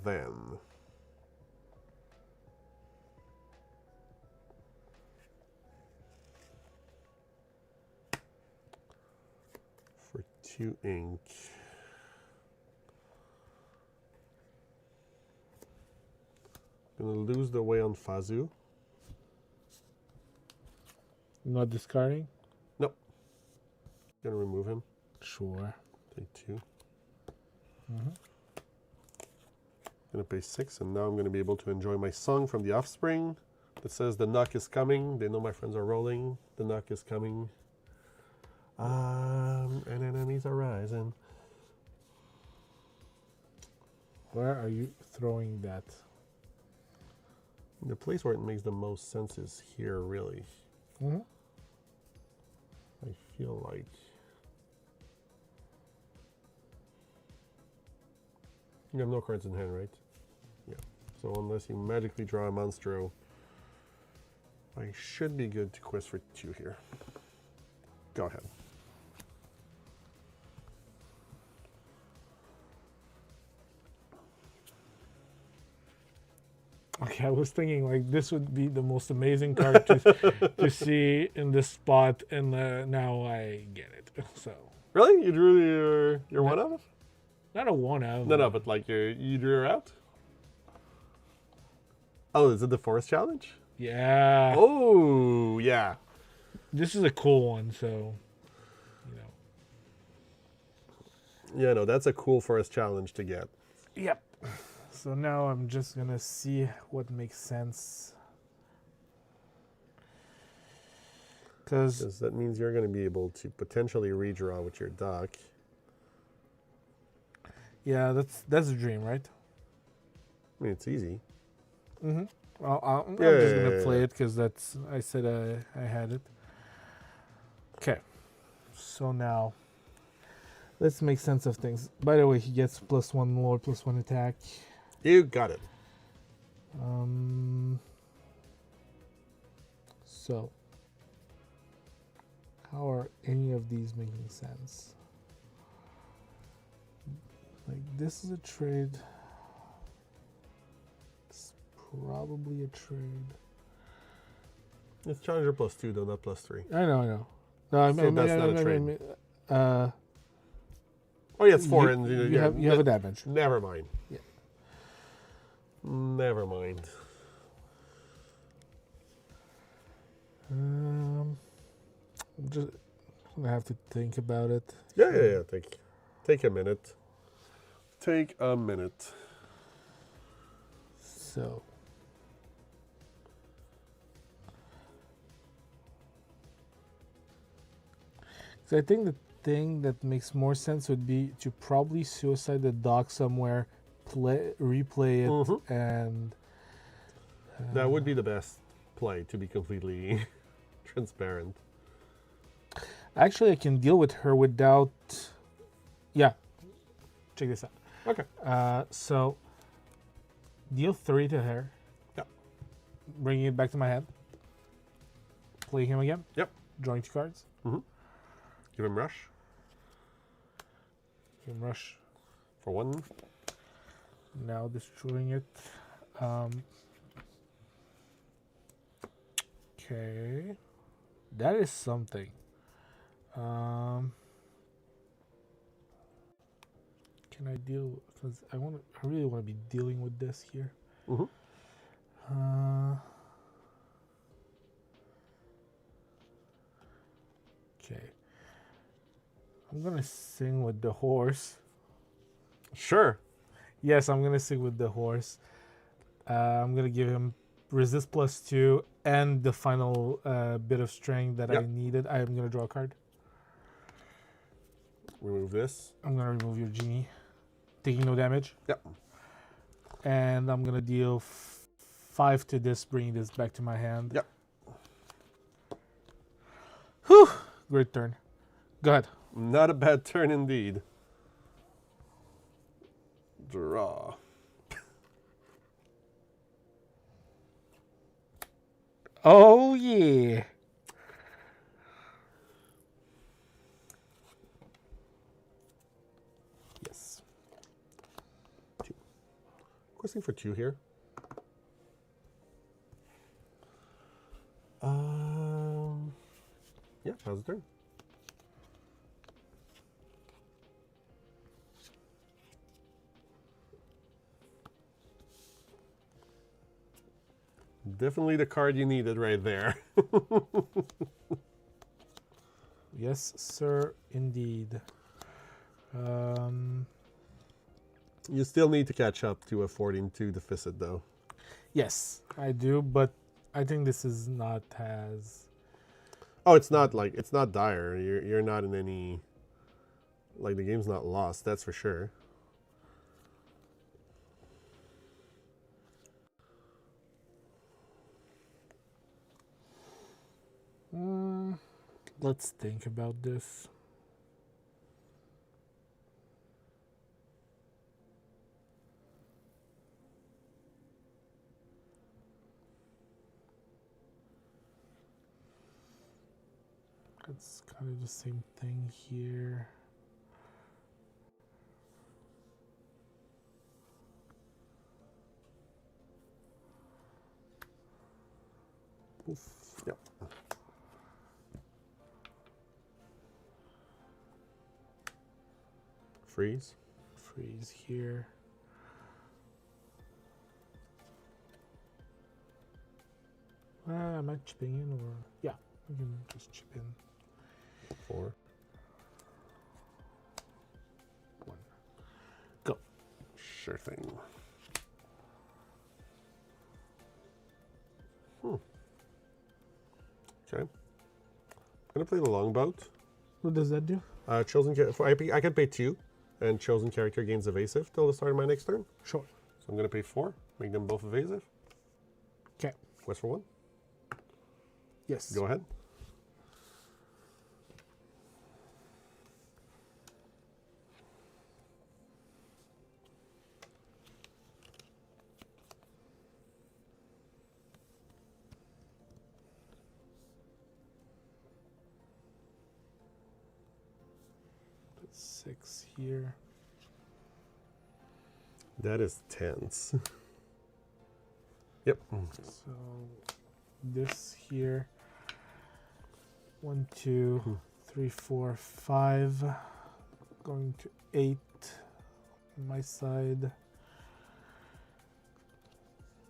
Then. For 2 ink. Gonna lose the way on Fazu. Not discarding? Nope. Gonna remove him. Sure. Take 2. Mm-hmm. Gonna pay 6, and now I'm gonna be able to enjoy my song from the offspring that says the knock is coming. They know my friends are rolling. The knock is coming. And enemies are rising. Where are you throwing that? The place where it makes the most sense is here, really. Mm-hmm. I feel like. You have no cards in hand, right? Yeah. So unless you magically draw a Monstro, I should be good to quest for 2 here. Go ahead. Okay, I was thinking like this would be the most amazing card to see in this spot, and now I get it. So Really? You drew your one of? not a one of. No, but like you drew her out? Oh, is it the Forest Challenge? Yeah. Oh, yeah. This is a cool one, so you know. Yeah, no, that's a cool Forest Challenge to get. Yep. So now I'm just gonna see what makes sense. Because that means you're going to be able to potentially redraw with your dock. yeah, that's a dream, right? I mean, it's easy. Mm-hmm. Well, I'm Yeah, just gonna yeah, play yeah. it because that's I said I had it. Okay. So now let's make sense of things. By the way, he gets +1 lore, +1 attack. You got it. So how are any of these making sense? Like this is a trade. It's probably a trade. It's Challenger +2, though, not +3. I know. No, I So mean, that's not a trade. Oh, yeah, it's 4. You have an advantage. Never mind. Yeah. Never mind. I'm just gonna have to think about it. Yeah. Take a minute. Take a minute. So I think the thing that makes more sense would be to probably suicide the dock somewhere, replay it, Mhm. and That would be the best play, to be completely transparent. actually I can deal with her without. Yeah, check this out. Okay. So deal 3 to her. Yep. Bringing it back to my hand. Play him again. Yep. Drawing 2 cards. Give him rush Give him rush. for 1. Now destroying it. Okay, that is something. Can I deal? Because I really want to be dealing with this here. I'm gonna sing with the horse. Sure. Yes, I'm gonna sing with the horse. I'm gonna give him resist +2 and the final bit of strength that I Yep. needed. I'm gonna draw a card. Remove this. I'm gonna remove your genie, taking no damage. Yep. And I'm gonna deal 5 to this, bringing this back to my hand. Yep. Whew! Great turn. Go ahead. Not a bad turn indeed. Draw. Oh yeah. Yes. 2. Requesting for 2 here. Yeah, how's the turn? Definitely the card you needed right there. Yes, sir, indeed. You still need to catch up to a 14-2 deficit, though. Yes, I do, but I think this is not as... Oh, it's not dire. You're not in any, like, the game's not lost, that's for sure. Let's think about this. It's kind of the same thing here. Oof. Yep. Freeze. Freeze here. Am I chipping in or... Yeah, we can just chip in. 4. 1. Go. Sure thing. Okay. I'm gonna play the longboat. What does that do? I can pay 2, and chosen character gains evasive till the start of my next turn. Sure. So I'm gonna pay 4, make them both evasive. Okay. Quest for 1. Yes. Go ahead. Put 6 here. That is tense. Yep. So this here. 1, 2, 3, 4, 5. Going to 8 on my side.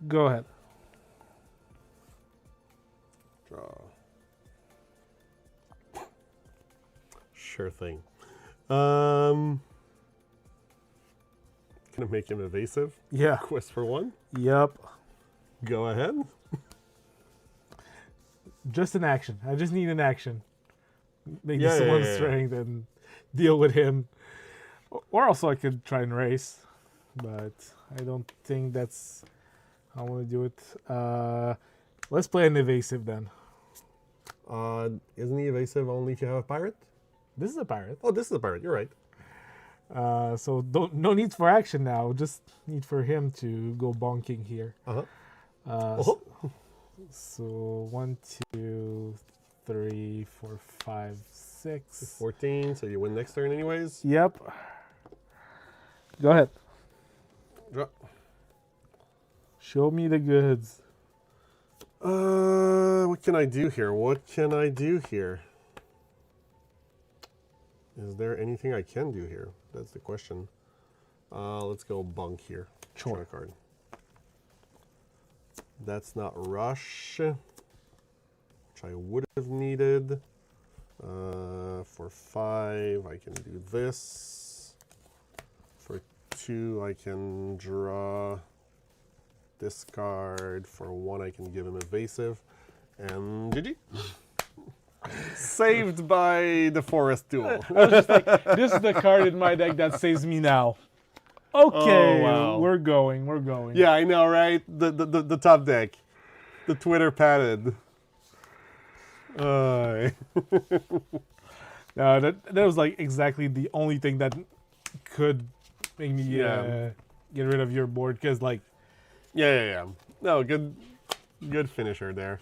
Go ahead. Draw. Sure thing. Gonna make him evasive. Yeah. Quest for 1. Yep. Go ahead. Just an action. I just need an action. Make Yeah, this yeah, one yeah, yeah. strength and deal with him. Or also I could try and race. But I don't think that's how I want to do it. Let's play an evasive then. Isn't he evasive only if you have a pirate? This is a pirate. Oh, this is a pirate. You're right. So no need for action now. Just need for him to go bonking here. Oh. So 1, 2, 3, 4, 5, 6. 14, so you win next turn anyways. Yep. Go ahead. Draw. Show me the goods. What can I do here? What can I do here? Is there anything I can do here? That's the question. Let's go bunk here. Sure. Draw a card. That's not rush, which I would have needed. For 5, I can do this. For 2, I can draw this card. For 1, I can give him evasive. And GG. Saved by the Forest Duel. I was just like, this is the card in my deck that saves me now. Okay, Oh, wow. we're going. Yeah, I know, right? The top deck. The Twitter padded. No, that was like exactly the only thing that could make me Yeah. get rid of your board, because like Yeah. No, good finisher there.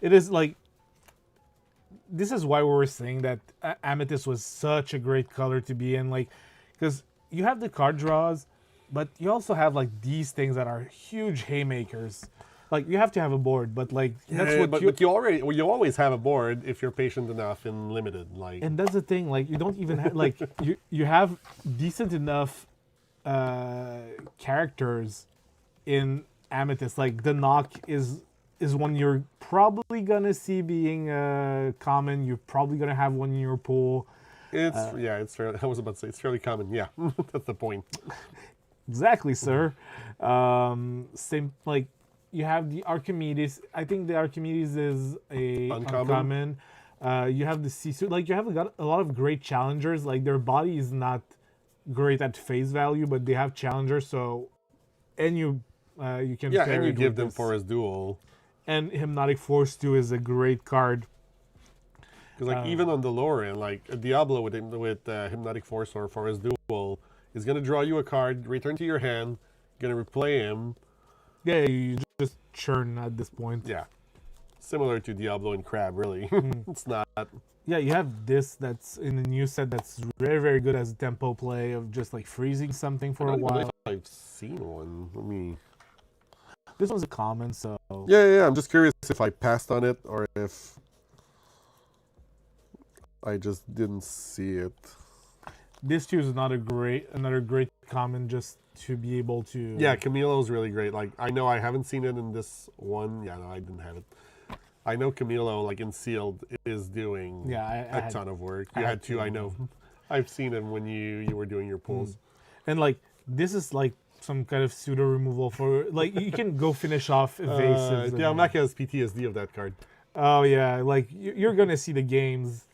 it is like, this is why we were saying that Amethyst was such a great color to be in, like, because you have the card draws, but you also have like these things that are huge haymakers. Like, you have to have a board, but like that's what but you always have a board if you're patient enough in limited. Like, and that's the thing. Like, you don't even have like you have decent enough characters in Amethyst. Like, the knock is one you're probably gonna see being common. You're probably gonna have one in your pool. it's fairly. I was about to say it's fairly common. Yeah, that's the point. Exactly, sir. Same, like, you have the Archimedes. I think the Archimedes is a Uncommon. You have the Sisu. Like, you have got a lot of great challengers. Like, their body is not great at face value, but they have challengers. So, and you can pair and you it give with them this. Forest Duel. And Hypnotic Force too is a great card. Because like even on the lower end, like a Diablo with Hypnotic Force or Forest Duel is gonna draw you a card, return to your hand, gonna replay him. Yeah, you just churn at this point. Yeah, similar to Diablo and Crab, really. It's not. Yeah, you have this that's in the new set that's very, very good as a tempo play of just like freezing something for a I don't even know while. if I've seen one. Let me. This one's a common, so Yeah. I'm just curious if I passed on it or if I just didn't see it. this too is another great common just to be able to. Yeah, Camilo's really great. Like, I know I haven't seen it in this one. Yeah, no, I didn't have it. I know Camilo, like in Sealed, is doing a ton of work. You had two, I know. I've seen him when you were doing your pulls. And like, this is like some kind of pseudo removal for, like, you can go finish off evasives. Yeah, Maka has PTSD of that card. Oh yeah, like you're gonna see the games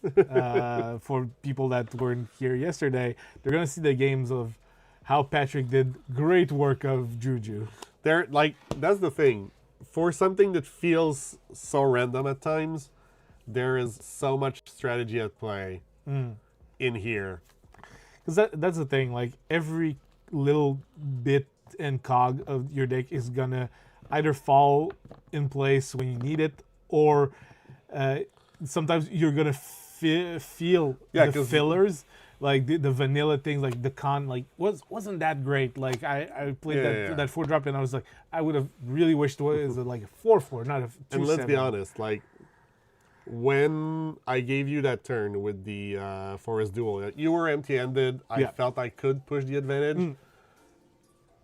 for people that weren't here yesterday. They're gonna see the games of how Patrick did great work of Juju. They're like, that's the thing. For something that feels so random at times, there is so much strategy at play in here. Because that's the thing. Like, every little bit and cog of your deck is gonna either fall in place when you need it, or sometimes you're gonna feel the fillers, like the vanilla things, like the con, like wasn't that great. Like, I played that 4-drop and I was like, I would have really wished it was like a 4/4, not a 2/7. And let's be honest, like, when I gave you that turn with the Forest Duel, you were empty-handed. I felt I could push the advantage.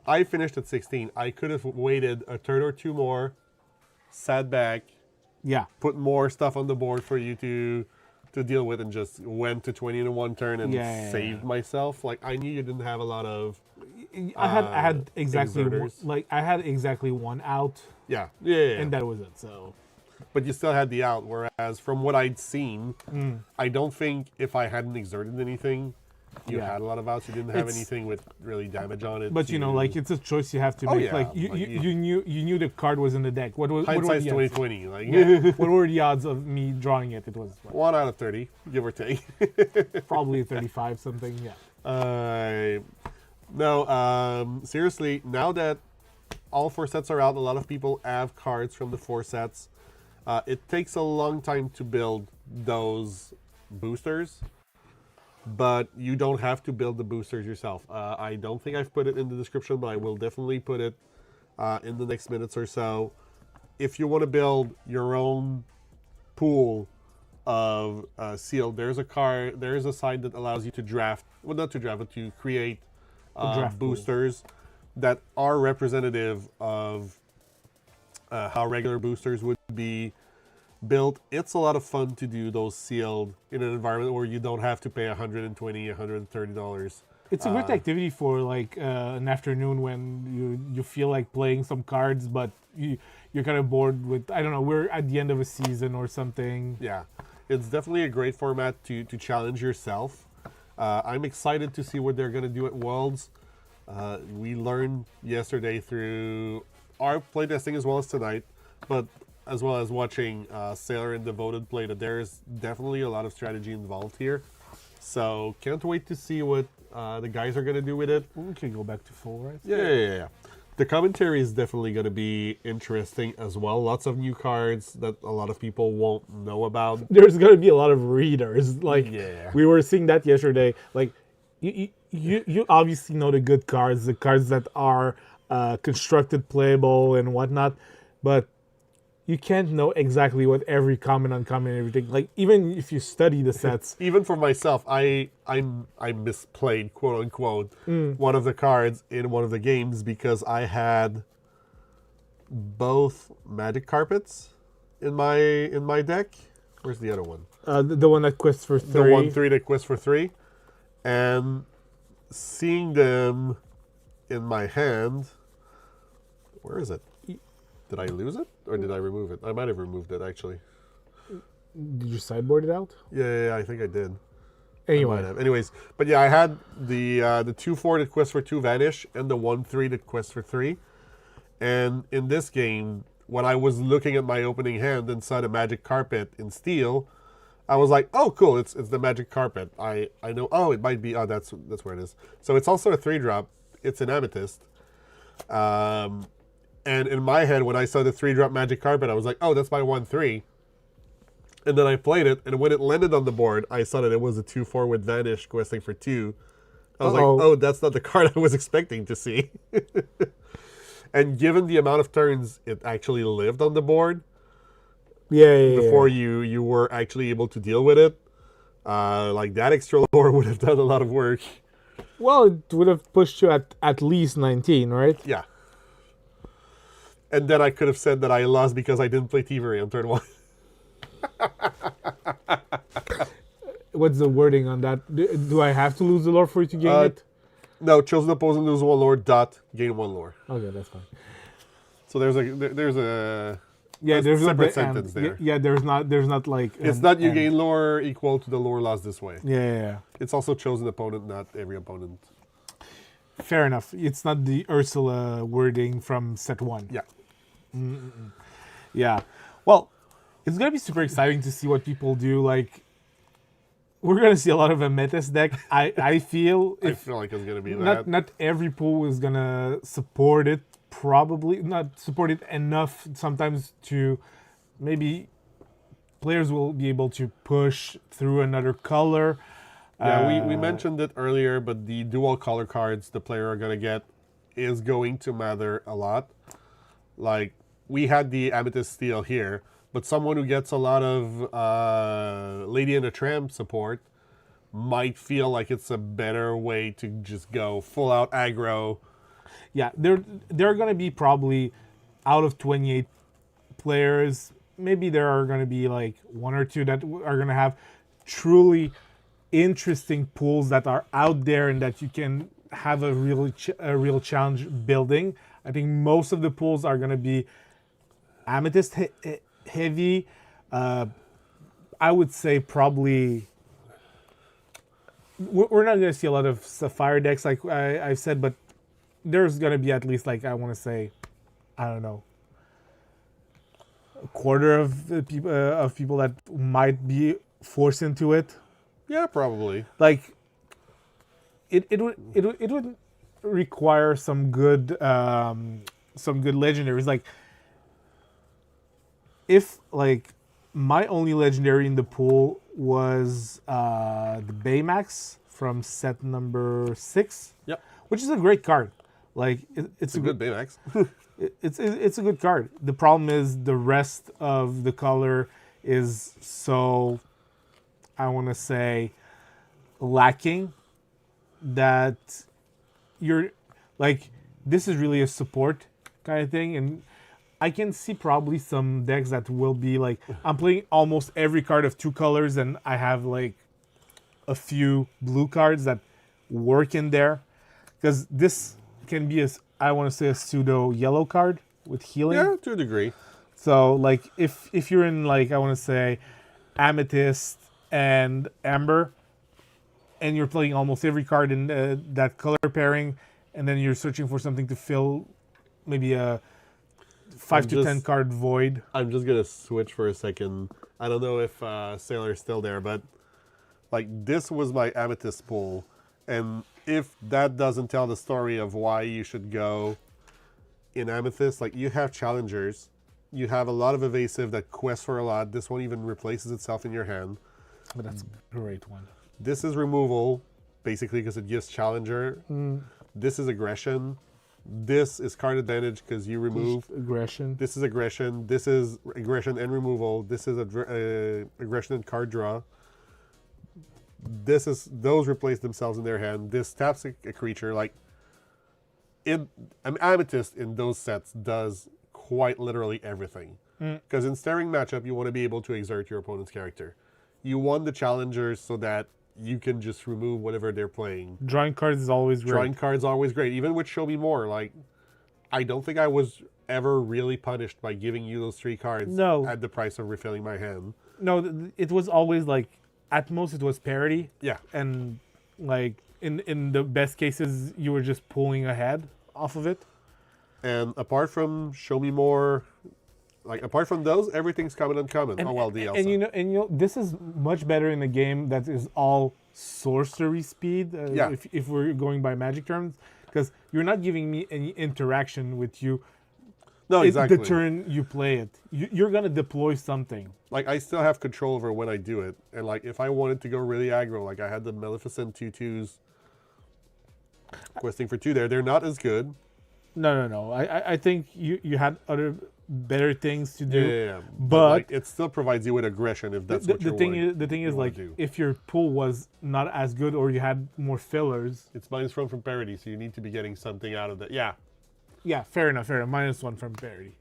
I finished at 16. I could have waited a turn or two more, sat back, put more stuff on the board for you to deal with, and just went to 20 in one turn and saved myself. Like, I knew you didn't have a lot of. I had exactly exerters. I had exactly one out. Yeah. And that was it. So. But you still had the out, whereas from what I'd seen, I don't think if I hadn't exerted anything, you had a lot of outs. You didn't have anything with really damage on it. But you know, like, it's a choice you have to make. Like, you knew the card was in the deck. What was hindsight's the 2020. Like, what were the odds of me drawing it? It was what, 1 out of 30, give or take. probably 35 something. Yeah. No, seriously, now that all 4 sets are out, a lot of people have cards from the 4 sets. It takes a long time to build those boosters, but you don't have to build the boosters yourself. I don't think I've put it in the description, but I will definitely put it in the next minutes or so. If you want to build your own pool of sealed, there's a site that allows you to draft, well, not to draft, but to create boosters that are representative of how regular boosters would be, built. It's a lot of fun to do those sealed in an environment where you don't have to pay $120, $130. It's a great activity for like an afternoon when you feel like playing some cards, but you're kind of bored with, I don't know, we're at the end of a season or something. Yeah, it's definitely a great format to challenge yourself. I'm excited to see what they're going to do at Worlds. We learned yesterday through our playtesting as well as tonight, but as well as watching Sailor and Devoted play, that there's definitely a lot of strategy involved here. So can't wait to see what the guys are going to do with it. We can go back to full, right? Yeah. The commentary is definitely going to be interesting as well. Lots of new cards that a lot of people won't know about. There's going to be a lot of readers. Like, Yeah. we were seeing that yesterday. Like, you obviously know the good cards, the cards that are constructed, playable, and whatnot, but you can't know exactly what every common, uncommon, and everything. Like, even if you study the sets. Even for myself, I misplayed, quote unquote, one of the cards in one of the games because I had both Magic Carpets in my deck. Where's the other one? The one that quests for 3. The 1/3 that quests for 3, and seeing them in my hand. Where is it? Did I lose it or did I remove it? I might have removed it actually. Did you sideboard it out? Yeah, I think I did. Anyway. I might have. Anyways, but yeah, I had the 2/4 that quests for 2 vanish and the 1/3 that quests for 3. And in this game, when I was looking at my opening hand inside a Magic Carpet in steel, I was like, oh cool, it's the Magic Carpet. I know, oh it might be, oh that's where it is. So it's also a 3-drop. It's an Amethyst. And in my head, when I saw the 3-drop Magic Carpet, I was like, oh, that's my 1/3. And then I played it, and when it landed on the board, I saw that it was a 2/4 with Vanish questing for 2. I was like, oh, that's not the card I was expecting to see. And given the amount of turns it actually lived on the board, before you were actually able to deal with it, like that extra lore would have done a lot of work. Well, it would have pushed you at least 19, right? Yeah. And then I could have said that I lost because I didn't play Thievery on turn 1. What's the wording on that? Do I have to lose the lore for you to gain it? No, chosen opponent lose 1 lore, gain 1 lore. Okay, that's fine. So there's a separate sentence there. Yeah, there's not like It's not you gain lore equal to the lore lost this way. Yeah. It's also chosen opponent, not every opponent. Fair enough. It's not the Ursula wording from set 1. Yeah. Yeah. Well, it's gonna be super exciting to see what people do. Like, we're gonna see a lot of Amethyst deck. I feel I feel like it's gonna be that. Not every pool is gonna support it. Probably not support it enough. Sometimes to maybe players will be able to push through another color. Yeah, we mentioned it earlier, but the dual color cards the player are gonna get is going to matter a lot. Like, we had the Amethyst Steel here, but someone who gets a lot of Lady and the Tramp support might feel like it's a better way to just go full out aggro. Yeah, there are going to be probably out of 28 players, maybe there are going to be like 1 or 2 that are going to have truly interesting pools that are out there and that you can have a real challenge building. I think most of the pools are going to be Amethyst heavy. I would say probably we're not going to see a lot of Sapphire decks like I've said, but there's going to be at least, like, I want to say, I don't know, a quarter of the people that might be forced into it. Yeah, probably. Like, it would require some good legendaries. Like, if like my only legendary in the pool was the Baymax from set number 6. Yep. Which is a great card. Like, it's a good Baymax. it's a good card. The problem is the rest of the color is so, I want to say, lacking, that you're like, this is really a support kind of thing, and I can see probably some decks that will be like I'm playing almost every card of 2 colors, and I have like a few blue cards that work in there, because this can be I want to say a pseudo yellow card with healing. Yeah, to a degree. So like if you're in like I want to say Amethyst and Amber, and you're playing almost every card in that color pairing, and then you're searching for something to fill maybe a 5 to 10 card void. I'm just gonna switch for a second. I don't know if Sailor is still there, but like this was my Amethyst pool, and if that doesn't tell the story of why you should go in Amethyst, like you have challengers, you have a lot of evasive that quest for a lot. This one even replaces itself in your hand. But that's a great one. This is removal, basically because it gives challenger. This is aggression. This is card advantage because you remove. Aggression. This is aggression. This is aggression and removal. This is aggression and card draw. This is those replace themselves in their hand. This taps a creature. Like Amethyst in those sets does quite literally everything. Because in staring matchup, you want to be able to exert your opponent's character. You want the challengers so that you can just remove whatever they're playing. Drawing cards is always great. Drawing cards are always great. Even with Show Me More, like I don't think I was ever really punished by giving you those 3 cards at the price of refilling my hand. No, it was always like at most it was parity. Yeah. And like in the best cases you were just pulling ahead off of it. And apart from Show Me More, like apart from those, everything's common uncommon. DLC. And you know, this is much better in a game that is all sorcery speed. If we're going by Magic terms, because you're not giving me any interaction with you. No, exactly. The turn you play it, you're gonna deploy something. Like I still have control over when I do it, and like if I wanted to go really aggro, like I had the Maleficent 2/2s questing for 2 there. They're not as good. No. I think you had other better things to do. Yeah. But like, it still provides you with aggression if that's what the thing is like if your pool was not as good or you had more fillers. It's -1 from parity, so you need to be getting something out of that. Yeah, fair enough. -1 from parity.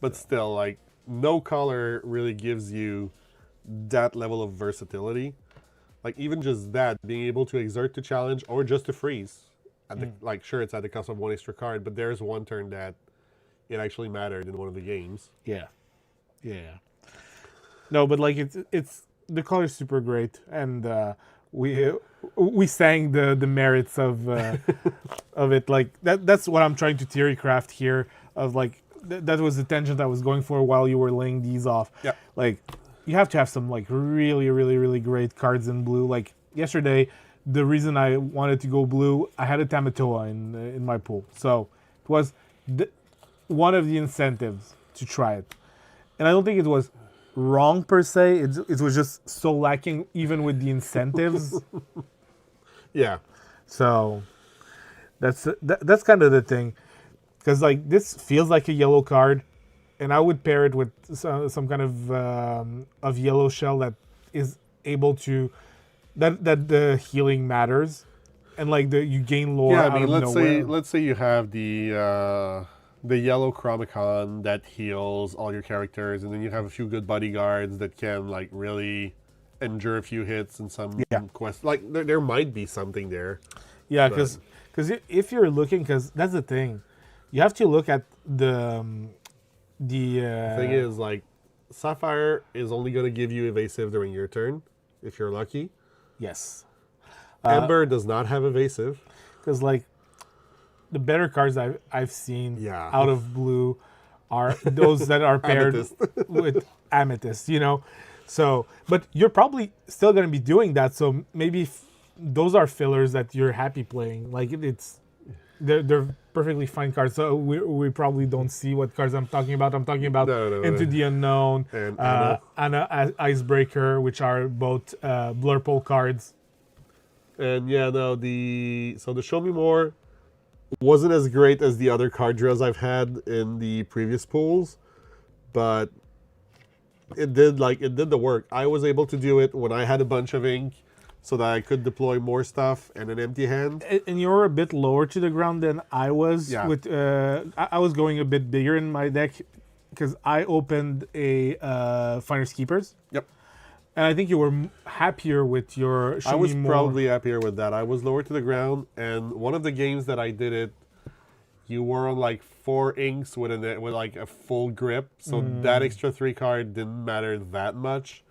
But still, like no color really gives you that level of versatility. Like even just that, being able to exert the challenge or just to freeze. Like sure, it's at the cost of 1 extra card, but there's one turn that it actually mattered in one of the games. Yeah. No, but like it's the color's super great, and we sang the merits of it. Like that's what I'm trying to theory craft here. Of like that was the tangent I was going for while you were laying these off. Yeah. Like you have to have some like really great cards in blue. Like yesterday, the reason I wanted to go blue, I had a Tamatoa in my pool, so it was one of the incentives to try it, and I don't think it was wrong per se. It was just so lacking even with the incentives. Yeah. So that's kind of the thing, because like this feels like a yellow card, and I would pair it with some kind of yellow shell that is able to that the healing matters, and like you gain lore. Yeah, I mean, let's say you have the yellow Chromicon that heals all your characters, and then you have a few good bodyguards that can like really endure a few hits and some quests. Like there might be something there. Yeah, because if you're looking, because that's the thing, you have to look at the thing is like Sapphire is only going to give you evasive during your turn if you're lucky. Yes. Ember does not have evasive. Because like the better cards I've seen out of blue are those that are paired with Amethyst, you know. So, but you're probably still going to be doing that. So maybe those are fillers that you're happy playing. Like they're perfectly fine cards. So we probably don't see what cards I'm talking about. I'm talking about Into the Unknown, and Anna Icebreaker, which are both Blurple cards. And the Show Me More wasn't as great as the other card draws I've had in the previous pools, but it did the work. I was able to do it when I had a bunch of ink, so that I could deploy more stuff and an empty hand. And you're a bit lower to the ground than I was. Yeah. With I was going a bit bigger in my deck because I opened a Finders Keepers, Yep. and I think you were happier with your. I was probably happier with that. I was lower to the ground, and one of the games that I did it, you were on like 4 inks with like a full grip, so that extra 3 card didn't matter that much,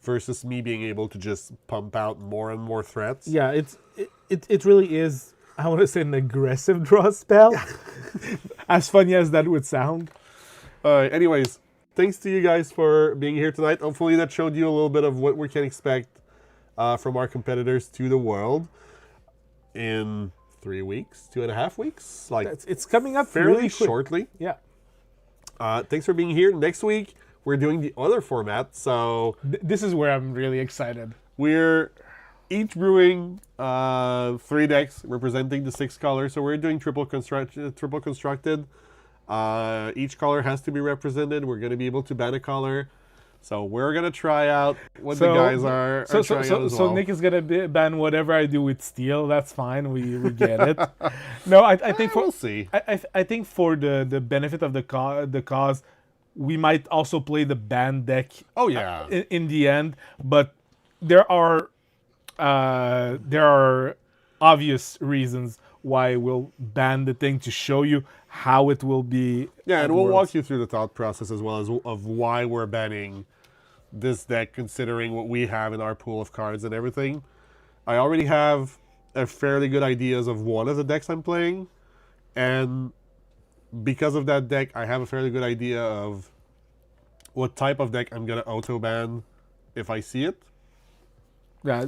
versus me being able to just pump out more and more threats. Yeah, it really is. I want to say an aggressive draw spell. As funny as that would sound. Anyways, thanks to you guys for being here tonight. Hopefully that showed you a little bit of what we can expect from our competitors to the world in 3 weeks, 2.5 weeks. Like It's coming up fairly really quick. shortly. Yeah. Thanks for being here. Next week, we're doing the other format. So This is where I'm really excited. we're each brewing 3 decks representing the 6 colors. So we're doing triple constructed. Each color has to be represented. We're going to be able to ban a color. So we're going to try out what the guys are trying out as well. So Nick is gonna ban whatever I do with steel. That's fine. We get it. No, I think for we'll see. I think for the benefit of the cause, we might also play the ban deck. Oh, yeah. In the end, but there are obvious reasons why we'll ban the thing to show you how it will be. Yeah, at and we'll Worlds. walk you through the thought process as well as of why we're banning this deck, considering what we have in our pool of cards and everything. I already have a fairly good ideas of one of the decks I'm playing, and because of that deck, I have a fairly good idea of what type of deck I'm gonna auto ban if I see it. Yeah,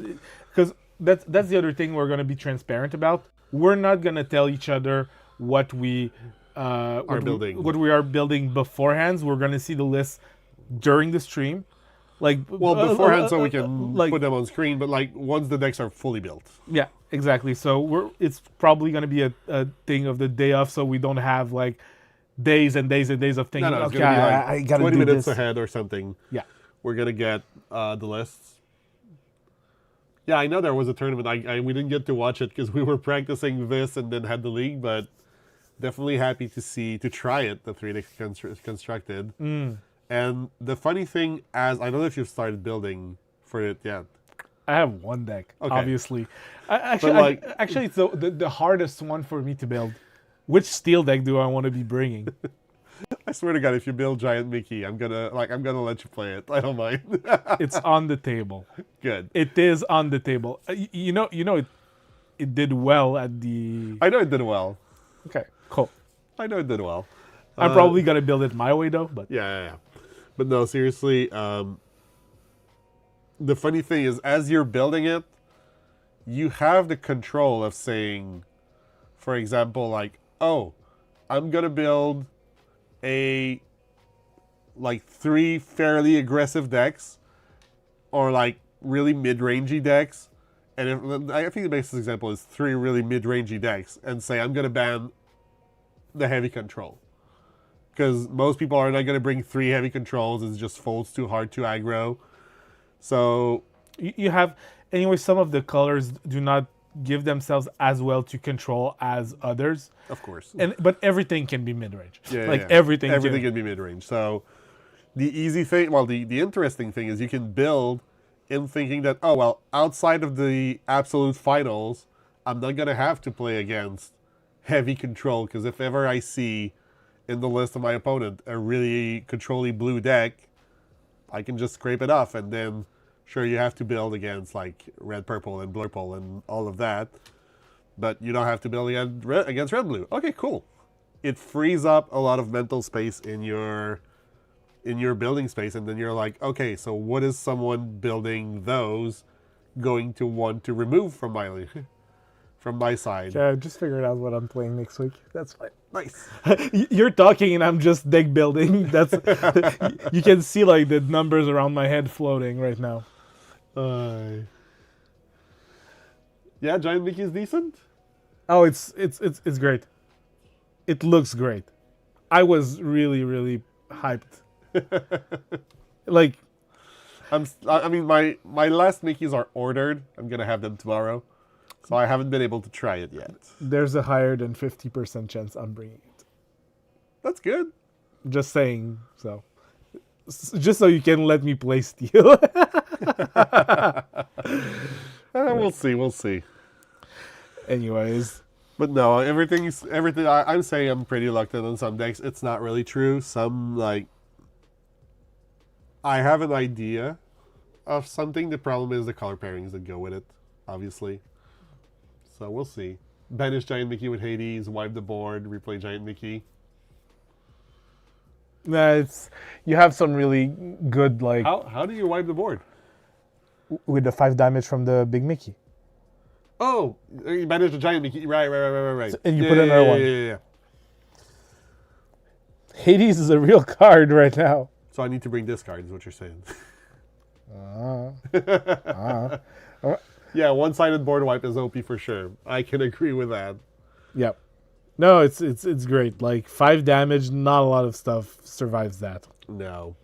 because that's the other thing we're gonna be transparent about. We're not gonna tell each other what we building. what we are building beforehand. We're gonna see the list during the stream, like Beforehand, so we can like, put them on screen. But like once the decks are fully built. Yeah, exactly. So it's probably gonna be a thing of the day of, so we don't have like days and days and days of thinking. No, it's okay, gonna be like I gotta 20 do minutes this. ahead or something. Yeah. We're gonna get the lists. Yeah, I know there was a tournament. We didn't get to watch it because we were practicing this and then had the league, but definitely happy to try it, the 3D constructed. And the funny thing, as I don't know if you've started building for it yet. I have one deck, Okay. obviously. like- Actually, it's the hardest one for me to build. Which steel deck do I want to be bringing? I swear to God, if you build Giant Mickey, I'm gonna let you play it. I don't mind. It's on the table. Good. It is on the table. You know, it did well at the. I know it did well. Okay, cool. I know it did well. I'm probably gonna build it my way though, but Yeah. But no, seriously, the funny thing is, as you're building it, you have the control of saying, for example, like, oh, I'm going to build a, like, 3 fairly aggressive decks, or, like, really mid-rangey decks. And I think the best example is 3 really mid-rangey decks, and say, I'm going to ban the heavy control. Because most people are not going to bring 3 heavy controls. It just folds too hard to aggro. So you have anyway. Some of the colors do not give themselves as well to control as others. of course, But everything can be mid range. yeah, like yeah. everything. everything can be mid range. So the easy thing, well, the interesting thing is you can build in thinking that, oh well, outside of the absolute finals, I'm not going to have to play against heavy control, because if ever I see in the list of my opponent a really controlly blue deck, I can just scrape it off, and then sure, you have to build against like red purple and blue purple and all of that, but you don't have to build against red blue. Okay, cool. It frees up a lot of mental space in your building space, and then you're like, okay, so what is someone building those going to want to remove from my side? Yeah, just figured out what I'm playing next week. That's fine. Nice. You're talking and I'm just deck building. That's you can see like the numbers around my head floating right now. Yeah, Giant Mickey is decent. Oh, it's great. It looks great. I was really hyped. Like I mean, my last Mickeys are ordered. I'm gonna have them tomorrow, so I haven't been able to try it yet. There's a higher than 50% chance I'm bringing it. That's good. Just saying. So, just so you can let me play Steel. We'll see. We'll see. Anyways, But no, everything. I'm saying I'm pretty locked in on some decks. It's not really true. Some like I have an idea of something. The problem is the color pairings that go with it, obviously. So we'll see. Banish Giant Mickey with Hades, wipe the board, replay Giant Mickey. nah, it's you have some really good like How do you wipe the board? with the 5 damage from the Big Mickey, Oh, you banish the Giant Mickey. Right. and you put another one. Yeah. Hades is a real card right now. So I need to bring this card, is what you're saying. Yeah, one-sided board wipe is OP for sure. I can agree with that. Yep. No, it's great. Like 5 damage, not a lot of stuff survives that. No.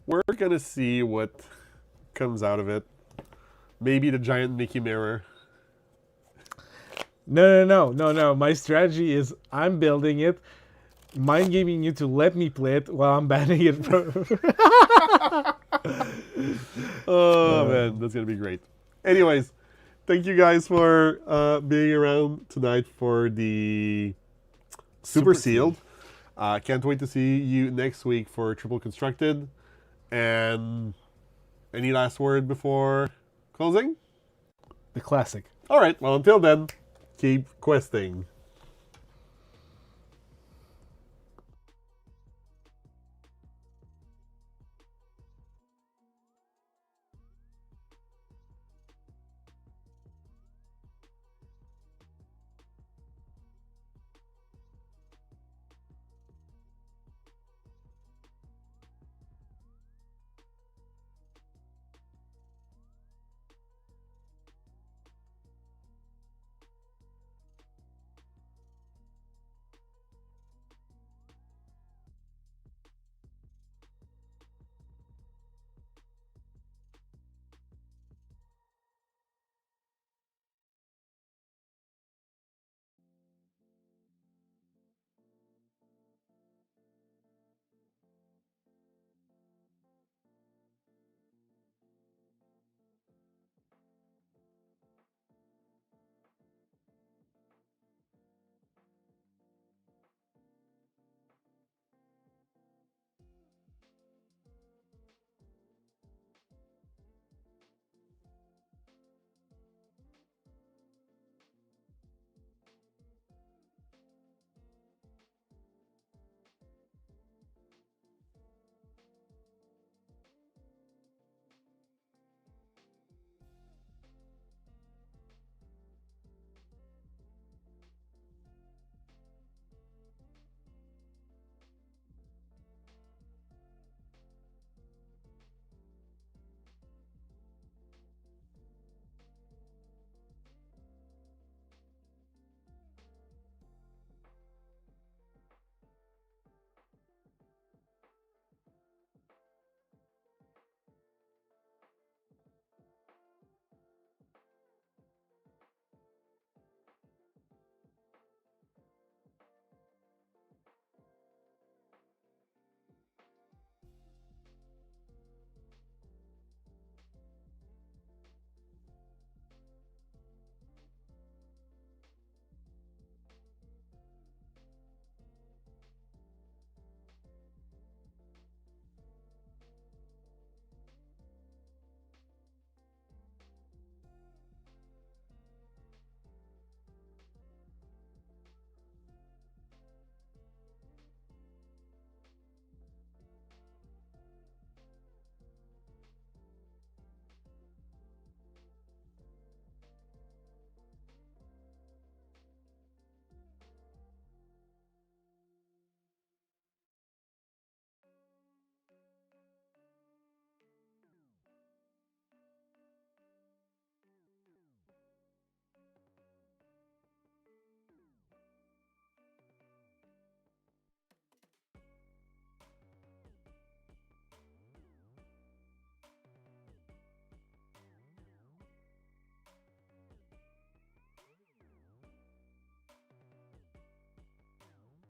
We're gonna see what comes out of it. Maybe the giant Mickey mirror. No. My strategy is I'm building it, mind gaming you to let me play it while I'm banning it from. Oh man, that's gonna be great. Anyways, thank you guys for being around tonight for the Super Sealed. Can't wait to see you next week for Triple Constructed. And any last word before closing? The classic. All right. Well, until then, keep questing.